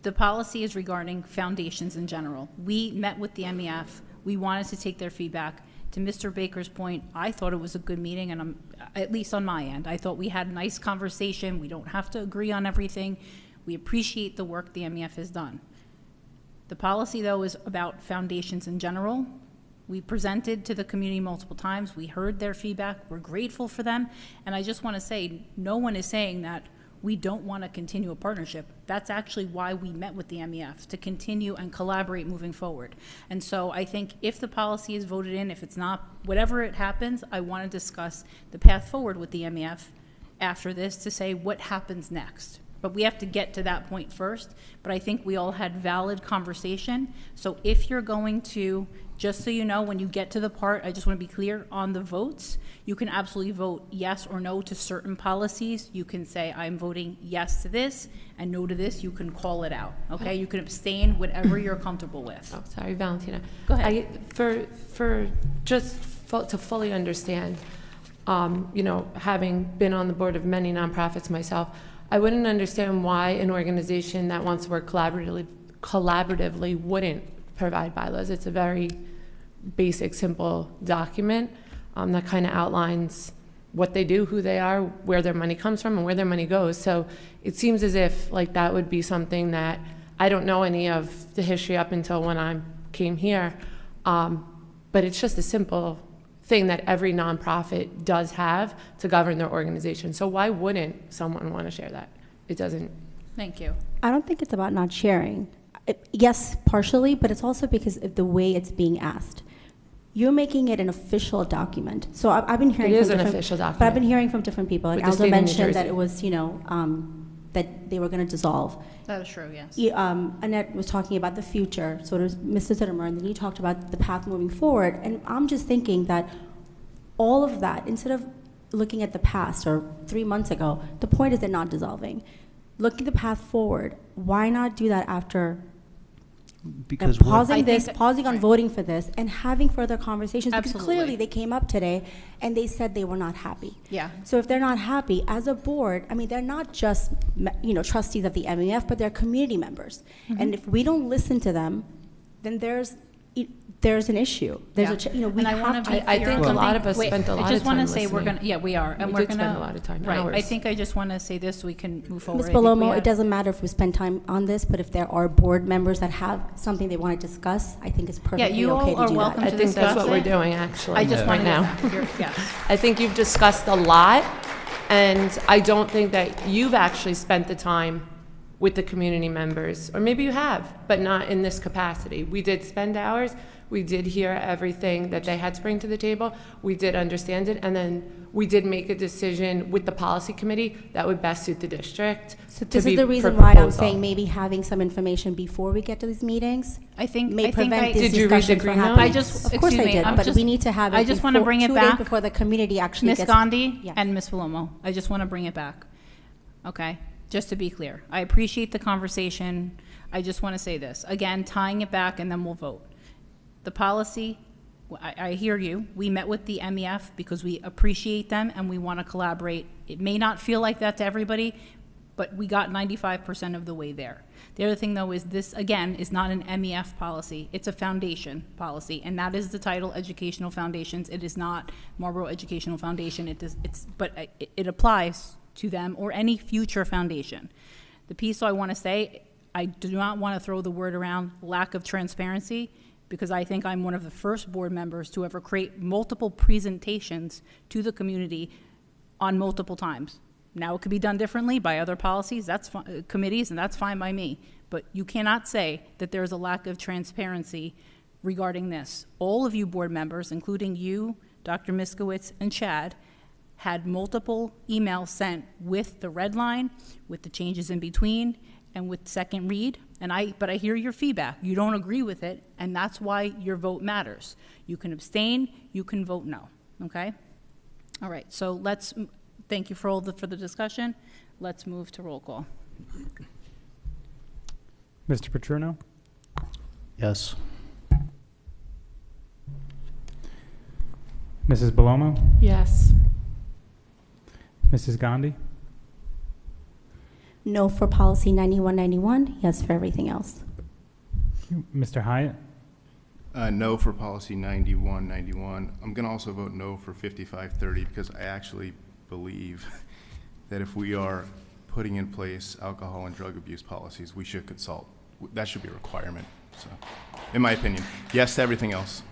The policy is regarding foundations in general. We met with the MEF. We wanted to take their feedback. To Mr. Baker's point, I thought it was a good meeting, and at least on my end, I thought we had a nice conversation. We don't have to agree on everything. We appreciate the work the MEF has done. The policy, though, is about foundations in general. We presented to the community multiple times. We heard their feedback. We're grateful for them. And I just want to say, no one is saying that we don't want to continue a partnership. That's actually why we met with the MEF, to continue and collaborate moving forward. And so I think if the policy is voted in, if it's not, whatever it happens, I want to discuss the path forward with the MEF after this to say what happens next. But we have to get to that point first. But I think we all had valid conversation. So if you're going to, just so you know, when you get to the part, I just want to be clear on the votes, you can absolutely vote yes or no to certain policies. You can say, I'm voting yes to this and no to this. You can call it out, okay? You can abstain, whatever you're comfortable with. Oh, sorry, Valentina. Go ahead. To fully understand, you know, having been on the board of many nonprofits myself, I wouldn't understand why an organization that wants to work collaboratively wouldn't provide bylaws. It's a very basic, simple document that kind of outlines what they do, who they are, where their money comes from, and where their money goes. So it seems as if like that would be something that I don't know any of the history up until when I came here, but it's just a simple thing that every nonprofit does have to govern their organization. So why wouldn't someone want to share that? It doesn't. Thank you. I don't think it's about not sharing. Yes, partially, but it's also because of the way it's being asked. You're making it an official document. So I've been hearing It is from an different, official document. But I've been hearing from different people. Like With the Aldo state of New mentioned that Jersey. it was, you know, that they were going to dissolve. That is true, yes. Annette was talking about the future, sort of Mr. Zittermer, and then you talked about the path moving forward. And I'm just thinking that all of that, instead of looking at the past or 3 months ago, the point is they're not dissolving. Look at the path forward. Why not do that after Because pausing on voting for this and having further conversations? Because Absolutely. clearly they came up today and they said they were not happy. Yeah. So if they're not happy, as a board, I mean, they're not just, you know, trustees of the MEF, but they're community members. Mhm. And if we don't listen to them, then there's an issue. There's Yeah. we And I have wanna to. be I think clear. a lot of us Wait, spent a lot I of just want time to say we're listening. gonna, yeah, we are, and We we're did gonna. spend a lot of time, Right, I hours. think I just want to say this so we can move forward. Ms. I think we Palomo, have- it doesn't matter if we spend time on this, but if there are board members that have something they want to discuss, I think it's Yeah, perfectly you okay all are to do welcome that. I to think that's discuss what we're it. doing, actually, I just right wanted now. Yes. I think you've discussed a lot, and I don't think that you've actually spent the time with the community members, or maybe you have, but not in this capacity. We did spend hours, we did hear everything that they had to bring to the table, we did understand it, and then we did make a decision with the policy committee that would best suit the district. So to this be is the for reason why I'm proposal. saying maybe having some information before we get to these meetings I think may prevent these Did you read the discussions from green note? happening. I just, Of course I excuse me, did, I'm but just- we need to have it I just want to before- bring it 2 days back. before the community actually Ms. gets. Gandhi Yes. and Ms. Palomo, I just want to bring it back. Okay? Just to be clear. I appreciate the conversation. I just want to say this. Again, tying it back and then we'll vote. The policy, I hear you. We met with the MEF because we appreciate them and we want to collaborate. It may not feel like that to everybody, but we got 95% of the way there. The other thing, though, is this, again, is not an MEF policy. It's a foundation policy, and that is the title, Educational Foundations. It is not Marlboro Educational Foundation. But it applies to them or any future foundation. The piece I want to say, I do not want to throw the word around lack of transparency, because I think I'm one of the first board members to ever create multiple presentations to the community on multiple times. Now, it could be done differently by other policies, committees, and that's fine by me. But you cannot say that there's a lack of transparency regarding this. All of you board members, including you, Dr. Miskowitz, and Chad, had multiple emails sent with the red line, with the changes in between, and with second read. But I hear your feedback. You don't agree with it, and that's why your vote matters. You can abstain, you can vote no, okay? All right, so thank you for the discussion. Let's move to roll call. Mr. Petruno? Yes. Mrs. Palomo? Yes. Mrs. Gandhi? No for policy 9191, yes for everything else. Mr. Hyatt? No for policy 9191. I'm going to also vote no for 5530 because I actually believe that if we are putting in place alcohol and drug abuse policies, we should consult. That should be a requirement. So, in my opinion, yes to everything else.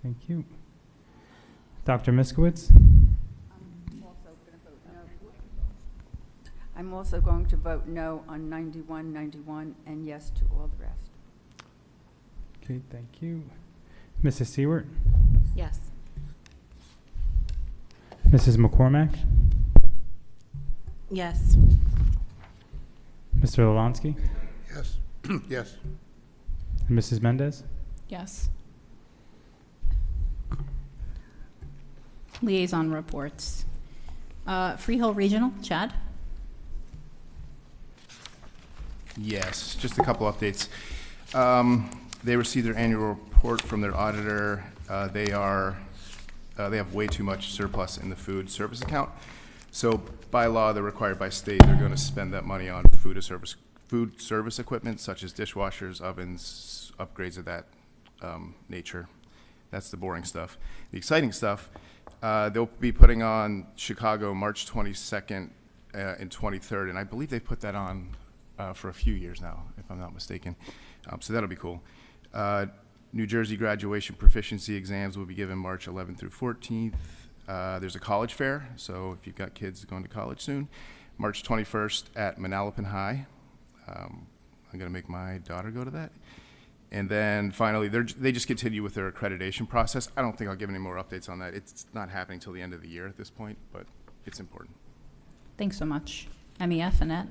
Thank you. Dr. Miskowitz? I'm also going to vote no on 91, 91, and yes to all the rest. Okay, thank you. Mrs. Seward? Yes. Mrs. McCormack? Yes. Mr. Lalansky? Yes. Yes. And Mrs. Mendez? Yes. Liaison reports. Freehold Regional, Chad? Yes, just a couple updates. They received their annual report from their auditor. They have way too much surplus in the food service account. So by law, they're required by state, they're going to spend that money on food service equipment such as dishwashers, ovens, upgrades of that nature. That's the boring stuff. The exciting stuff, they'll be putting on Chicago March 22nd and 23rd, and I believe they put that on for a few years now, if I'm not mistaken. So that'll be cool. New Jersey graduation proficiency exams will be given March 11th through 14th. There's a college fair, so if you've got kids going to college soon, March 21st at Manalapan High. I'm going to make my daughter go to that. And then finally, they just continue with their accreditation process. I don't think I'll give any more updates on that. It's not happening till the end of the year at this point, but it's important. Thanks so much. MEF, Annette?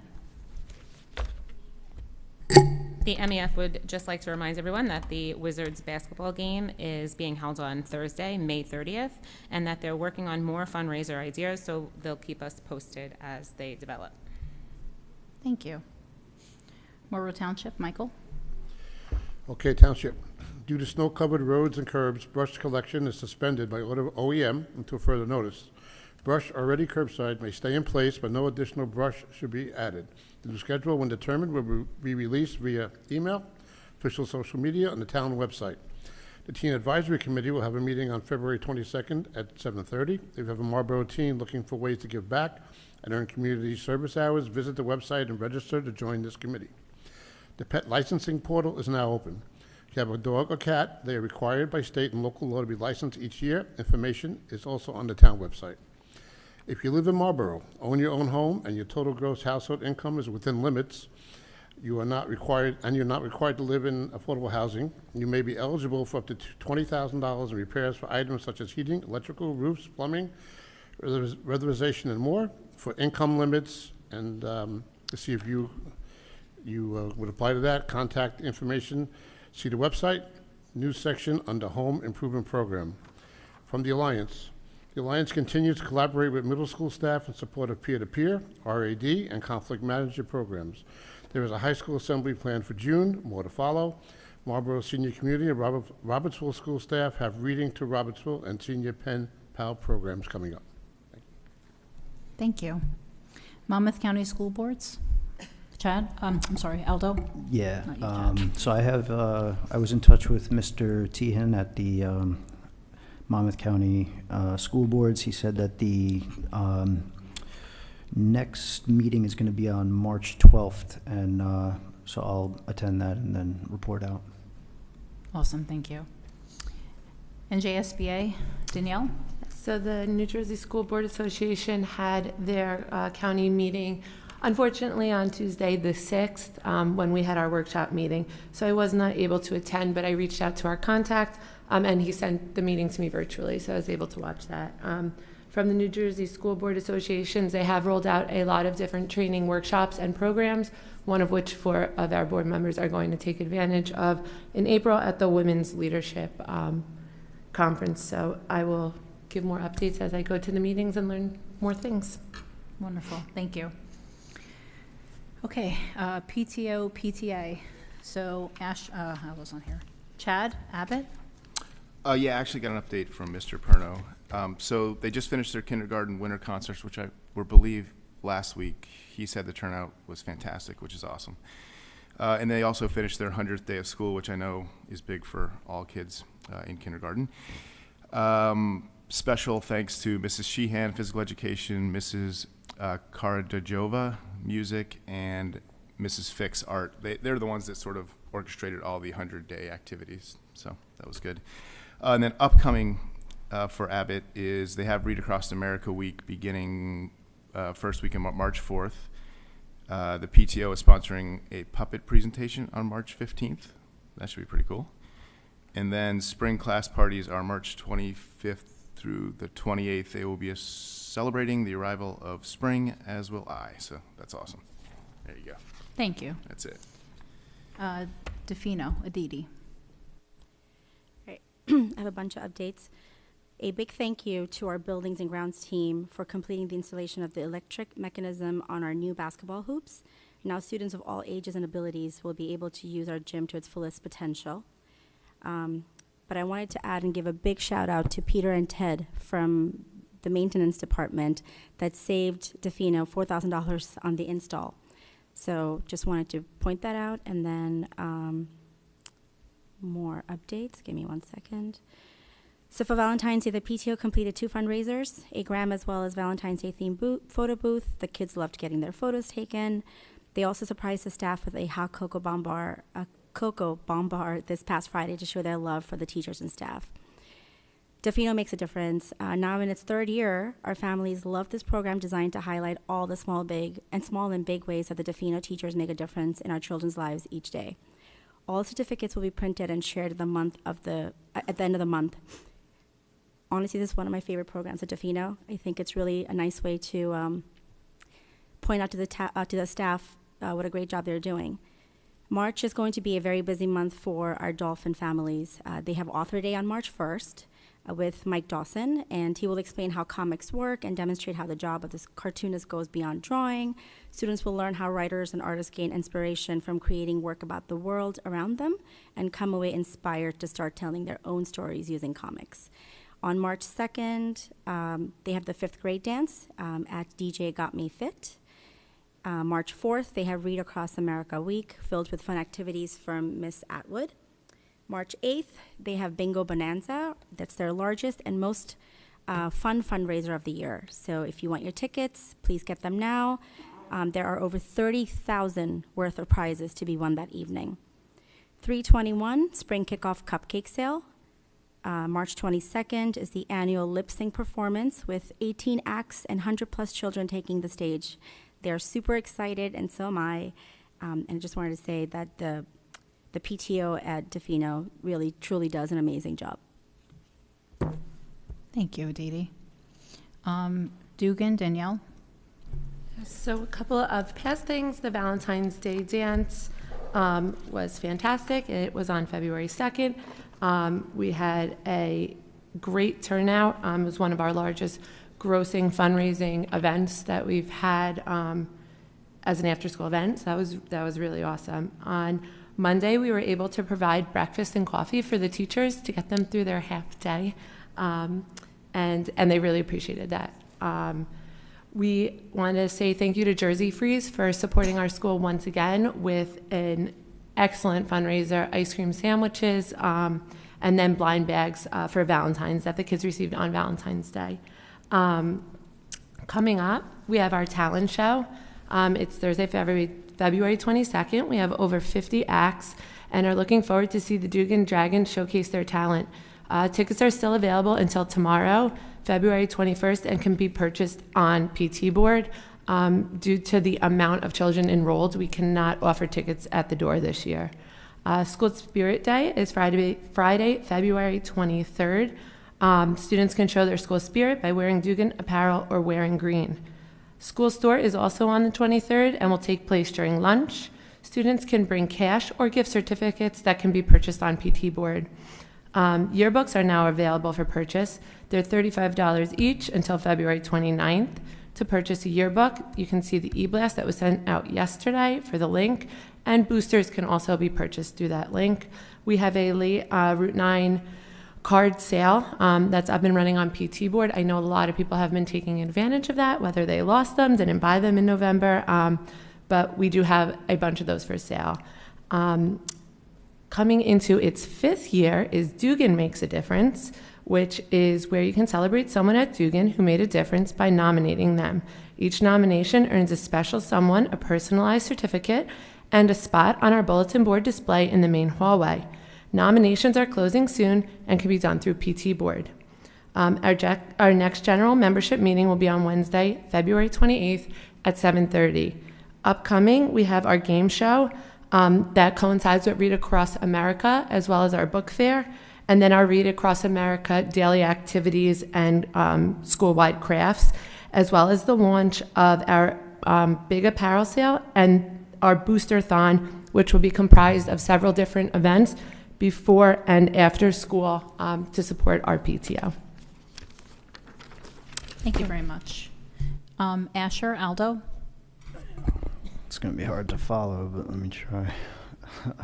The MEF would just like to remind everyone that the Wizards basketball game is being held on Thursday, May 30th, and that they're working on more fundraiser ideas, so they'll keep us posted as they develop. Thank you. Marlboro Township, Michael? Okay, Township. Due to snow-covered roads and curbs, brush collection is suspended by order of OEM until further notice. Brush already curbside may stay in place, but no additional brush should be added. The new schedule, when determined, will be released via email, official social media, and the town website. The Teen Advisory Committee will have a meeting on February 22nd at 7:30. If you have a Marlboro teen looking for ways to give back and earn community service hours, visit the website and register to join this committee. The pet licensing portal is now open. If you have a dog or cat, they are required by state and local law to be licensed each year. Information is also on the town website. If you live in Marlboro, own your own home, and your total gross household income is within limits, you're not required to live in affordable housing, you may be eligible for up to $20,000 in repairs for items such as heating, electrical, roofs, plumbing, weatherization, and more. For income limits, and to see if you would apply to that, contact information, see the website, news section under Home Improvement Program. From the Alliance. The Alliance continues to collaborate with middle school staff in support of peer-to-peer, RAD, and conflict management programs. There is a high school assembly planned for June, more to follow. Marlboro Senior Community and Robertsville school staff have Reading to Robertsville and Senior Pen Pal programs coming up. Thank you. Monmouth County School Boards? Chad? I'm sorry, Aldo? Yeah, Not you, Chad. so I was in touch with Mr. Tehan at the Monmouth County School Boards. He said that the next meeting is going to be on March 12th, and so I'll attend that and then report out. Awesome, thank you. NJSBA, Danielle? So the New Jersey School Board Association had their county meeting, unfortunately, on Tuesday the 6th, when we had our workshop meeting. So I was not able to attend, but I reached out to our contact, and he sent the meeting to me virtually, so I was able to watch that. From the New Jersey School Board Associations, they have rolled out a lot of different training workshops and programs, one of which 4 of our board members are going to take advantage of in April at the Women's Leadership Conference. So I will give more updates as I go to the meetings and learn more things. Wonderful, thank you. Okay, PTO, PTA. So I was on here. Chad Abbott? Yeah, I actually got an update from Mr. Perno. So they just finished their kindergarten winter concerts, which I believe last week. He said the turnout was fantastic, which is awesome. And they also finished their 100th day of school, which I know is big for all kids in kindergarten. Special thanks to Mrs. Sheehan, Physical Education, Mrs. Karadajova, Music, and Mrs. Fix, Art. They're the ones that sort of orchestrated all the 100-day activities, so that was good. And then upcoming for Abbott is they have Read Across America Week beginning first week in March 4th. The PTO is sponsoring a puppet presentation on March 15th. That should be pretty cool. And then spring class parties are March 25th through the 28th. They will be celebrating the arrival of spring, as will I. So that's awesome. There you go. Thank you. That's it. Defino, Aditi. Right. I have a bunch of updates. A big thank you to our Buildings and Grounds team for completing the installation of the electric mechanism on our new basketball hoops. Now students of all ages and abilities will be able to use our gym to its fullest potential. But I wanted to add and give a big shout out to Peter and Ted from the maintenance department that saved Defino $4,000 on the install. So just wanted to point that out. And then more updates. Give me 1 second. So for Valentine's Day, the PTO completed 2 fundraisers, a gram as well as Valentine's Day themed photo booth. The kids loved getting their photos taken. They also surprised the staff with a hot cocoa bomb bar this past Friday to show their love for the teachers and staff. Defino makes a difference. Now in its 3rd year, our families love this program designed to highlight all the small and big ways that the Defino teachers make a difference in our children's lives each day. All certificates will be printed and shared at the end of the month. Honestly, this is one of my favorite programs at Defino. I think it's really a nice way to point out to the staff what a great job they're doing. March is going to be a very busy month for our Dolphin families. They have Author Day on March 1st with Mike Dawson, and he will explain how comics work and demonstrate how the job of this cartoonist goes beyond drawing. Students will learn how writers and artists gain inspiration from creating work about the world around them and come away inspired to start telling their own stories using comics. On March 2nd, they have the 5th grade dance at DJ Got Me Fit. March 4th, they have Read Across America Week, filled with fun activities from Miss Atwood. March 8th, they have Bingo Bonanza. That's their largest and most fun fundraiser of the year. So if you want your tickets, please get them now. There are over 30,000 worth of prizes to be won that evening. 3/21, Spring Kickoff Cupcake Sale. March 22nd is the annual lip sync performance with 18 acts and 100+ children taking the stage. They're super excited, and so am I. And I just wanted to say that the PTO at Defino really, truly does an amazing job. Thank you, Aditi. Dugan, Danielle. So a couple of past things. The Valentine's Day dance was fantastic. It was on February 2nd. We had a great turnout. It was one of our largest grossing fundraising events that we've had as an after-school event. So that was really awesome. On Monday, we were able to provide breakfast and coffee for the teachers to get them through their half day, and they really appreciated that. We want to say thank you to Jersey Freeze for supporting our school once again with an excellent fundraiser, ice cream sandwiches, and then blind bags for Valentine's that the kids received on Valentine's Day. Coming up, we have our talent show. It's Thursday, February 22nd. We have over 50 acts and are looking forward to see the Dugan Dragons showcase their talent. Tickets are still available until tomorrow, February 21st, and can be purchased on PT Board. Due to the amount of children enrolled, we cannot offer tickets at the door this year. School Spirit Day is Friday, February 23rd. Students can show their school spirit by wearing Dugan apparel or wearing green. School Store is also on the 23rd and will take place during lunch. Students can bring cash or gift certificates that can be purchased on PT Board. Yearbooks are now available for purchase. They're $35 each until February 29th. To purchase a yearbook, you can see the e-blast that was sent out yesterday for the link, and boosters can also be purchased through that link. We have a late Route 9 card sale that's up and running on PT Board. I know a lot of people have been taking advantage of that, whether they lost them, didn't buy them in November, but we do have a bunch of those for sale. Coming into its 5th year is Dugan Makes a Difference, which is where you can celebrate someone at Dugan who made a difference by nominating them. Each nomination earns a special someone, a personalized certificate, and a spot on our bulletin board display in the main hallway. Nominations are closing soon and can be done through PT Board. Our next general membership meeting will be on Wednesday, February 28th at 7:30. Upcoming, we have our game show that coincides with Read Across America, as well as our book fair, and then our Read Across America daily activities and school-wide crafts, as well as the launch of our big apparel sale and our booster-thon, which will be comprised of several different events before and after school to support our PTO. Thank you very much. Asher, Aldo? It's going to be hard to follow, but let me try.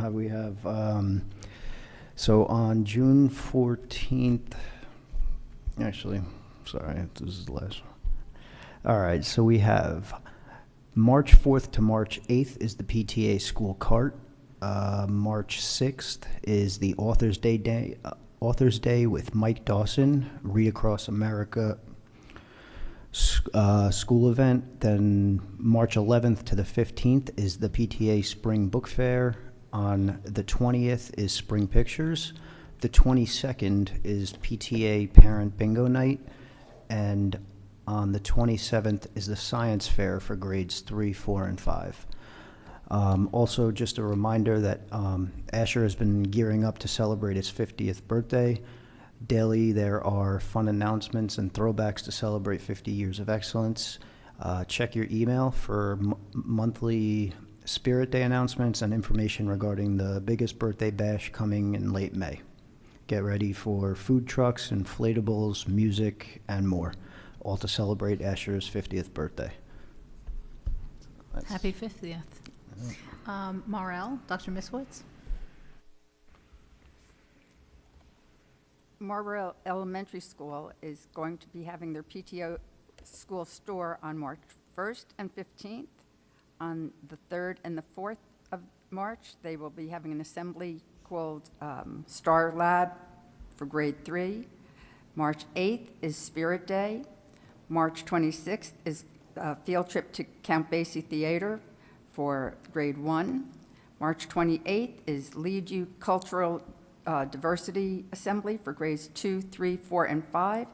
We have, so on June 14th, actually, sorry, this is the last one. All right, so we have March 4th to March 8th is the PTA school cart. March 6th is the Authors Day with Mike Dawson, Read Across America school event. Then March 11th to the 15th is the PTA Spring Book Fair. On the 20th is Spring Pictures. The 22nd is PTA Parent Bingo Night. And on the 27th is the Science Fair for grades 3, 4, and 5. Also, just a reminder that Asher has been gearing up to celebrate its 50th birthday. Daily, there are fun announcements and throwbacks to celebrate 50 years of excellence. Check your email for monthly Spirit Day announcements and information regarding the biggest birthday bash coming in late May. Get ready for food trucks, inflatables, music, and more, all to celebrate Asher's 50th birthday. Happy 50th. Marel, Dr. Miskowitz? Marlboro Elementary School is going to be having their PTO school store on March 1st and 15th. On the 3rd and the 4th of March, they will be having an assembly called Star Lab for grade 3. March 8th is Spirit Day. March 26th is a field trip to Count Basie Theater for grade 1. March 28th is Lead You Cultural Diversity Assembly for grades 2, 3, 4, and 5.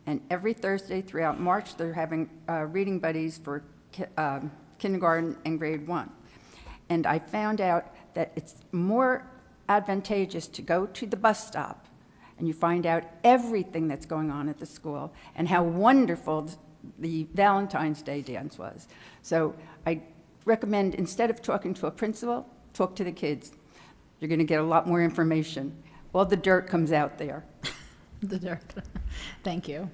And every Thursday throughout March, they're having reading buddies for kindergarten and grade 1. And I found out that it's more advantageous to go to the bus stop and you find out everything that's going on at the school and how wonderful the Valentine's Day dance was. So I recommend, instead of talking to a principal, talk to the kids. You're going to get a lot more information. All the dirt comes out there. The dirt. Thank you.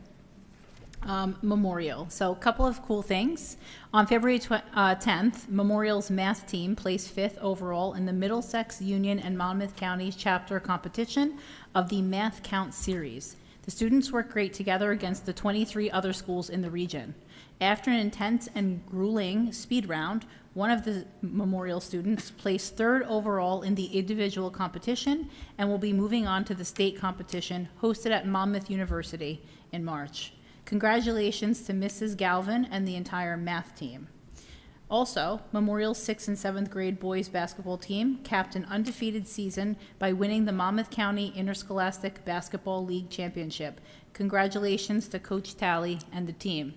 Memorial. So a couple of cool things. On February 10th, Memorial's math team placed 5th overall in the Middlesex Union and Monmouth County's chapter competition of the Math Count series. The students worked great together against the 23 other schools in the region. After an intense and grueling speed round, one of the Memorial students placed 3rd overall in the individual competition and will be moving on to the state competition hosted at Monmouth University in March. Congratulations to Mrs. Galvin and the entire math team. Also, Memorial's 6th and 7th grade boys basketball team capped an undefeated season by winning the Monmouth County Interscholastic Basketball League Championship. Congratulations to Coach Talley and the team.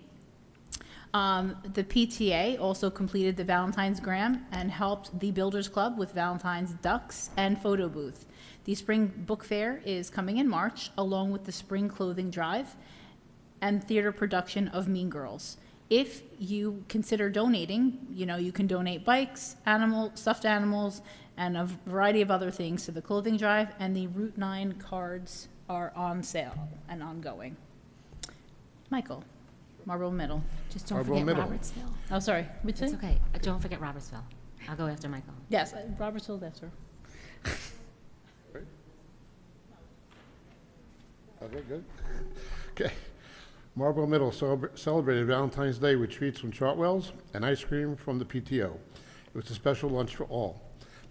The PTA also completed the Valentine's Gram and helped the Builders Club with Valentine's Ducks and photo booth. The Spring Book Fair is coming in March, along with the Spring Clothing Drive and theater production of Mean Girls. If you consider donating, you can donate bikes, stuffed animals, and a variety of other things to the clothing drive, and the Route 9 cards are on sale and ongoing. Michael, Marlboro Middle. Just don't forget Robertsville. Oh, sorry. It's okay. Don't forget Robertsville. I'll go after Michael. Yes, Robertsville, that's her. Okay, good. Okay. Marlboro Middle celebrated Valentine's Day with treats from Chartwell's and ice cream from the PTO. It was a special lunch for all.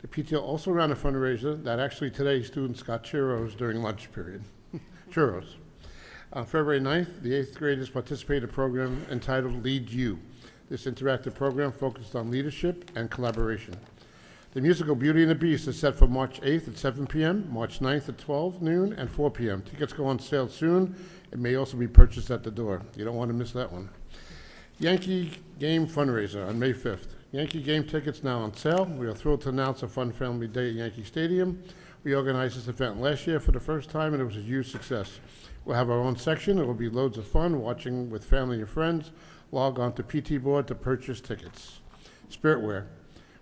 The PTO also ran a fundraiser that actually today students got churros during lunch period. Churros. On February 9th, the 8th graders participated in a program entitled Lead You. This interactive program focused on leadership and collaboration. The musical Beauty and the Beast is set for March 8th at 7 p.m., March 9th at 12 noon, and 4 p.m. Tickets go on sale soon. It may also be purchased at the door. You don't want to miss that one. Yankee Game Fundraiser on May 5th. Yankee game tickets now on sale. We are thrilled to announce a fun family day at Yankee Stadium. We organized this event last year for the first time, and it was a huge success. We'll have our own section. It will be loads of fun watching with family and friends. Log on to PT Board to purchase tickets. Spirit wear.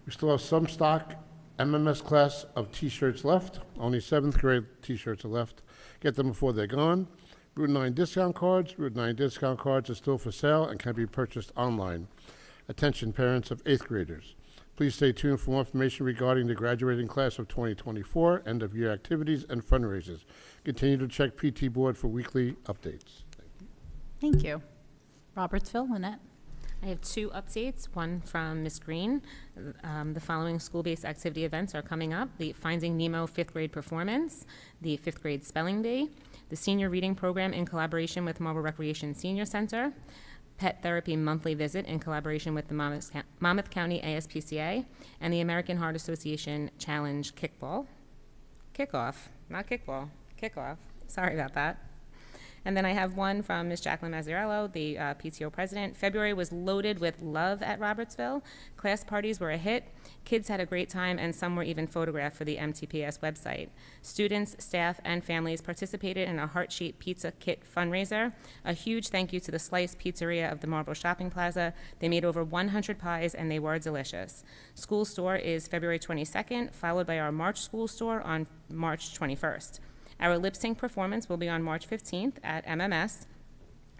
We still have some stock MMS class of T-shirts left. Only 7th grade T-shirts are left. Get them before they're gone. Route 9 discount cards. Route 9 discount cards are still for sale and can be purchased online. Attention parents of 8th graders. Please stay tuned for more information regarding the graduating class of 2024, end-of-year activities, and fundraisers. Continue to check PT Board for weekly updates. Thank you. Robertsville, Lynette. I have 2 updates, one from Ms. Green. The following school-based activity events are coming up: the Finding Nemo 5th grade performance, the 5th grade spelling bee, the senior reading program in collaboration with Marlboro Recreation Senior Center, pet therapy monthly visit in collaboration with the Monmouth County ASPCA, and the American Heart Association Challenge Kickoff. Sorry about that. And then I have one from Ms. Jacqueline Mazzarello, the PTO president. February was loaded with love at Robertsville. Class parties were a hit. Kids had a great time, and some were even photographed for the MTPS website. Students, staff, and families participated in a heart-shaped pizza kit fundraiser. A huge thank you to the Slice Pizzeria of the Marlboro Shopping Plaza. They made over 100 pies, and they were delicious. School store is February 22nd, followed by our March school store on March 21st. Our lip sync performance will be on March 15th at MMS.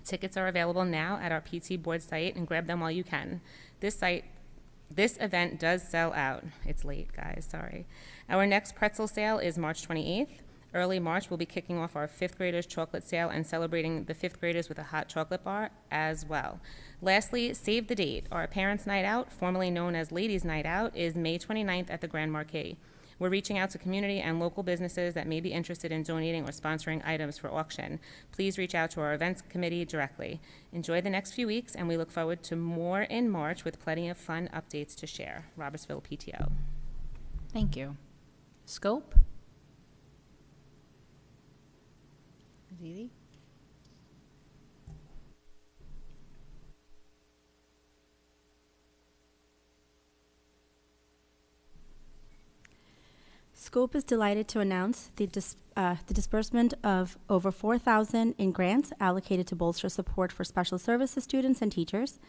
Tickets are available now at our PT Board site, and grab them while you can. This event does sell out. It's late, guys, sorry. Our next pretzel sale is March 28th. Early March, we'll be kicking off our 5th graders chocolate sale and celebrating the 5th graders with a hot chocolate bar as well. Lastly, save the date. Our Parents' Night Out, formerly known as Ladies' Night Out, is May 29th at the Grand Marquis. We're reaching out to community and local businesses that may be interested in donating or sponsoring items for auction. Please reach out to our events committee directly. Enjoy the next few weeks, and we look forward to more in March with plenty of fun updates to share. Robertsville PTO. Thank you. Scope? Ziti? Scope is delighted to announce the disbursement of over $4,000 in grants allocated to bolster support for special services students and teachers.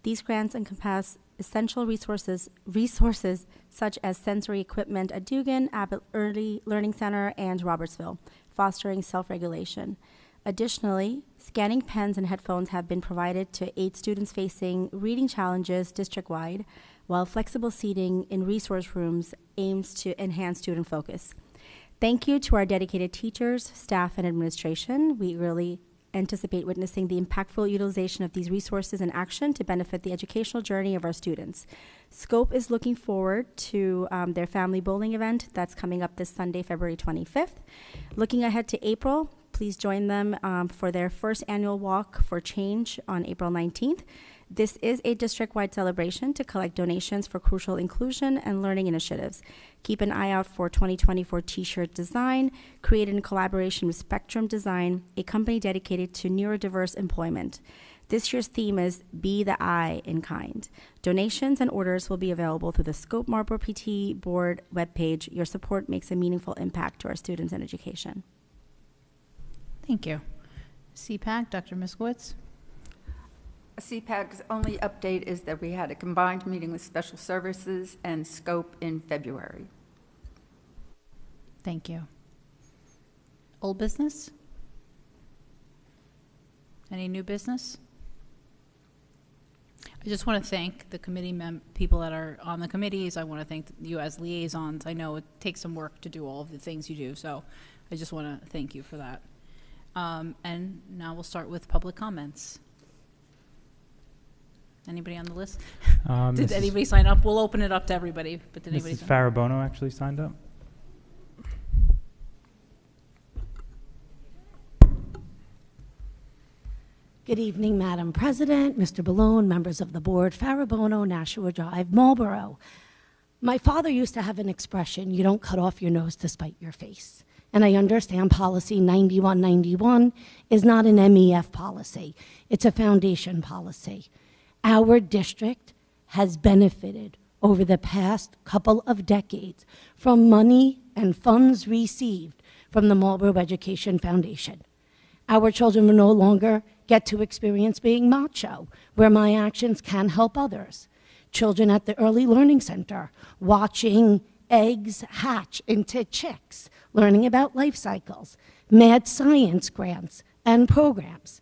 These grants encompass essential resources such as sensory equipment at Dugan, Abbott Early Learning Center, and Robertsville, fostering self-regulation. Additionally, scanning pens and headphones have been provided to 8 students facing reading challenges district-wide, while flexible seating in resource rooms aims to enhance student focus. Thank you to our dedicated teachers, staff, and administration. We really anticipate witnessing the impactful utilization of these resources in action to benefit the educational journey of our students. Scope is looking forward to their family bowling event that's coming up this Sunday, February 25th. Looking ahead to April, please join them for their first annual Walk for Change on April 19th. This is a district-wide celebration to collect donations for crucial inclusion and learning initiatives. Keep an eye out for 2024 t-shirt design, created in collaboration with Spectrum Design, a company dedicated to neurodiverse employment. This year's theme is Be the I in Kind. Donations and orders will be available through the Scope Marlboro PT Board webpage. Your support makes a meaningful impact to our students and education. Thank you. CPAC, Dr. Miskowitz. CPAC's only update is that we had a combined meeting with Special Services and Scope in February. Thank you. Old business? Any new business? I just want to thank the committee people that are on the committees. I want to thank you as liaisons. I know it takes some work to do all of the things you do, so I just want to thank you for that. And now we'll start with public comments. Anybody on the list? Did anybody sign up? We'll open it up to everybody, but did anybody Mrs. sign up? Farabono actually signed up. Good evening, Madam President, Mr. Balloon, members of the board, Farabono, Nashua Drive, Marlboro. My father used to have an expression, you don't cut off your nose to spite your face. And I understand policy 9191 is not an MEF policy. It's a foundation policy. Our district has benefited over the past couple of decades from money and funds received from the Marlboro Education Foundation. Our children will no longer get to experience being macho, where my actions can help others. Children at the Early Learning Center watching eggs hatch into chicks, learning about life cycles, mad science grants and programs,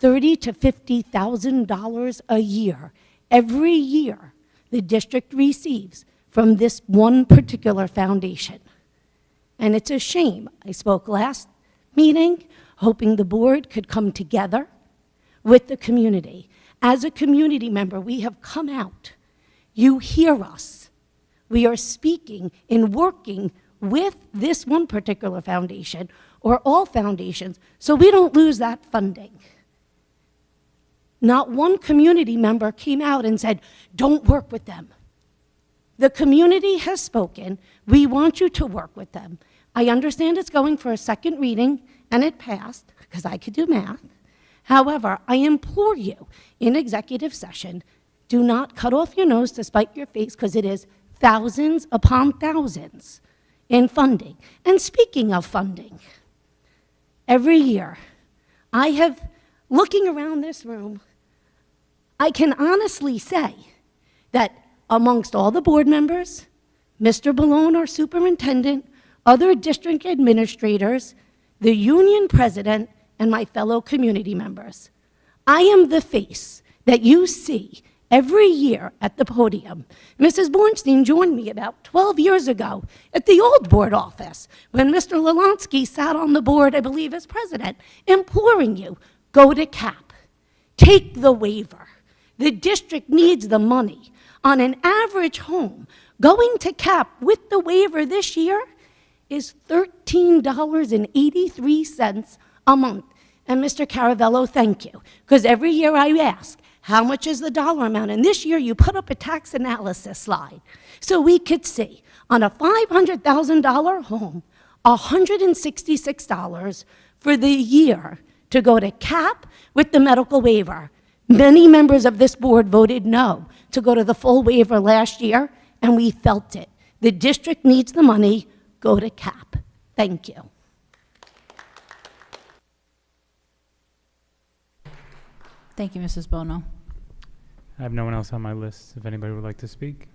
$30,000 to $50,000 a year, every year, the district receives from this one particular foundation. And it's a shame. I spoke last meeting, hoping the board could come together with the community. As a community member, we have come out. You hear us. We are speaking and working with this one particular foundation or all foundations so we don't lose that funding. Not one community member came out and said, don't work with them. The community has spoken. We want you to work with them. I understand it's going for a second reading, and it passed, because I could do math. However, I implore you, in executive session, do not cut off your nose to spite your face, because it is thousands upon thousands in funding. And speaking of funding, every year, I have, looking around this room, I can honestly say that amongst all the board members, Mr. Ballone, our superintendent, other district administrators, the union president, and my fellow community members, I am the face that you see every year at the podium. Mrs. Bornstein joined me about 12 years ago at the old board office when Mr. Lalansky sat on the board, I believe, as president, imploring you, go to CAP, take the waiver. The district needs the money. On an average home, going to CAP with the waiver this year is $13.83 a month. And Mr. Caravello, thank you, because every year I ask, how much is the dollar amount? And this year you put up a tax analysis slide so we could see on a $500,000 home, $166 for the year to go to CAP with the medical waiver. Many members of this board voted no to go to the full waiver last year, and we felt it. The district needs the money. Go to CAP. Thank you. Thank you, Mrs. Bono. I have no one else on my list if anybody would like to speak.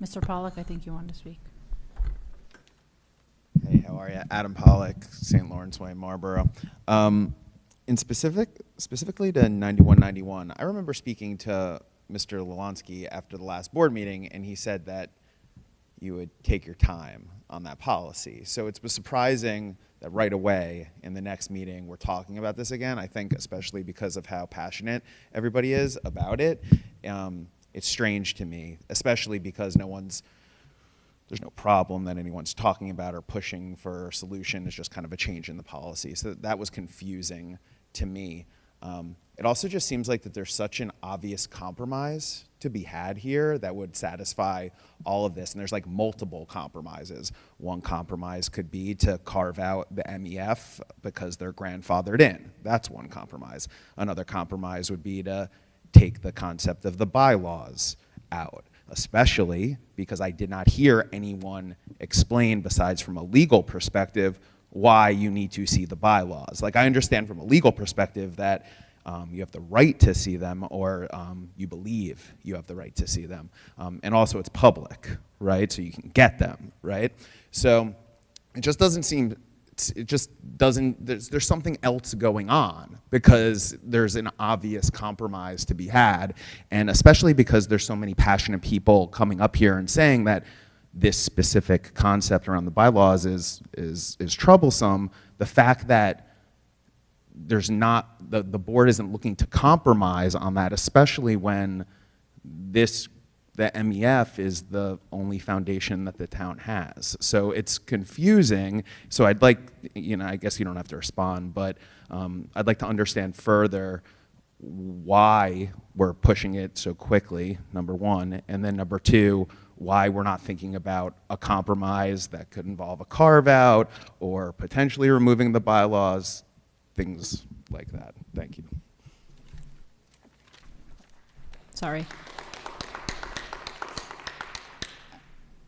Mr. Pollock, I think you wanted to speak. Hey, how are you? Adam Pollock, St. Lawrence Way, Marlboro. Specifically to 9191, I remember speaking to Mr. Lalansky after the last board meeting, and he said that you would take your time on that policy. So it was surprising that right away in the next meeting we're talking about this again. I think especially because of how passionate everybody is about it. It's strange to me, especially because there's no problem that anyone's talking about or pushing for a solution. It's just kind of a change in the policy. So that was confusing to me. It also just seems like that there's such an obvious compromise to be had here that would satisfy all of this. And there's like multiple compromises. One compromise could be to carve out the MEF because they're grandfathered in. That's one compromise. Another compromise would be to take the concept of the bylaws out, especially because I did not hear anyone explain, besides from a legal perspective, why you need to see the bylaws. Like, I understand from a legal perspective that you have the right to see them, or you believe you have the right to see them. And also it's public, right? So you can get them, right? So it just doesn't seem, it just doesn't, there's something else going on, because there's an obvious compromise to be had, and especially because there's so many passionate people coming up here and saying that this specific concept around the bylaws is troublesome. The fact that there's not, the board isn't looking to compromise on that, especially when the MEF is the only foundation that the town has. So it's confusing. So I'd like, I guess you don't have to respond, but I'd like to understand further why we're pushing it so quickly, number one, and then number two, why we're not thinking about a compromise that could involve a carve-out or potentially removing the bylaws, things like that. Thank you. Sorry.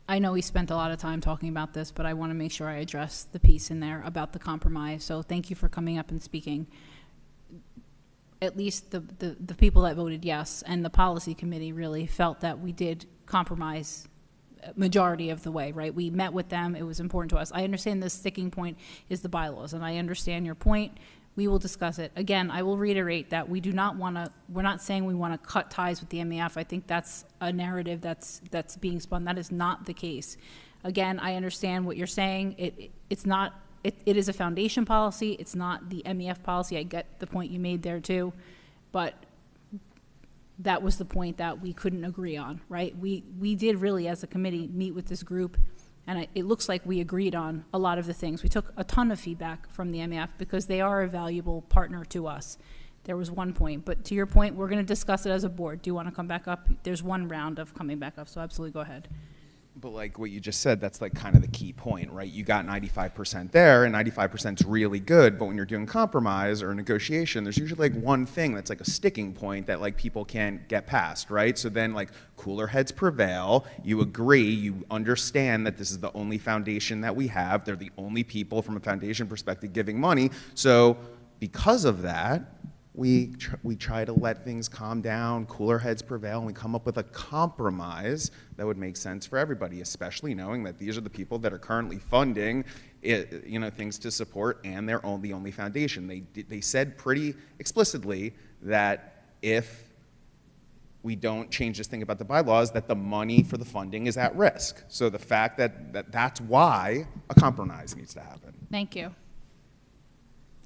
I know we spent a lot of time talking about this, but I want to make sure I address the piece in there about the compromise. So thank you for coming up and speaking. At least the people that voted yes and the policy committee really felt that we did compromise majority of the way, right? We met with them. It was important to us. I understand the sticking point is the bylaws, and I understand your point. We will discuss it. Again, I will reiterate that we do not want to, we're not saying we want to cut ties with the MEF. I think that's a narrative that's being spun. That is not the case. Again, I understand what you're saying. It's not, it is a foundation policy. It's not the MEF policy. I get the point you made there too, but that was the point that we couldn't agree on, right? We did really, as a committee, meet with this group, and it looks like we agreed on a lot of the things. We took a ton of feedback from the MEF because they are a valuable partner to us. There was one point, but to your point, we're going to discuss it as a board. Do you want to come back up? There's one round of coming back up, so absolutely go ahead. But like what you just said, that's like kind of the key point, right? You got 95% there, and 95% is really good, but when you're doing compromise or negotiation, there's usually like one thing that's like a sticking point that like people can't get past, right? So then like cooler heads prevail, you agree, you understand that this is the only foundation that we have, they're the only people from a foundation perspective giving money, so because of that, we try to let things calm down, cooler heads prevail, and we come up with a compromise that would make sense for everybody, especially knowing that these are the people that are currently funding things to support, and they're the only foundation. They said pretty explicitly that if we don't change this thing about the bylaws, that the money for the funding is at risk. So the fact that's why a compromise needs to happen. Thank you.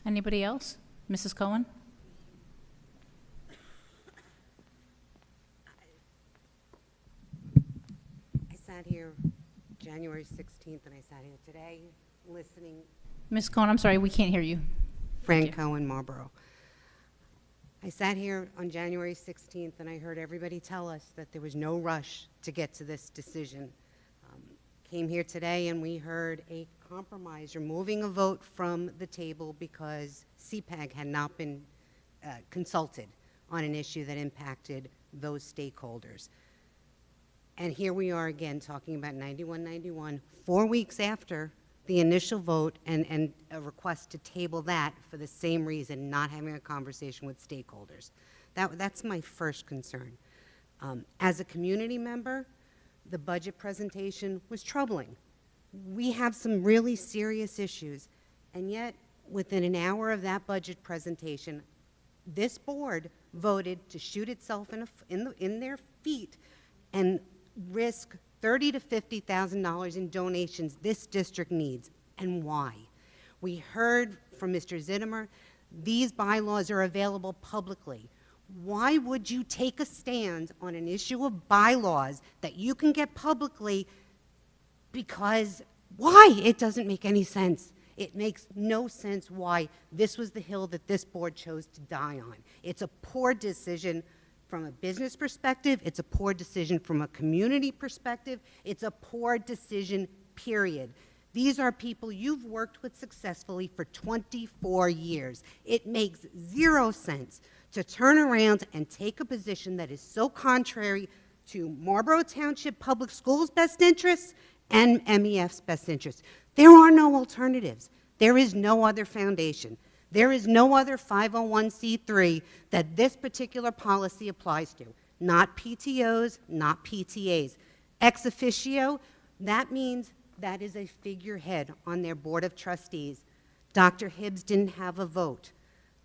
Anybody else? Mrs. Cohen? I sat here January 16th, and I sat here today listening. Ms. Cohen, I'm sorry, we can't hear you. Fran Cohen, Marlboro. I sat here on January 16th, and I heard everybody tell us that there was no rush to get to this decision. Came here today, and we heard a compromise, removing a vote from the table because CPAG had not been consulted on an issue that impacted those stakeholders. And here we are again talking about 9191, 4 weeks after the initial vote and a request to table that for the same reason, not having a conversation with stakeholders. That's my first concern. As a community member, the budget presentation was troubling. We have some really serious issues, and yet within an hour of that budget presentation, this board voted to shoot itself in their feet and risk $30,000 to $50,000 in donations this district needs. And why? We heard from Mr. Zittimer, these bylaws are available publicly. Why would you take a stand on an issue of bylaws that you can get publicly? Because why? It doesn't make any sense. It makes no sense why this was the hill that this board chose to die on. It's a poor decision from a business perspective. It's a poor decision from a community perspective. It's a poor decision, period. These are people you've worked with successfully for 24 years. It makes zero sense to turn around and take a position that is so contrary to Marlboro Township Public Schools' best interests and MEF's best interests. There are no alternatives. There is no other foundation. There is no other 501c3 that this particular policy applies to. Not PTOs, not PTAs. Ex officio, that means that is a figurehead on their board of trustees. Dr. Hibbs didn't have a vote.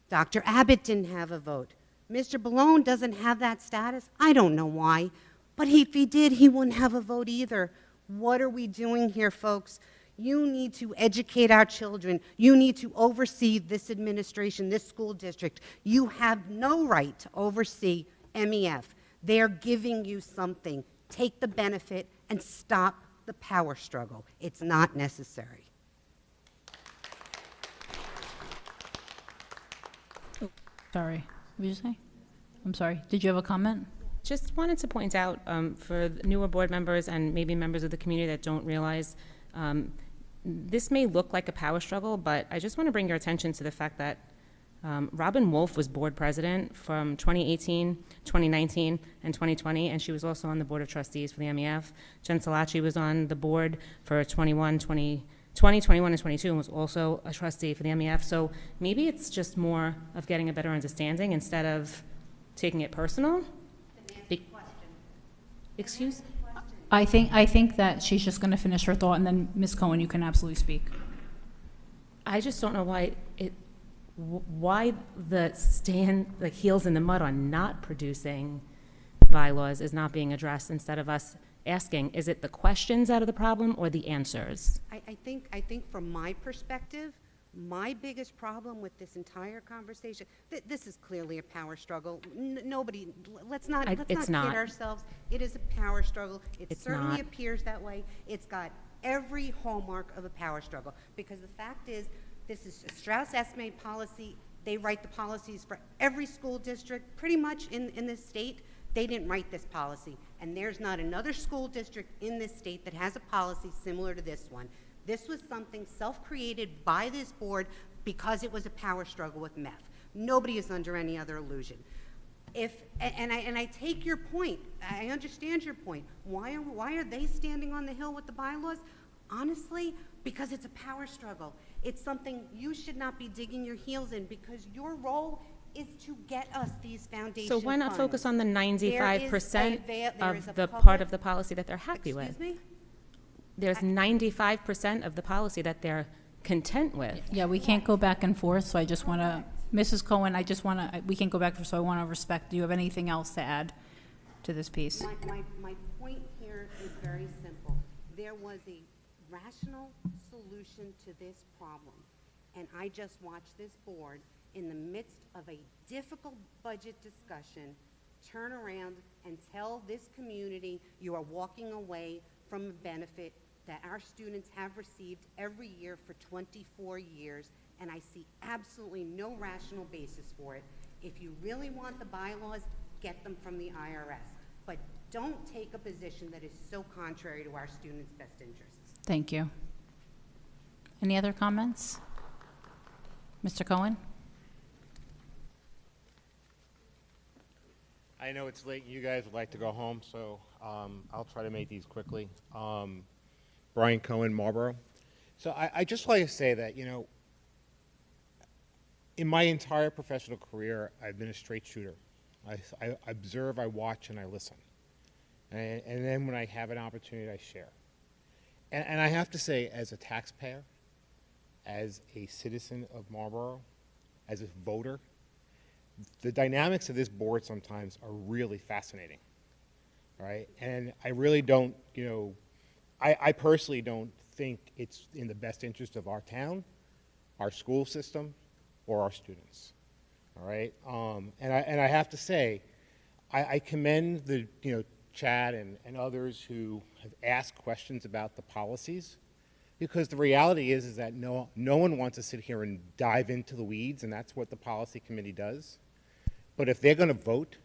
Dr. Abbott didn't have a vote. Mr. Ballone doesn't have that status. I don't know why. But if he did, he wouldn't have a vote either. What are we doing here, folks? You need to educate our children. You need to oversee this administration, this school district. You have no right to oversee MEF. They're giving you something. Take the benefit and stop the power struggle. It's not necessary. Oh, sorry. What did you say? I'm sorry. Did you have a comment? Just wanted to point out for newer board members and maybe members of the community that don't realize this may look like a power struggle, but I just want to bring your attention to the fact that Robin Wolf was board president from 2018, 2019, and 2020, and she was also on the board of trustees for the MEF. Jen Salacci was on the board for 20, 21, and 22, and was also a trustee for the MEF. So maybe it's just more of getting a better understanding instead of taking it personal. Excuse? I think that she's just going to finish her thought, and then Ms. Cohen, you can absolutely speak. I just don't know why the heels in the mud on not producing bylaws is not being addressed instead of us asking, is it the questions out of the problem or the answers? I think from my perspective, my biggest problem with this entire conversation, this is clearly a power struggle. Let's not kid ourselves. It is a power struggle. It certainly appears that way. It's got every hallmark of a power struggle, because the fact is, this is a Strauss-Esme policy. They write the policies for every school district pretty much in this state. They didn't write this policy, and there's not another school district in this state that has a policy similar to this one. This was something self-created by this board because it was a power struggle with MEF. Nobody is under any other illusion. And I take your point. I understand your point. Why are they standing on the hill with the bylaws? Honestly, because it's a power struggle. It's something you should not be digging your heels in, because your role is to get us these foundation So why not funds. focus on the 95% of the public- part of the policy that they're happy with? Excuse me? There's 95% of the policy that they're content with. Yeah, we can't go back and forth, so I just want to, Mrs. Cohen, we can't go back and forth, so I want to respect. Do you have anything else to add to this piece? My point here is very simple. There was a rational solution to this problem, and I just watched this board, in the midst of a difficult budget discussion, turn around and tell this community you are walking away from a benefit that our students have received every year for 24 years, and I see absolutely no rational basis for it. If you really want the bylaws, get them from the IRS, but don't take a position that is so contrary to our students' best interests. Thank you. Any other comments? Mr. Cohen? I know it's late and you guys would like to go home, so I'll try to make these quickly. Brian Cohen, Marlboro. So I just like to say that, you know, in my entire professional career, I've been a straight shooter. I observe, I watch, and I listen. And then when I have an opportunity, I share. And I have to say, as a taxpayer, as a citizen of Marlboro, as a voter, the dynamics of this board sometimes are really fascinating, right? And I really don't, you know, I personally don't think it's in the best interest of our town, our school system, or our students, all right? And I have to say, I commend the, you know, Chad and others who have asked questions about the policies, because the reality is that no one wants to sit here and dive into the weeds, and that's what the policy committee does. But if they're going to vote,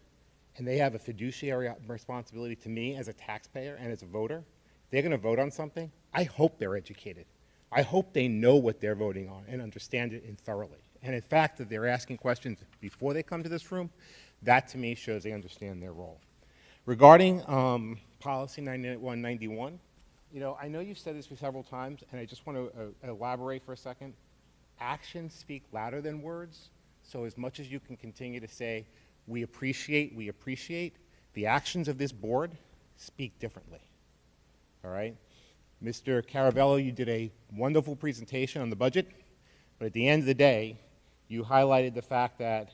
and they have a fiduciary responsibility to me as a taxpayer and as a voter, they're going to vote on something, I hope they're educated. I hope they know what they're voting on and understand it thoroughly. And in fact, that they're asking questions before they come to this room, that to me shows they understand their role. Regarding policy 9191, you know, I know you've said this several times, and I just want to elaborate for a second. Actions speak louder than words. So as much as you can continue to say, we appreciate, the actions of this board speak differently, all right? Mr. Caravello, you did a wonderful presentation on the budget, but at the end of the day, you highlighted the fact that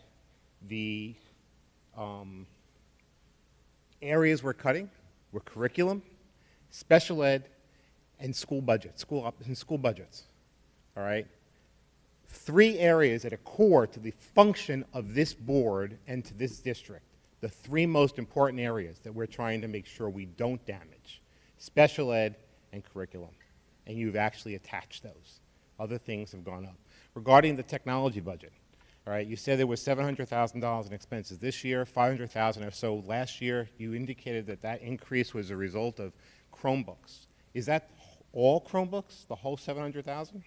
the areas we're cutting were curriculum, special ed, and school budgets, all right? 3 areas that are core to the function of this board and to this district, the 3 most important areas that we're trying to make sure we don't damage: special ed and curriculum. And you've actually attached those. Other things have gone up. Regarding the technology budget, all right, you said there was $700,000 in expenses this year, $500,000 or so last year. You indicated that that increase was a result of Chromebooks. Is that all Chromebooks, the whole $700,000?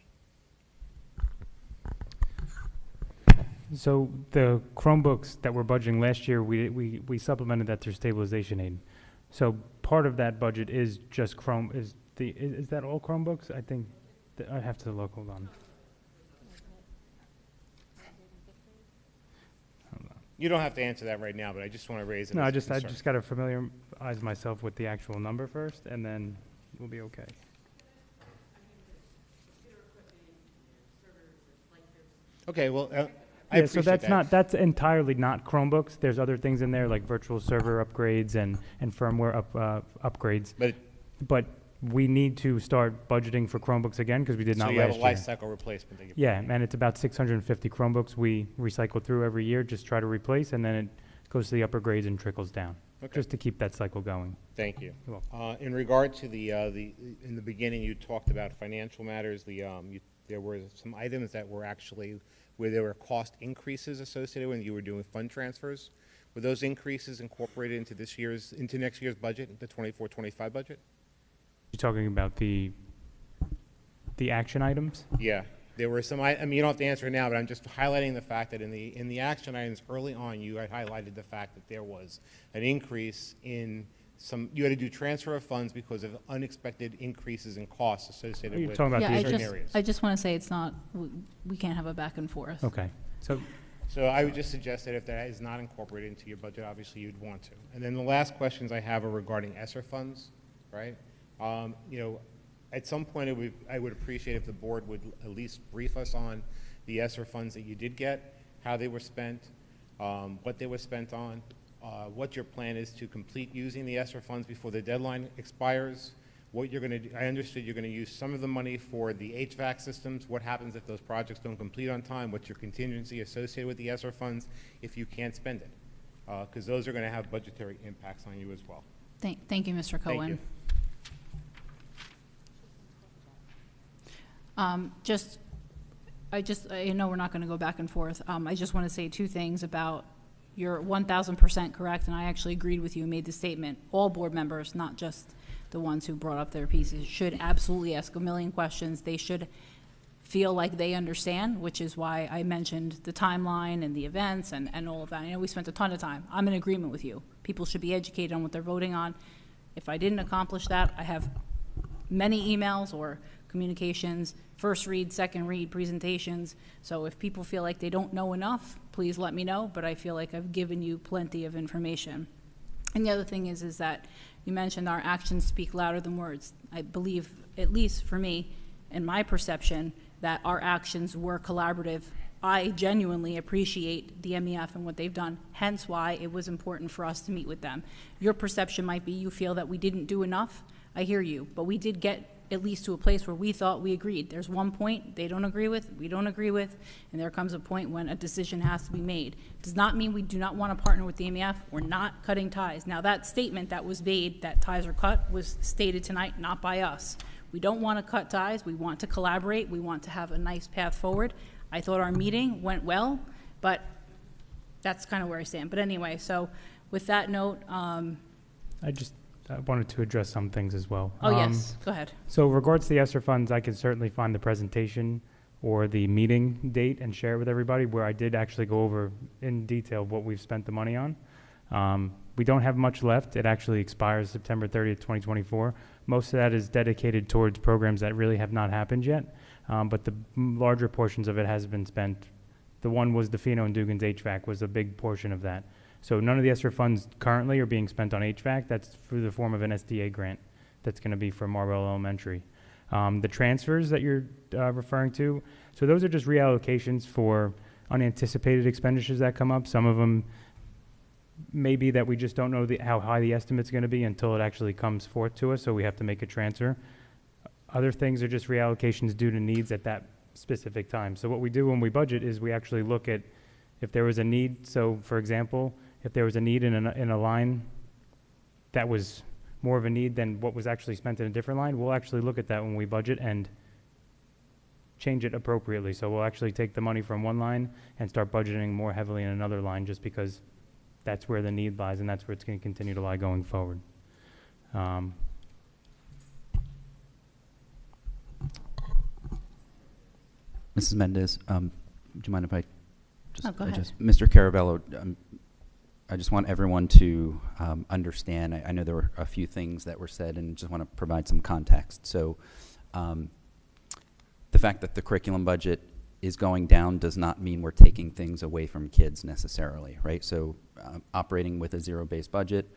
So the Chromebooks that we're budgeting last year, we supplemented that through stabilization aid. So part of that budget is just is that all Chromebooks? I think, I have to look, hold on. You don't have to answer that right now, but I just want to raise it. No, as I a just concern. got to familiarize myself with the actual number first, and then we'll be okay. Okay, well, I Yeah, so appreciate that. that's entirely not Chromebooks. There's other things in there like virtual server upgrades and firmware upgrades. But we need to start budgeting for Chromebooks again because we did not So you last have a year. life cycle replacement that you. Yeah, and it's about 650 Chromebooks we recycle through every year, just try to replace, and then it goes to the upper grades and trickles down, just to keep that cycle going. Thank you. You're welcome. In regard to in the beginning, you talked about financial matters. There were some items that were actually where there were cost increases associated when you were doing fund transfers. Were those increases incorporated into next year's budget, the 24-25 budget? You're talking about the action items? Yeah, there were some. I mean, you don't have to answer it now, but I'm just highlighting the fact that in the action items early on, you had highlighted the fact that there was an increase in some. You had to do transfer of funds because of unexpected increases in costs associated with certain areas. I just want to say it's not. We can't have a back and forth. Okay, so I would just suggest that if that is not incorporated into your budget, obviously you'd want to. And then the last questions I have are regarding ESSER funds, right? At some point, I would appreciate if the board would at least brief us on the ESSER funds that you did get, how they were spent, what they were spent on, what your plan is to complete using the ESSER funds before the deadline expires, what you're going to do. I understood you're going to use some of the money for the HVAC systems. What happens if those projects don't complete on time? What's your contingency associated with the ESSER funds if you can't spend it? Because those are going to have budgetary impacts on you as well. Thank you, Mr. Cohen. Thank you. I know we're not going to go back and forth. I just want to say two things about you're 1,000% correct, and I actually agreed with you and made the statement. All board members, not just the ones who brought up their pieces, should absolutely ask a million questions. They should feel like they understand, which is why I mentioned the timeline and the events and all of that. I know we spent a ton of time. I'm in agreement with you. People should be educated on what they're voting on. If I didn't accomplish that, I have many emails or communications, first read, second read, presentations. So if people feel like they don't know enough, please let me know, but I feel like I've given you plenty of information. And the other thing is that you mentioned our actions speak louder than words. I believe, at least for me, in my perception, that our actions were collaborative. I genuinely appreciate the MEF and what they've done, hence why it was important for us to meet with them. Your perception might be you feel that we didn't do enough. I hear you, but we did get at least to a place where we thought we agreed. There's one point they don't agree with, we don't agree with, and there comes a point when a decision has to be made. Does not mean we do not want to partner with the MEF. We're not cutting ties. Now, that statement that was made, that ties are cut, was stated tonight, not by us. We don't want to cut ties. We want to collaborate. We want to have a nice path forward. I thought our meeting went well, but that's kind of where I stand. But anyway, so with that note, I wanted to address some things as well. Oh, yes, go ahead. So regards to the ESSER funds, I can certainly find the presentation or the meeting date and share it with everybody where I did actually go over in detail what we've spent the money on. We don't have much left. It actually expires September 30th, 2024. Most of that is dedicated towards programs that really have not happened yet, but the larger portions of it has been spent. The one was the Fino and Dugan's HVAC was a big portion of that. So none of the ESSER funds currently are being spent on HVAC. That's through the form of an SDA grant that's going to be for Marlboro Elementary. The transfers that you're referring to, so those are just reallocations for unanticipated expenditures that come up. Some of them may be that we just don't know how high the estimate's going to be until it actually comes forth to us, so we have to make a transfer. Other things are just reallocations due to needs at that specific time. So what we do when we budget is we actually look at if there was a need. So, for example, if there was a need in a line that was more of a need than what was actually spent in a different line, we'll actually look at that when we budget and change it appropriately. So we'll actually take the money from one line and start budgeting more heavily in another line just because that's where the need lies and that's where it's going to continue to lie going forward. Mrs. Mendez, do you mind if I Just, Oh, go ahead. Mr. Carabello, I just want everyone to understand. I know there were a few things that were said, and just want to provide some context. So, the fact that the curriculum budget is going down does not mean we're taking things away from kids necessarily, right? So, operating with a zero-based budget,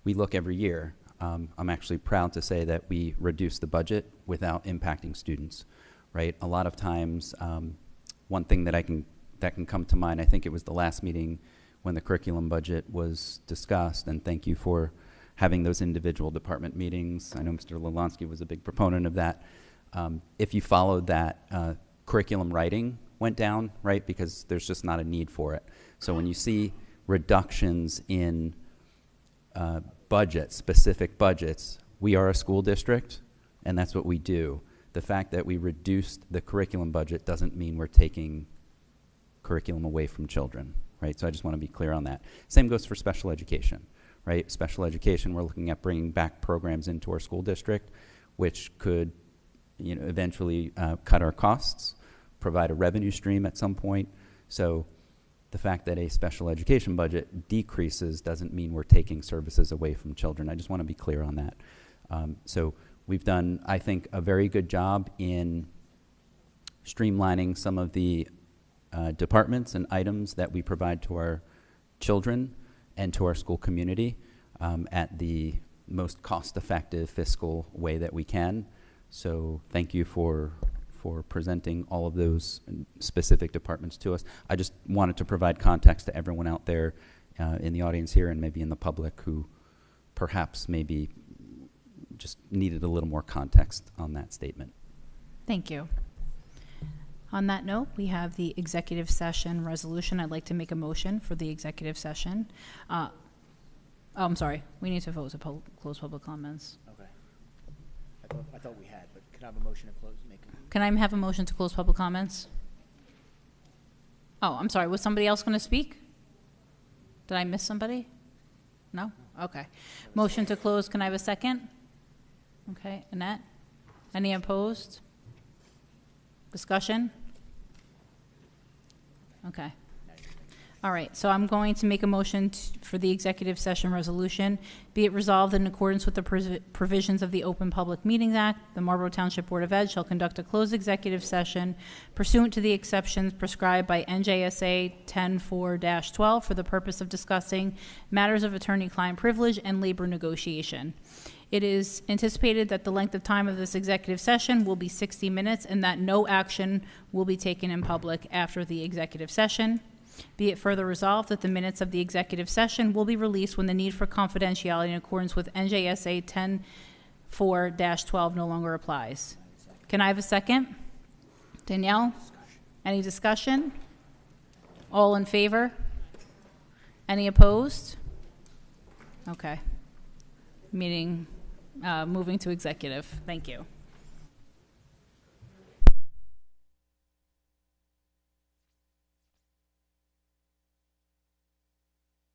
we look every year. I'm actually proud to say that we reduce the budget without impacting students, right? A lot of times, one thing that can come to mind, I think it was the last meeting when the curriculum budget was discussed, and thank you for having those individual department meetings. I know Mr. Lelonsky was a big proponent of that. If you followed that, curriculum writing went down, right, because there's just not a need for it. So when you see reductions in budgets, specific budgets, we are a school district, and that's what we do. The fact that we reduced the curriculum budget doesn't mean we're taking curriculum away from children, right? So I just want to be clear on that. Same goes for special education, right? Special education, we're looking at bringing back programs into our school district, which could, you know, eventually cut our costs, provide a revenue stream at some point. So the fact that a special education budget decreases doesn't mean we're taking services away from children. I just want to be clear on that. So we've done, I think, a very good job in streamlining some of the departments and items that we provide to our children and to our school community at the most cost-effective fiscal way that we can. So thank you for presenting all of those specific departments to us. I just wanted to provide context to everyone out there in the audience here and maybe in the public who perhaps maybe just needed a little more context on that statement. Thank you. On that note, we have the executive session resolution. I'd like to make a motion for the executive session. Oh, I'm sorry. We need to vote to close public comments. Okay. I thought we had, but can I have a motion to close? Can I have a motion to close public comments? Oh, I'm sorry. Was somebody else going to speak? Did I miss somebody? No? Okay. Motion to close. Can I have a second? Okay. Annette? Any opposed? Discussion? Okay. All right, so I'm going to make a motion for the executive session resolution. Be it resolved that in accordance with the provisions of the Open Public Meetings Act, the Marlboro Township Board of Ed shall conduct a closed executive session pursuant to the exceptions prescribed by NJSA 10-4-12 for the purpose of discussing matters of attorney-client privilege and labor negotiation. It is anticipated that the length of time of this executive session will be 60 minutes and that no action will be taken in public after the executive session. Be it further resolved that the minutes of the executive session will be released when the need for confidentiality in accordance with NJSA 10-4-12 no longer applies. Can I have a second? Danielle? Any discussion? All in favor? Any opposed? Okay. Meeting, moving to executive. Thank you.